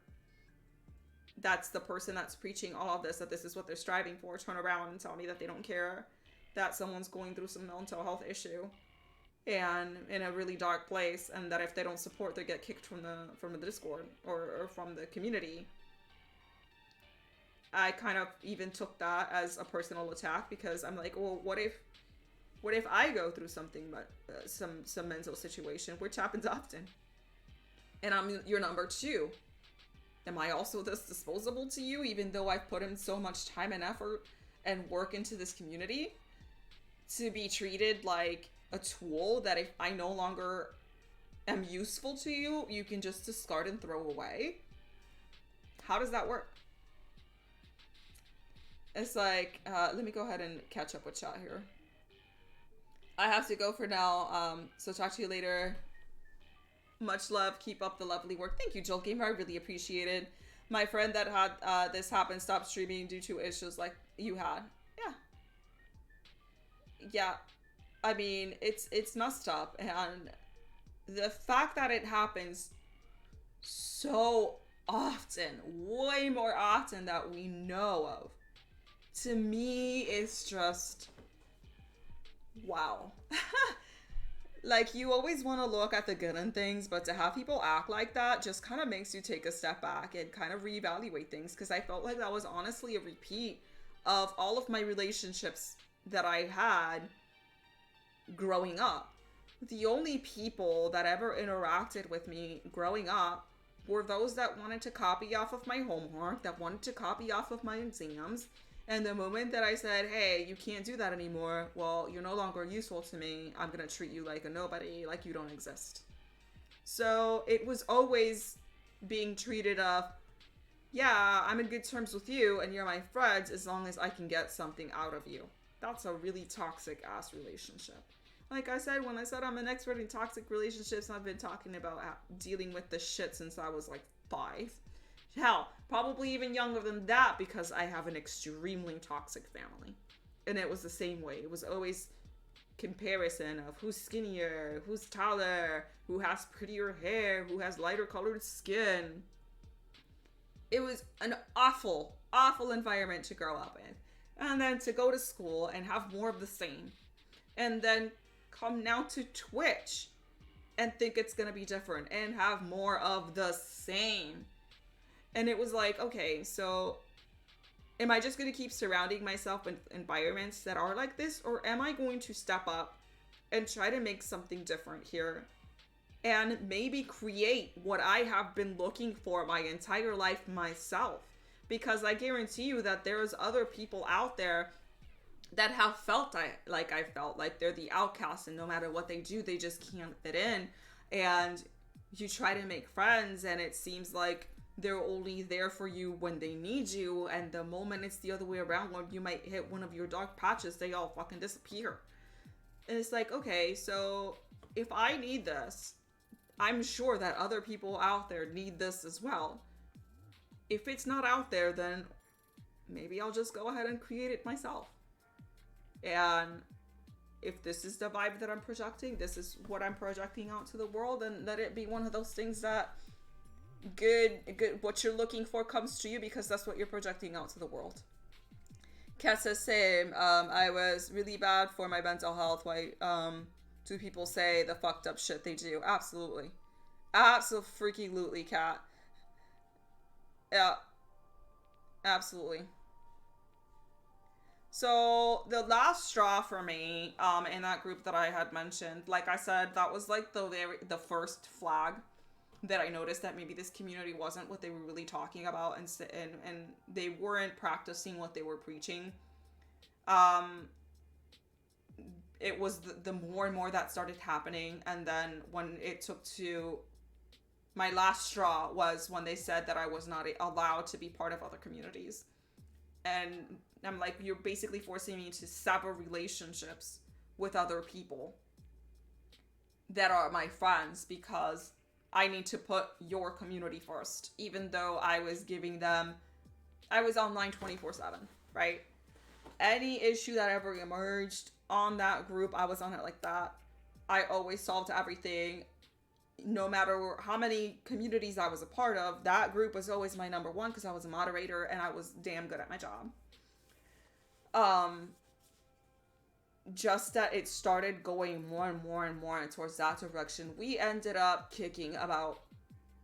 that's the person that's preaching all of this, that this is what they're striving for, turn around and tell me that they don't care that someone's going through some mental health issue and in a really dark place, and that if they don't support, they get kicked from the Discord or from the community. I kind of even took that as a personal attack, because I'm like, well, what if I go through something, but some mental situation, which happens often, and I'm your number two? Am I also this disposable to you, even though I've put in so much time and effort and work into this community, to be treated like a tool that if I no longer am useful to you, you can just discard and throw away? How does that work? It's like, let me go ahead and catch up with chat here. I have to go for now, so talk to you later. Much love. Keep up the lovely work. Thank you, Joel Gamer. I really appreciate it. My friend that had this happen stopped streaming due to issues like you had. Yeah. I mean, it's messed up, and the fact that it happens so often, way more often that we know of, to me, it's just wow. Like, you always want to look at the good in things, but to have people act like that just kind of makes you take a step back and kind of reevaluate things, because I felt like that was honestly a repeat of all of my relationships that I had growing up. The only people that ever interacted with me growing up were those that wanted to copy off of my homework, that wanted to copy off of my exams. And the moment that I said, hey, you can't do that anymore, well, you're no longer useful to me, I'm going to treat you like a nobody, like you don't exist. So it was always being treated of, yeah, I'm in good terms with you and you're my friends as long as I can get something out of you. That's a really toxic ass relationship. Like I said, when I said I'm an expert in toxic relationships, I've been talking about dealing with this shit since I was like 5. Hell, probably even younger than that, because I have an extremely toxic family. And it was the same way. It was always comparison of who's skinnier, who's taller, who has prettier hair, who has lighter colored skin. It was an awful, awful environment to grow up in. And then to go to school and have more of the same. And then come now to Twitch and think it's going to be different and have more of the same. And it was like, okay, so am I just going to keep surrounding myself in environments that are like this? Or am I going to step up and try to make something different here? And maybe create what I have been looking for my entire life myself. Because I guarantee you that there's other people out there that have felt like I felt. Like they're the outcast, and no matter what they do, they just can't fit in. And you try to make friends, and it seems like they're only there for you when they need you, and the moment it's the other way around, when you might hit one of your dark patches, they all fucking disappear. And it's like, okay, so if I need this, I'm sure that other people out there need this as well. If it's not out there, then maybe I'll just go ahead and create it myself. And if this is the vibe that I'm projecting, this is what I'm projecting out to the world, and let it be one of those things that good what you're looking for comes to you, because that's what you're projecting out to the world. Kat says, same. I was really bad for my mental health. Why do people say the fucked up shit they do? Absolutely. Absolutely, Kat. Yeah. Absolutely. So the last straw for me, in that group that I had mentioned, like I said, that was like the first flag that I noticed that maybe this community wasn't what they were really talking about, and they weren't practicing what they were preaching. It was the more and more that started happening, and then when it took to my last straw was when they said that I was not allowed to be part of other communities. And I'm like, you're basically forcing me to sever relationships with other people that are my friends because I need to put your community first, even though I was online 24/7, right? Any issue that ever emerged on that group, I was on it like that. I always solved everything. no matter how many communities I was a part of, that group was always my number one because I was a moderator and I was damn good at my job. Just that it started going more and more and more towards that direction. We ended up kicking about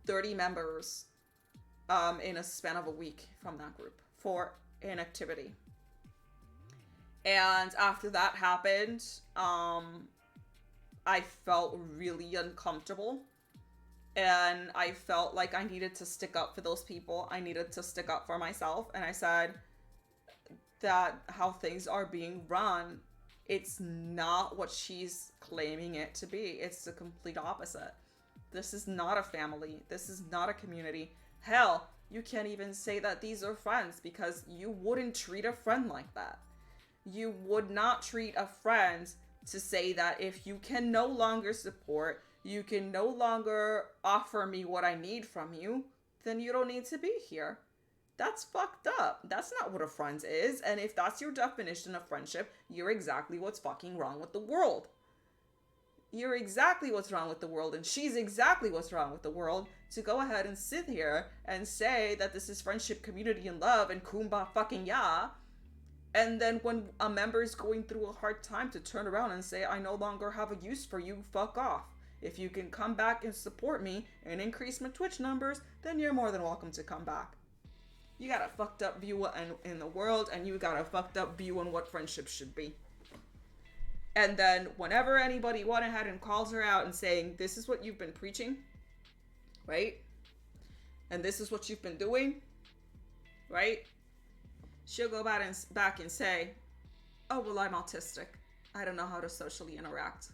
30 members in a span of a week from that group for inactivity. And after that happened, I felt really uncomfortable. And I felt like I needed to stick up for those people. I needed to stick up for myself. And I said that how things are being run, it's not what she's claiming it to be. It's the complete opposite. This is not a family. This is not a community. Hell, you can't even say that these are friends because you wouldn't treat a friend like that. You would not treat a friend to say that if you can no longer support, you can no longer offer me what I need from you, then you don't need to be here. That's fucked up. That's not what a friend is. And if that's your definition of friendship, you're exactly what's fucking wrong with the world. You're exactly what's wrong with the world, and she's exactly what's wrong with the world to go ahead and sit here and say that this is friendship, community, and love, and kumbaya fucking ya. And then when a member is going through a hard time, to turn around and say, I no longer have a use for you, fuck off. If you can come back and support me and increase my Twitch numbers, then you're more than welcome to come back. You got a fucked up view in the world, and you got a fucked up view on what friendship should be. And then whenever anybody went ahead and calls her out and saying, this is what you've been preaching, right? And this is what you've been doing, right? She'll go back and say, oh, well, I'm autistic. I don't know how to socially interact.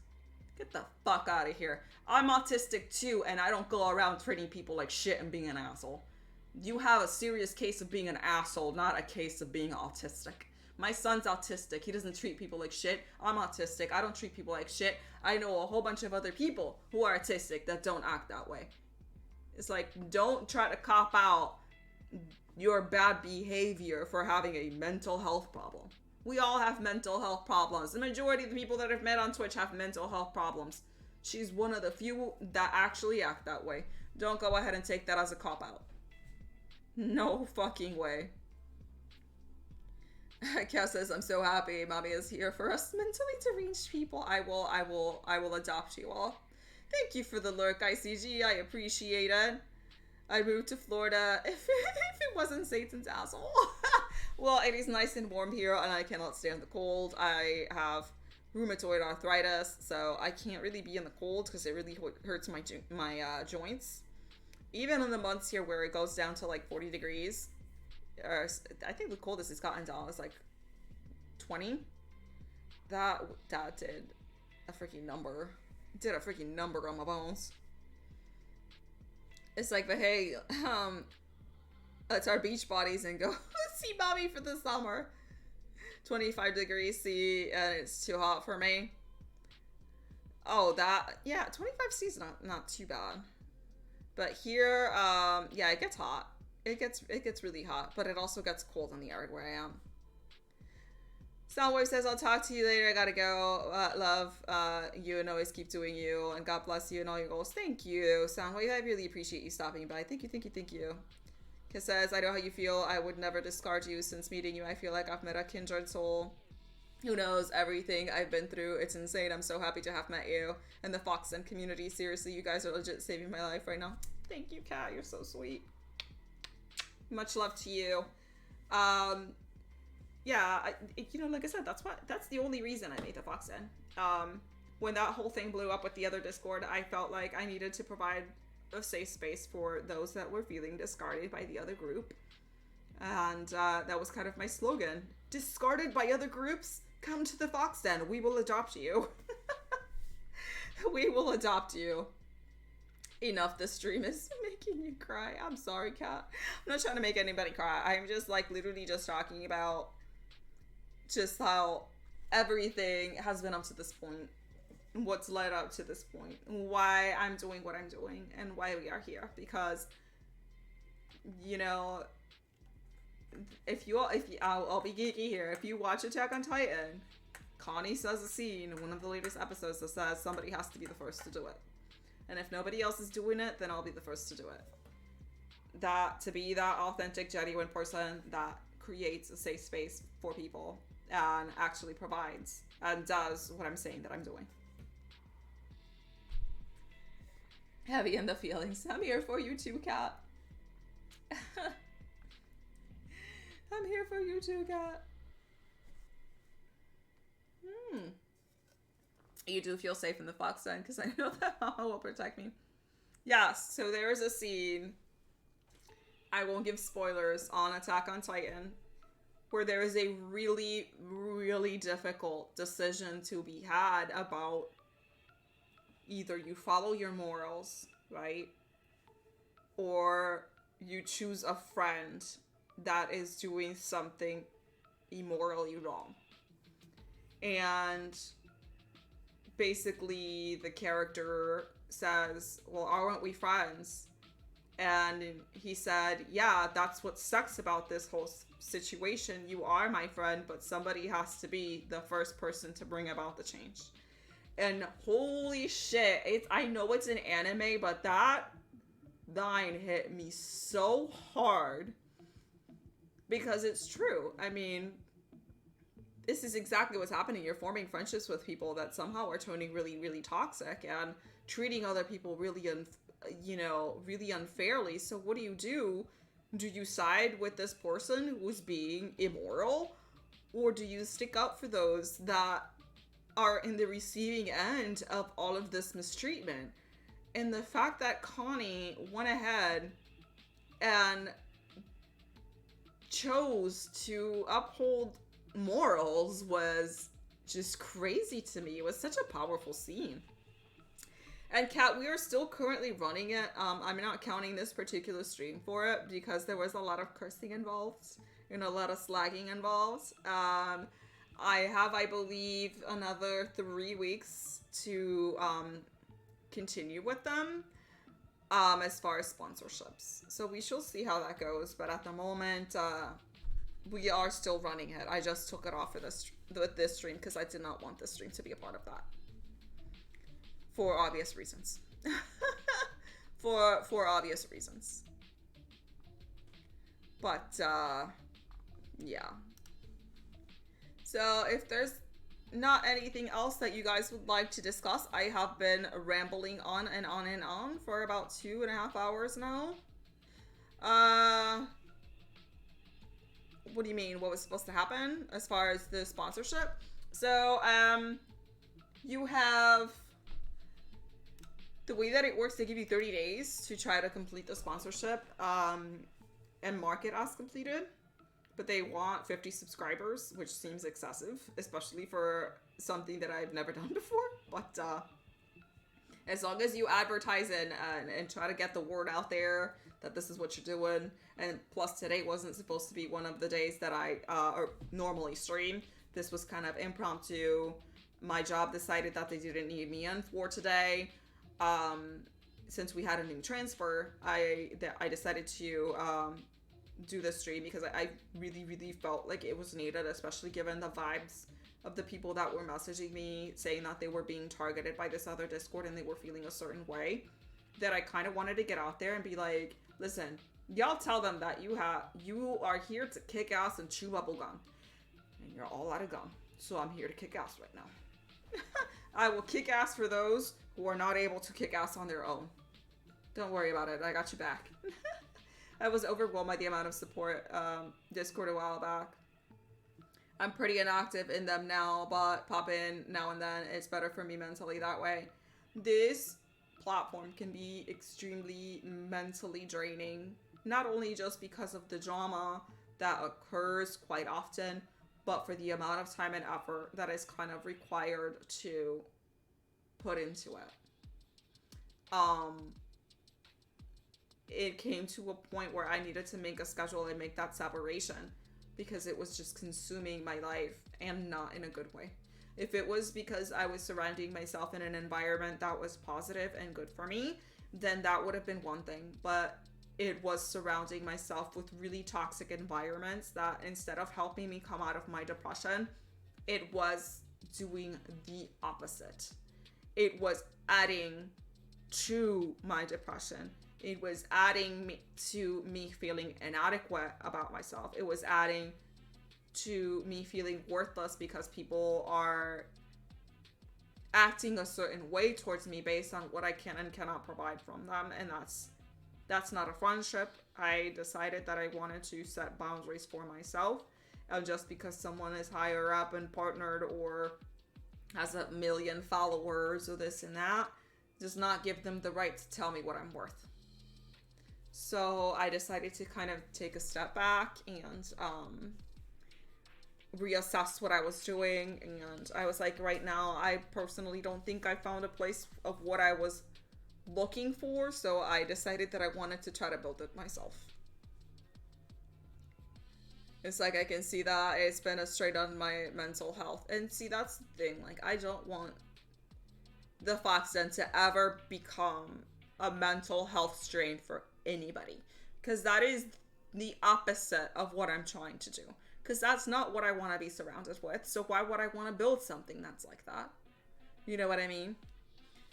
Get the fuck out of here. I'm autistic too, and I don't go around treating people like shit and being an asshole. You have a serious case of being an asshole, not a case of being autistic. My son's autistic. He doesn't treat people like shit. I'm autistic. I don't treat people like shit. I know a whole bunch of other people who are autistic that don't act that way. It's like, don't try to cop out your bad behavior for having a mental health problem. We all have mental health problems. The majority of the people that I've met on Twitch have mental health problems. She's one of the few that actually act that way. Don't go ahead and take that as a cop out. No fucking way. Kat says, I'm so happy mommy is here for us mentally deranged people. I will adopt you all. Thank you for the lurk, ICG. I appreciate it. I moved to Florida if it wasn't Satan's asshole. Well, it is nice and warm here, and I cannot stand the cold. I have rheumatoid arthritis, so I can't really be in the cold because it really hurts my joints. Even in the months here where it goes down to like 40 degrees, I think the coldest it's gotten down is like 20. That did a freaking number. Did a freaking number on my bones. It's like, but hey, let's our beach bodies and go see mommy for the summer. 25 degrees C, and it's too hot for me. Oh, 25 C is not too bad. But here, yeah, it gets hot. It gets really hot, but it also gets cold in the area where I am. Soundwave says, I'll talk to you later. I gotta go. Love you and always keep doing you. And God bless you and all your goals. Thank you, Soundwave. I really appreciate you stopping by. Thank you. Kiss says, I know how you feel. I would never discard you. Since meeting you, I feel like I've met a kindred soul who knows everything I've been through. It's insane. I'm so happy to have met you. And the foxden community. Seriously, you guys are legit saving my life right now. Thank you, Kat. You're so sweet. Much love to you. Yeah, like I said, that's the only reason I made the foxden. When that whole thing blew up with the other Discord, I felt like I needed to provide a safe space for those that were feeling discarded by the other group. And that was kind of my slogan. Discarded by other groups? Come to the foxden. We will adopt you. We will adopt you. Enough, this stream is making you cry. I'm sorry, Kat. I'm not trying to make anybody cry. I'm just like literally just talking about just how everything has been up to this point, what's led up to this point, why I'm doing what I'm doing, and why we are here. Because, I'll be geeky here. If you watch Attack on Titan, Connie says a scene in one of the latest episodes that says somebody has to be the first to do it. And if nobody else is doing it, then I'll be the first to do it. To be that authentic, genuine person that creates a safe space for people and actually provides and does what I'm saying that I'm doing. Heavy in the feelings. I'm here for you too, Kat. I'm here for you too, Kat. You do feel safe in the foxden because I know that Mama will protect me. Yes, so there's a scene, I won't give spoilers, on Attack on Titan, where there is a really, really difficult decision to be had about either you follow your morals, right? Or you choose a friend that is doing something immorally wrong. And basically the character says, well, aren't we friends? And he said, yeah, that's what sucks about this whole situation. You are my friend, but somebody has to be the first person to bring about the change. And holy shit, I know it's an anime, but that line hit me so hard because it's true. I mean, this is exactly what's happening. You're forming friendships with people that somehow are turning really, really toxic and treating other people really, really unfairly. So what do? Do you side with this person who's being immoral? Or do you stick up for those that are in the receiving end of all of this mistreatment? And the fact that Connie went ahead and chose to uphold morals was just crazy to me. It was such a powerful scene. And Kat, we are still currently running it. I'm not counting this particular stream for it because there was a lot of cursing involved and a lot of slagging involved. I have, I believe, another 3 weeks to continue with them as far as sponsorships. So we shall see how that goes. But at the moment, we are still running it. I just took it off of this stream because I did not want this stream to be a part of that. For obvious reasons. for obvious reasons. But, yeah. So, if there's not anything else that you guys would like to discuss, I have been rambling on and on and on for about 2.5 hours now. What do you mean? What was supposed to happen as far as the sponsorship? So, you have... The way that it works, they give you 30 days to try to complete the sponsorship and mark it as completed. But they want 50 subscribers, which seems excessive, especially for something that I've never done before. But as long as you advertise and try to get the word out there that this is what you're doing. And plus today wasn't supposed to be one of the days that I normally stream. This was kind of impromptu. My job decided that they didn't need me in for today. Since we had a new transfer, I decided to do this stream because I really, really felt like it was needed, especially given the vibes of the people that were messaging me saying that they were being targeted by this other Discord and they were feeling a certain way, that I kind of wanted to get out there and be like, listen, y'all tell them that you are here to kick ass and chew bubble gum, and you're all out of gum, so I'm here to kick ass right now. I will kick ass for those who are not able to kick ass on their own. Don't worry about it. I got you back. I was overwhelmed by the amount of support Discord a while back. I'm pretty inactive in them now, but pop in now and then. It's better for me mentally that way. This platform can be extremely mentally draining, not only just because of the drama that occurs quite often, but for the amount of time and effort that is kind of required to put into it. It came to a point where I needed to make a schedule and make that separation because it was just consuming my life and not in a good way. If it was because I was surrounding myself in an environment that was positive and good for me, then that would have been one thing. But it was surrounding myself with really toxic environments that instead of helping me come out of my depression, it was doing the opposite. It was adding to my depression. It was adding to me feeling inadequate about myself. It was adding to me feeling worthless because people are acting a certain way towards me based on what I can and cannot provide from them. And that's not a friendship. I decided that I wanted to set boundaries for myself. And just because someone is higher up and partnered or has a million followers or this and that does not give them the right to tell me what I'm worth. So I decided to kind of take a step back and reassess what I was doing. And I was like, right now, I personally don't think I found a place of what I was looking for. So I decided that I wanted to try to build it myself. It's like I can see that it's been a straight on my mental health. And see, that's the thing. Like, I don't want the foxden to ever become a mental health strain for anybody. Because that is the opposite of what I'm trying to do. Because that's not what I want to be surrounded with. So why would I want to build something that's like that? You know what I mean?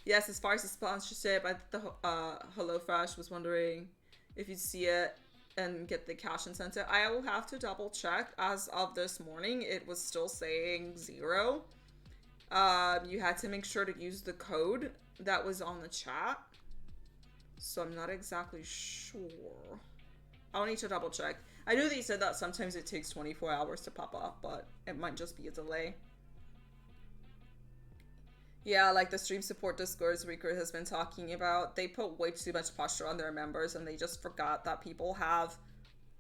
Yes, as far as the sponsorship, the HelloFresh was wondering if you'd see it and get the cash incentive. I will have to double check. As of this morning, it was still saying 0. You had to make sure to use the code that was on the chat. So I'm not exactly sure. I'll need to double check. I know they said that sometimes it takes 24 hours to pop up, but it might just be a delay. Yeah, like the stream support discourse Rico has been talking about, they put way too much pressure on their members and they just forgot that people have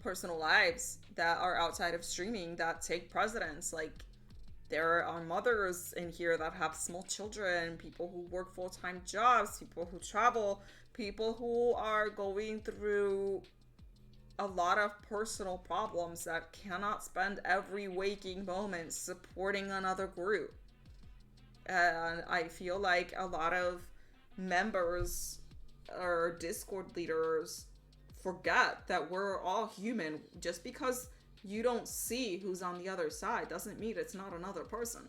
personal lives that are outside of streaming that take precedence. Like, there are mothers in here that have small children, people who work full-time jobs, people who travel, people who are going through a lot of personal problems that cannot spend every waking moment supporting another group. And I feel like a lot of members or Discord leaders forget that we're all human. Just because you don't see who's on the other side doesn't mean it's not another person.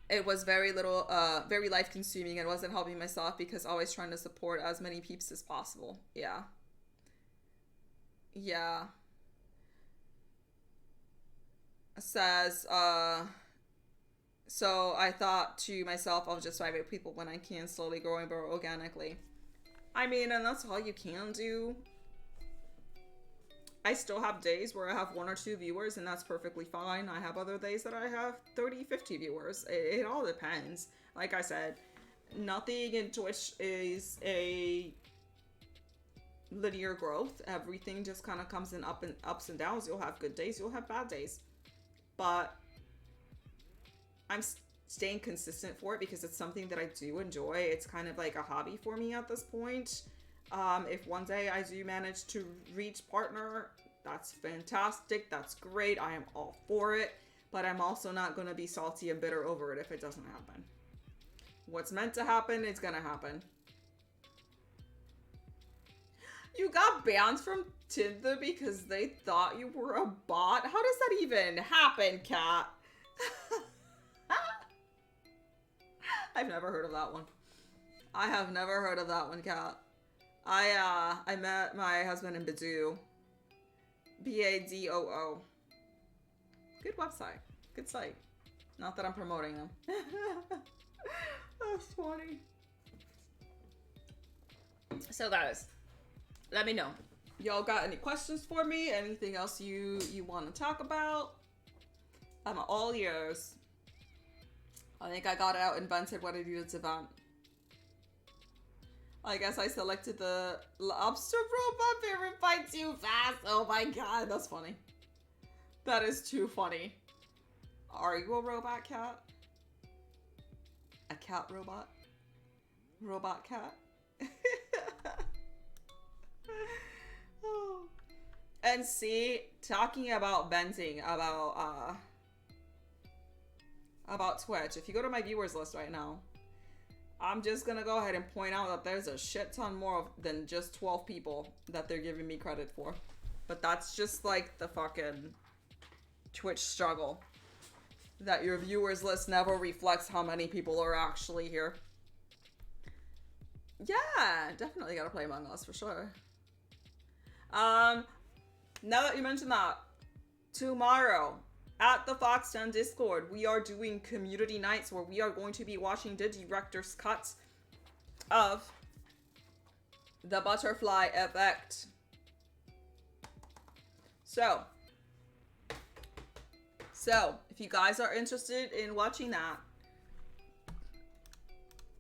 It was very life consuming and wasn't helping myself because always trying to support as many peeps as possible. Yeah. Says, so I thought to myself, I'll just private people when I can, slowly growing but organically. I mean, and that's all you can do. I still have days where I have 1 or 2 viewers and that's perfectly fine. I have other days that I have 30, 50 viewers. It all depends. Like I said, nothing in Twitch is a linear growth. Everything just kind of comes in ups and downs. You'll have good days, you'll have bad days. But I'm staying consistent for it because it's something that I do enjoy. It's kind of like a hobby for me at this point. If one day I do manage to reach partner, that's fantastic. That's great. I am all for it. But I'm also not going to be salty and bitter over it if it doesn't happen. What's meant to happen is going to happen. You got banned from Tinder because they thought you were a bot? How does that even happen, Kat? I've never heard of that one. I have never heard of that one, Kat. I met my husband in Badoo. Badoo. Good website. Good site. Not that I'm promoting them. That's funny. So guys, let me know. Y'all got any questions for me? Anything else you want to talk about? I'm all ears. I think I got out invented what I needed to vent. I guess I selected the lobster robot favorite by too fast. Oh my god, that's funny. That is too funny. Are you a robot cat? A cat robot? Robot cat? Oh. And see, talking about venting, about Twitch, if you go to my viewers list right now, I'm just gonna go ahead and point out that there's a shit ton more than just 12 people that they're giving me credit for. But that's just like the fucking Twitch struggle. That your viewers list never reflects how many people are actually here. Yeah, definitely gotta play Among Us for sure. Um, Now that you mentioned that, tomorrow at the Foxden Discord, we are doing community nights where we are going to be watching the director's cuts of The Butterfly Effect. So, if you guys are interested in watching that,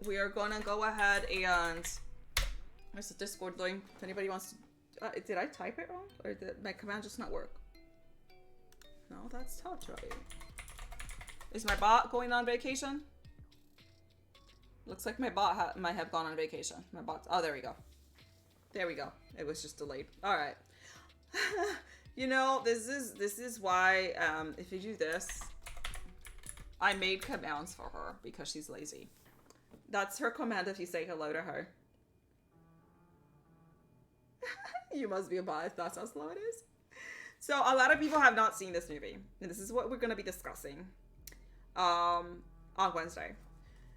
we are gonna go ahead and there's a Discord link if anybody wants to. Did I type it wrong, or did my command just not work? No, that's touch right. Is my bot going on vacation? Looks like my bot might have gone on vacation. My bot. Oh, there we go. There we go. It was just delayed. All right. You know, this is why if you do this, I made commands for her because she's lazy. That's her command if you say hello to her. You must be a bot if that's how slow it is. So a lot of people have not seen this movie, and this is what we're going to be discussing on Wednesday.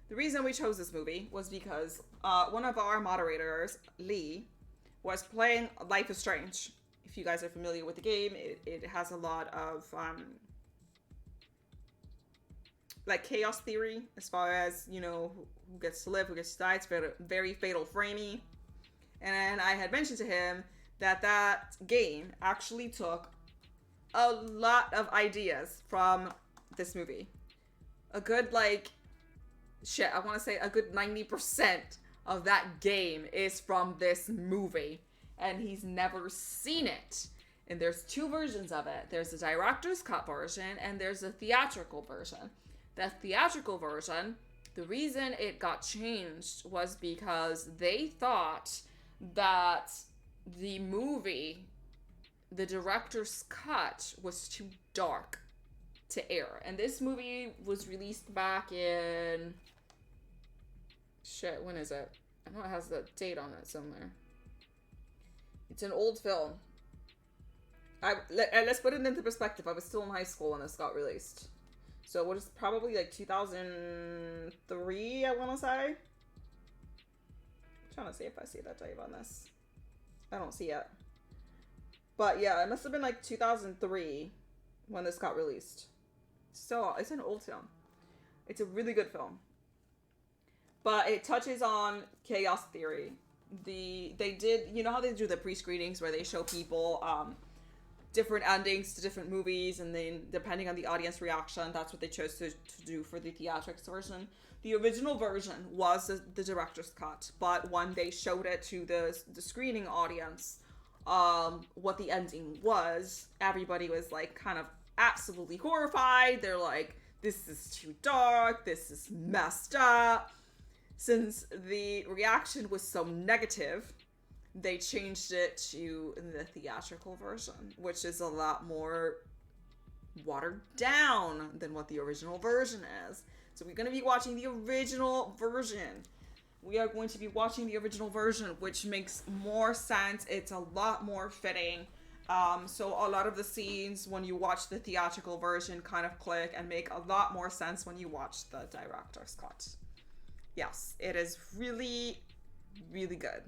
The reason we chose this movie was because one of our moderators, Lee, was playing Life is Strange. If you guys are familiar with the game, it has a lot of like chaos theory as far as, you know, who gets to live, who gets to die. It's very, very fatal framey. And I had mentioned to him that game actually took a lot of ideas from this movie. A good, like, I want to say a good 90% of that game is from this movie. And he's never seen it. And there's two versions of it. There's the director's cut version and there's the theatrical version. The theatrical version, the reason it got changed was because they thought that the movie, the director's cut, was too dark to air. And this movie was released back in... Shit, when is it? I know it has the date on it somewhere. It's an old film. Let's put it into perspective. I was still in high school when this got released. So it was probably like 2003, I want to say. I'm trying to see if I see that date on this. I don't see it. But yeah, it must have been like 2003 when this got released. So it's an old film. It's a really good film. But it touches on chaos theory. They did, you know how they do the pre-screenings where they show people different endings to different movies, and then depending on the audience reaction, that's what they chose to do for the theatrics version. The original version was the director's cut, but when they showed it to the screening audience, what the ending was, everybody was like kind of absolutely horrified. They're like, this is too dark, this is messed up. Since the reaction was so negative, they changed it to the theatrical version, which is a lot more watered down than what the original version is. So we're going to be watching the original version. We are going to be watching the original version, which makes more sense. It's a lot more fitting. So a lot of the scenes when you watch the theatrical version kind of click and make a lot more sense when you watch the director's cut. Yes, it is really, really good.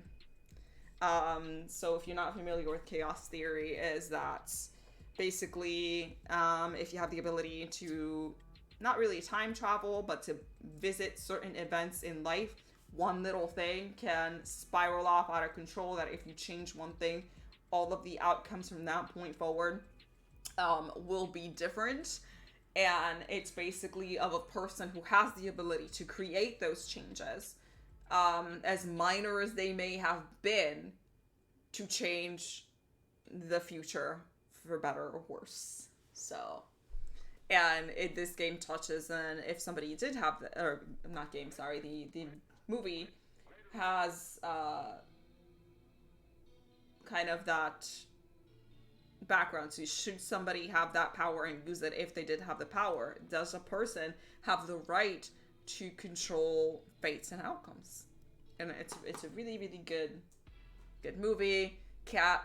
So if you're not familiar with chaos theory, is that basically if you have the ability to not really time travel, but to visit certain events in life, one little thing can spiral off out of control, that if you change one thing, all of the outcomes from that point forward will be different. And it's basically of a person who has the ability to create those changes, as minor as they may have been, to change the future for better or worse. So, and this game touches on if somebody did have the movie has kind of that background. So should somebody have that power and use it, if they did have the power, does a person have the right to control fates and outcomes? And it's a really, really good movie. Kat,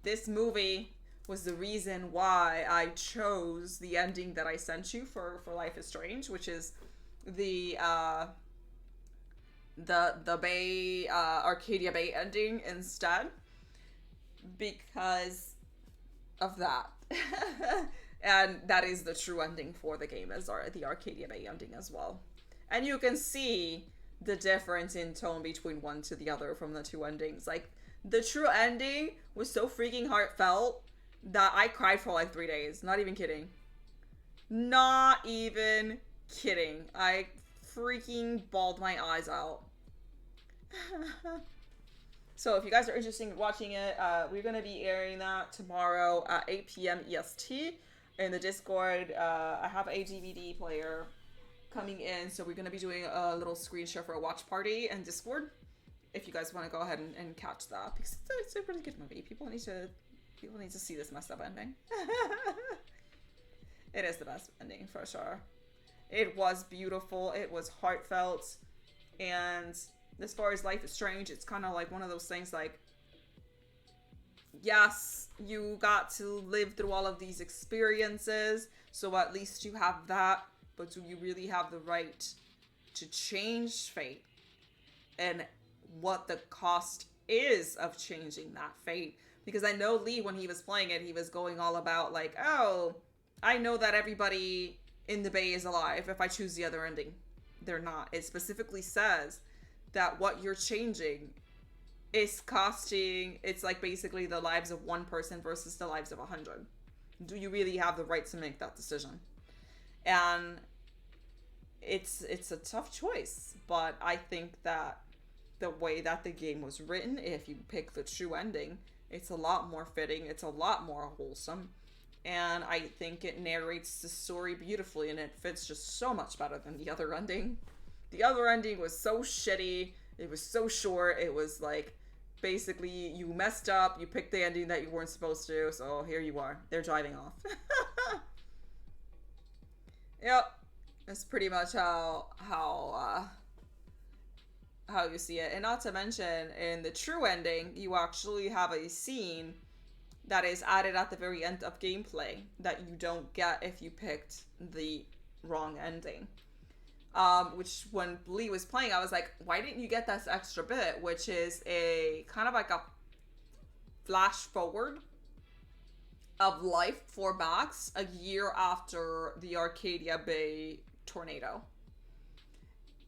this movie was the reason why I chose the ending that I sent you for Life is Strange, which is the the Bay Arcadia Bay ending instead because of that. And that is the true ending for the game, as the Arcadia Bay ending as well. And you can see the difference in tone between one to the other from the two endings. Like, the true ending was so freaking heartfelt that I cried for like 3 days. Not even kidding. Not even kidding. I freaking bawled my eyes out. So if you guys are interested in watching it, we're going to be airing that tomorrow at 8 p.m. EST in the Discord. I have a DVD player coming in, so we're going to be doing a little screen share for a watch party in Discord. If you guys want to go ahead and catch that, because it's a really good movie. People need to see this messed up ending. It is the best ending for sure. It was beautiful. It was heartfelt, and as far as Life is Strange, it's kind of like one of those things like, yes, you got to live through all of these experiences, so at least you have that, but do you really have the right to change fate? And what the cost is of changing that fate? Because I know Lee, when he was playing it, he was going all about like, oh, I know that everybody in the Bay is alive. If I choose the other ending, they're not. It specifically says that what you're changing is costing, it's like basically the lives of one person versus the lives of 100. Do you really have the right to make that decision? And it's a tough choice, but I think that the way that the game was written, if you pick the true ending, it's a lot more fitting, it's a lot more wholesome, and I think it narrates the story beautifully, and it fits just so much better than the other ending. The other ending was so shitty. It was so short. It was like, basically, you messed up. You picked the ending that you weren't supposed to. So here you are. They're driving off. Yep. That's pretty much how you see it. And not to mention, in the true ending, you actually have a scene that is added at the very end of gameplay that you don't get if you picked the wrong ending. Which when Lee was playing, I was like, why didn't you get this extra bit? Which is a kind of like a flash forward of life for Max a year after the Arcadia Bay tornado.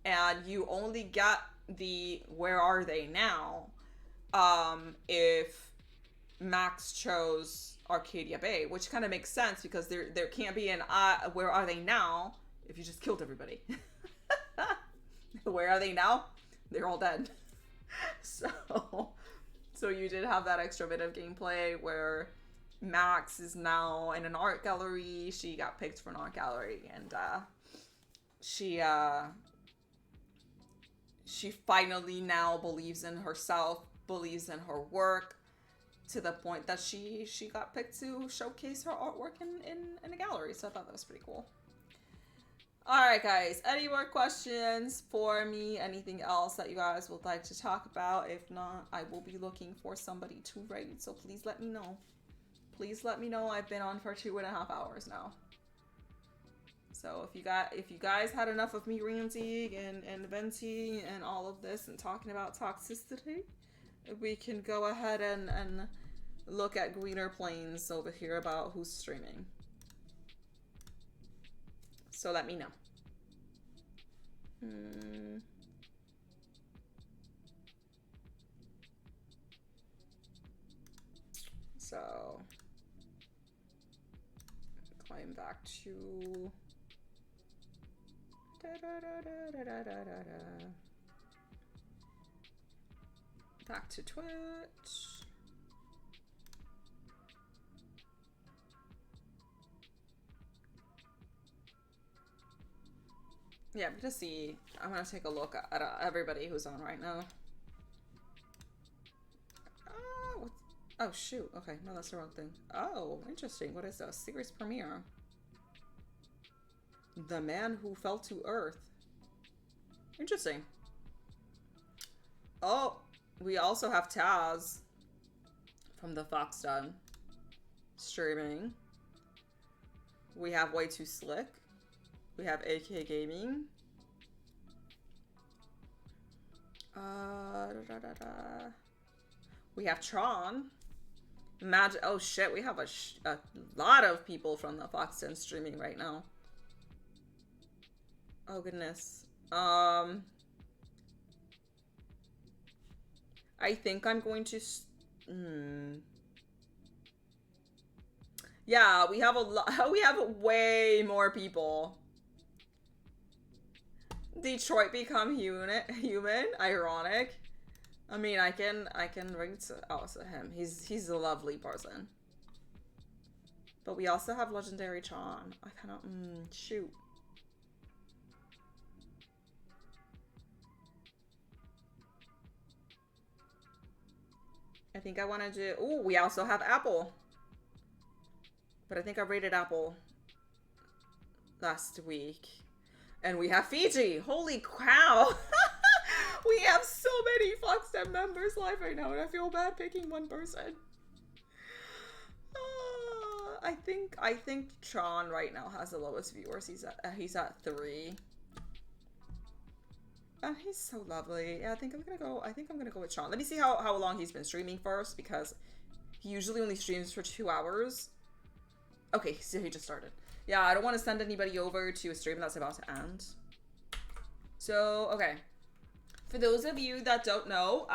And you only get the where are they now if Max chose Arcadia Bay, which kind of makes sense because there can't be an where are they now if you just killed everybody. Where are they now? They're all dead. So you did have that extra bit of gameplay where Max is now in an art gallery. She got picked for an art gallery, and she finally now believes in herself, believes in her work, to the point that she got picked to showcase her artwork in a gallery. So I thought that was pretty cool. Alright guys, any more questions for me? Anything else that you guys would like to talk about? If not, I will be looking for somebody to raid, so please let me know. Please let me know. I've been on for 2.5 hours now. So if you guys had enough of me ranting and venting and all of this and talking about toxicity, we can go ahead and look at greener plains over here about who's streaming. So let me know. So going back to back to Twitch. Yeah, I'm gonna take a look at everybody who's on right now. Oh, shoot. Okay, no, that's the wrong thing. Oh, interesting. What is this? Series premiere. The Man Who Fell to Earth. Interesting. Oh, we also have Taz from the foxden streaming. We have Way Too Slick. We have AK Gaming. Da, da, da. We have Tron. Imagine, oh shit, we have a lot of people from the foxden streaming right now. Oh goodness. I think I'm going to. Yeah, we have a lot. We have way more people. Detroit become human. Ironic. I mean, I can rate also him. He's a lovely person. But we also have legendary Chan. I cannot shoot. I think I want to do. Oh, we also have Apple. But I think I rated Apple last week. And we have Fiji. Holy cow. We have so many foxden members live right now, and I feel bad picking one person. I think Tron right now has the lowest viewers. He's at 3. And he's so lovely. Yeah, I think I'm gonna go with Tron. Let me see how long he's been streaming first, because he usually only streams for 2 hours. Okay, so he just started. Yeah, I don't want to send anybody over to a stream that's about to end. So, okay. For those of you that don't know,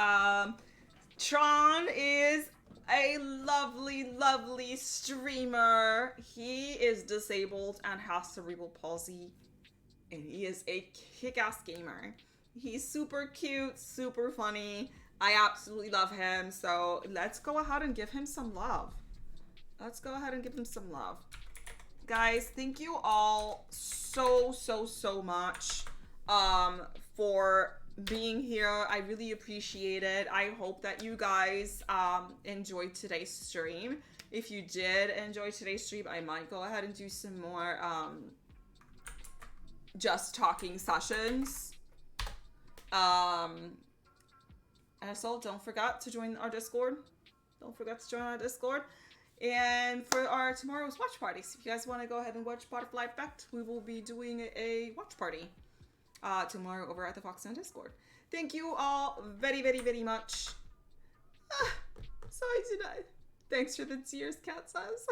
Tron is a lovely, lovely streamer. He is disabled and has cerebral palsy, and he is a kick-ass gamer. He's super cute, super funny. I absolutely love him, so let's go ahead and give him some love. Let's go ahead and give him some love. Guys, thank you all so much for being here. I really appreciate it. I hope that you guys enjoyed today's stream. If you did enjoy today's stream, I might go ahead and do some more just talking sessions. And so don't forget to join our Discord. And for our tomorrow's watch parties, if you guys want to go ahead and watch Butterfly Effect, we will be doing a watch party tomorrow over at the foxden Discord. Thank you all very much. Sorry tonight. Thanks for the tears, Cat says.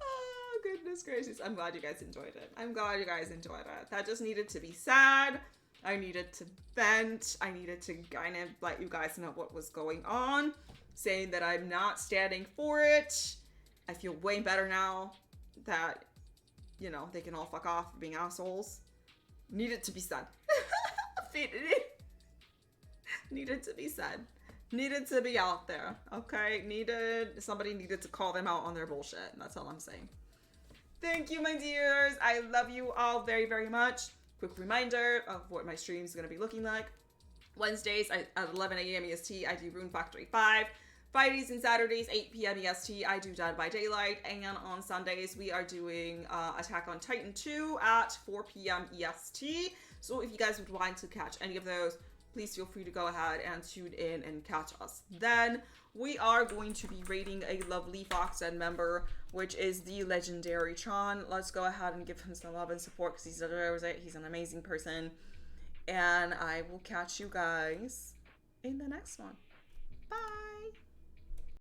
Oh, goodness gracious. I'm glad you guys enjoyed it. That just needed to be sad. I needed to vent. I needed to kind of let you guys know what was going on. Saying that I'm not standing for it. I feel way better now that, you know, they can all fuck off for being assholes. Needed to be said. Needed to be said. Needed to be out there, okay? Somebody needed to call them out on their bullshit. That's all I'm saying. Thank you, my dears. I love you all very much. Quick reminder of what my stream is going to be looking like. Wednesdays at 11 a.m. EST, I do Rune Factory 5. Fridays and Saturdays, 8 p.m. EST, I do Dead by Daylight. And on Sundays, we are doing Attack on Titan 2 at 4 p.m. EST. So if you guys would want to catch any of those, please feel free to go ahead and tune in and catch us. Then we are going to be rating a lovely foxden member, which is the legendary Tron. Let's go ahead and give him some love and support because he deserves it. He's an amazing person. And I will catch you guys in the next one. Bye!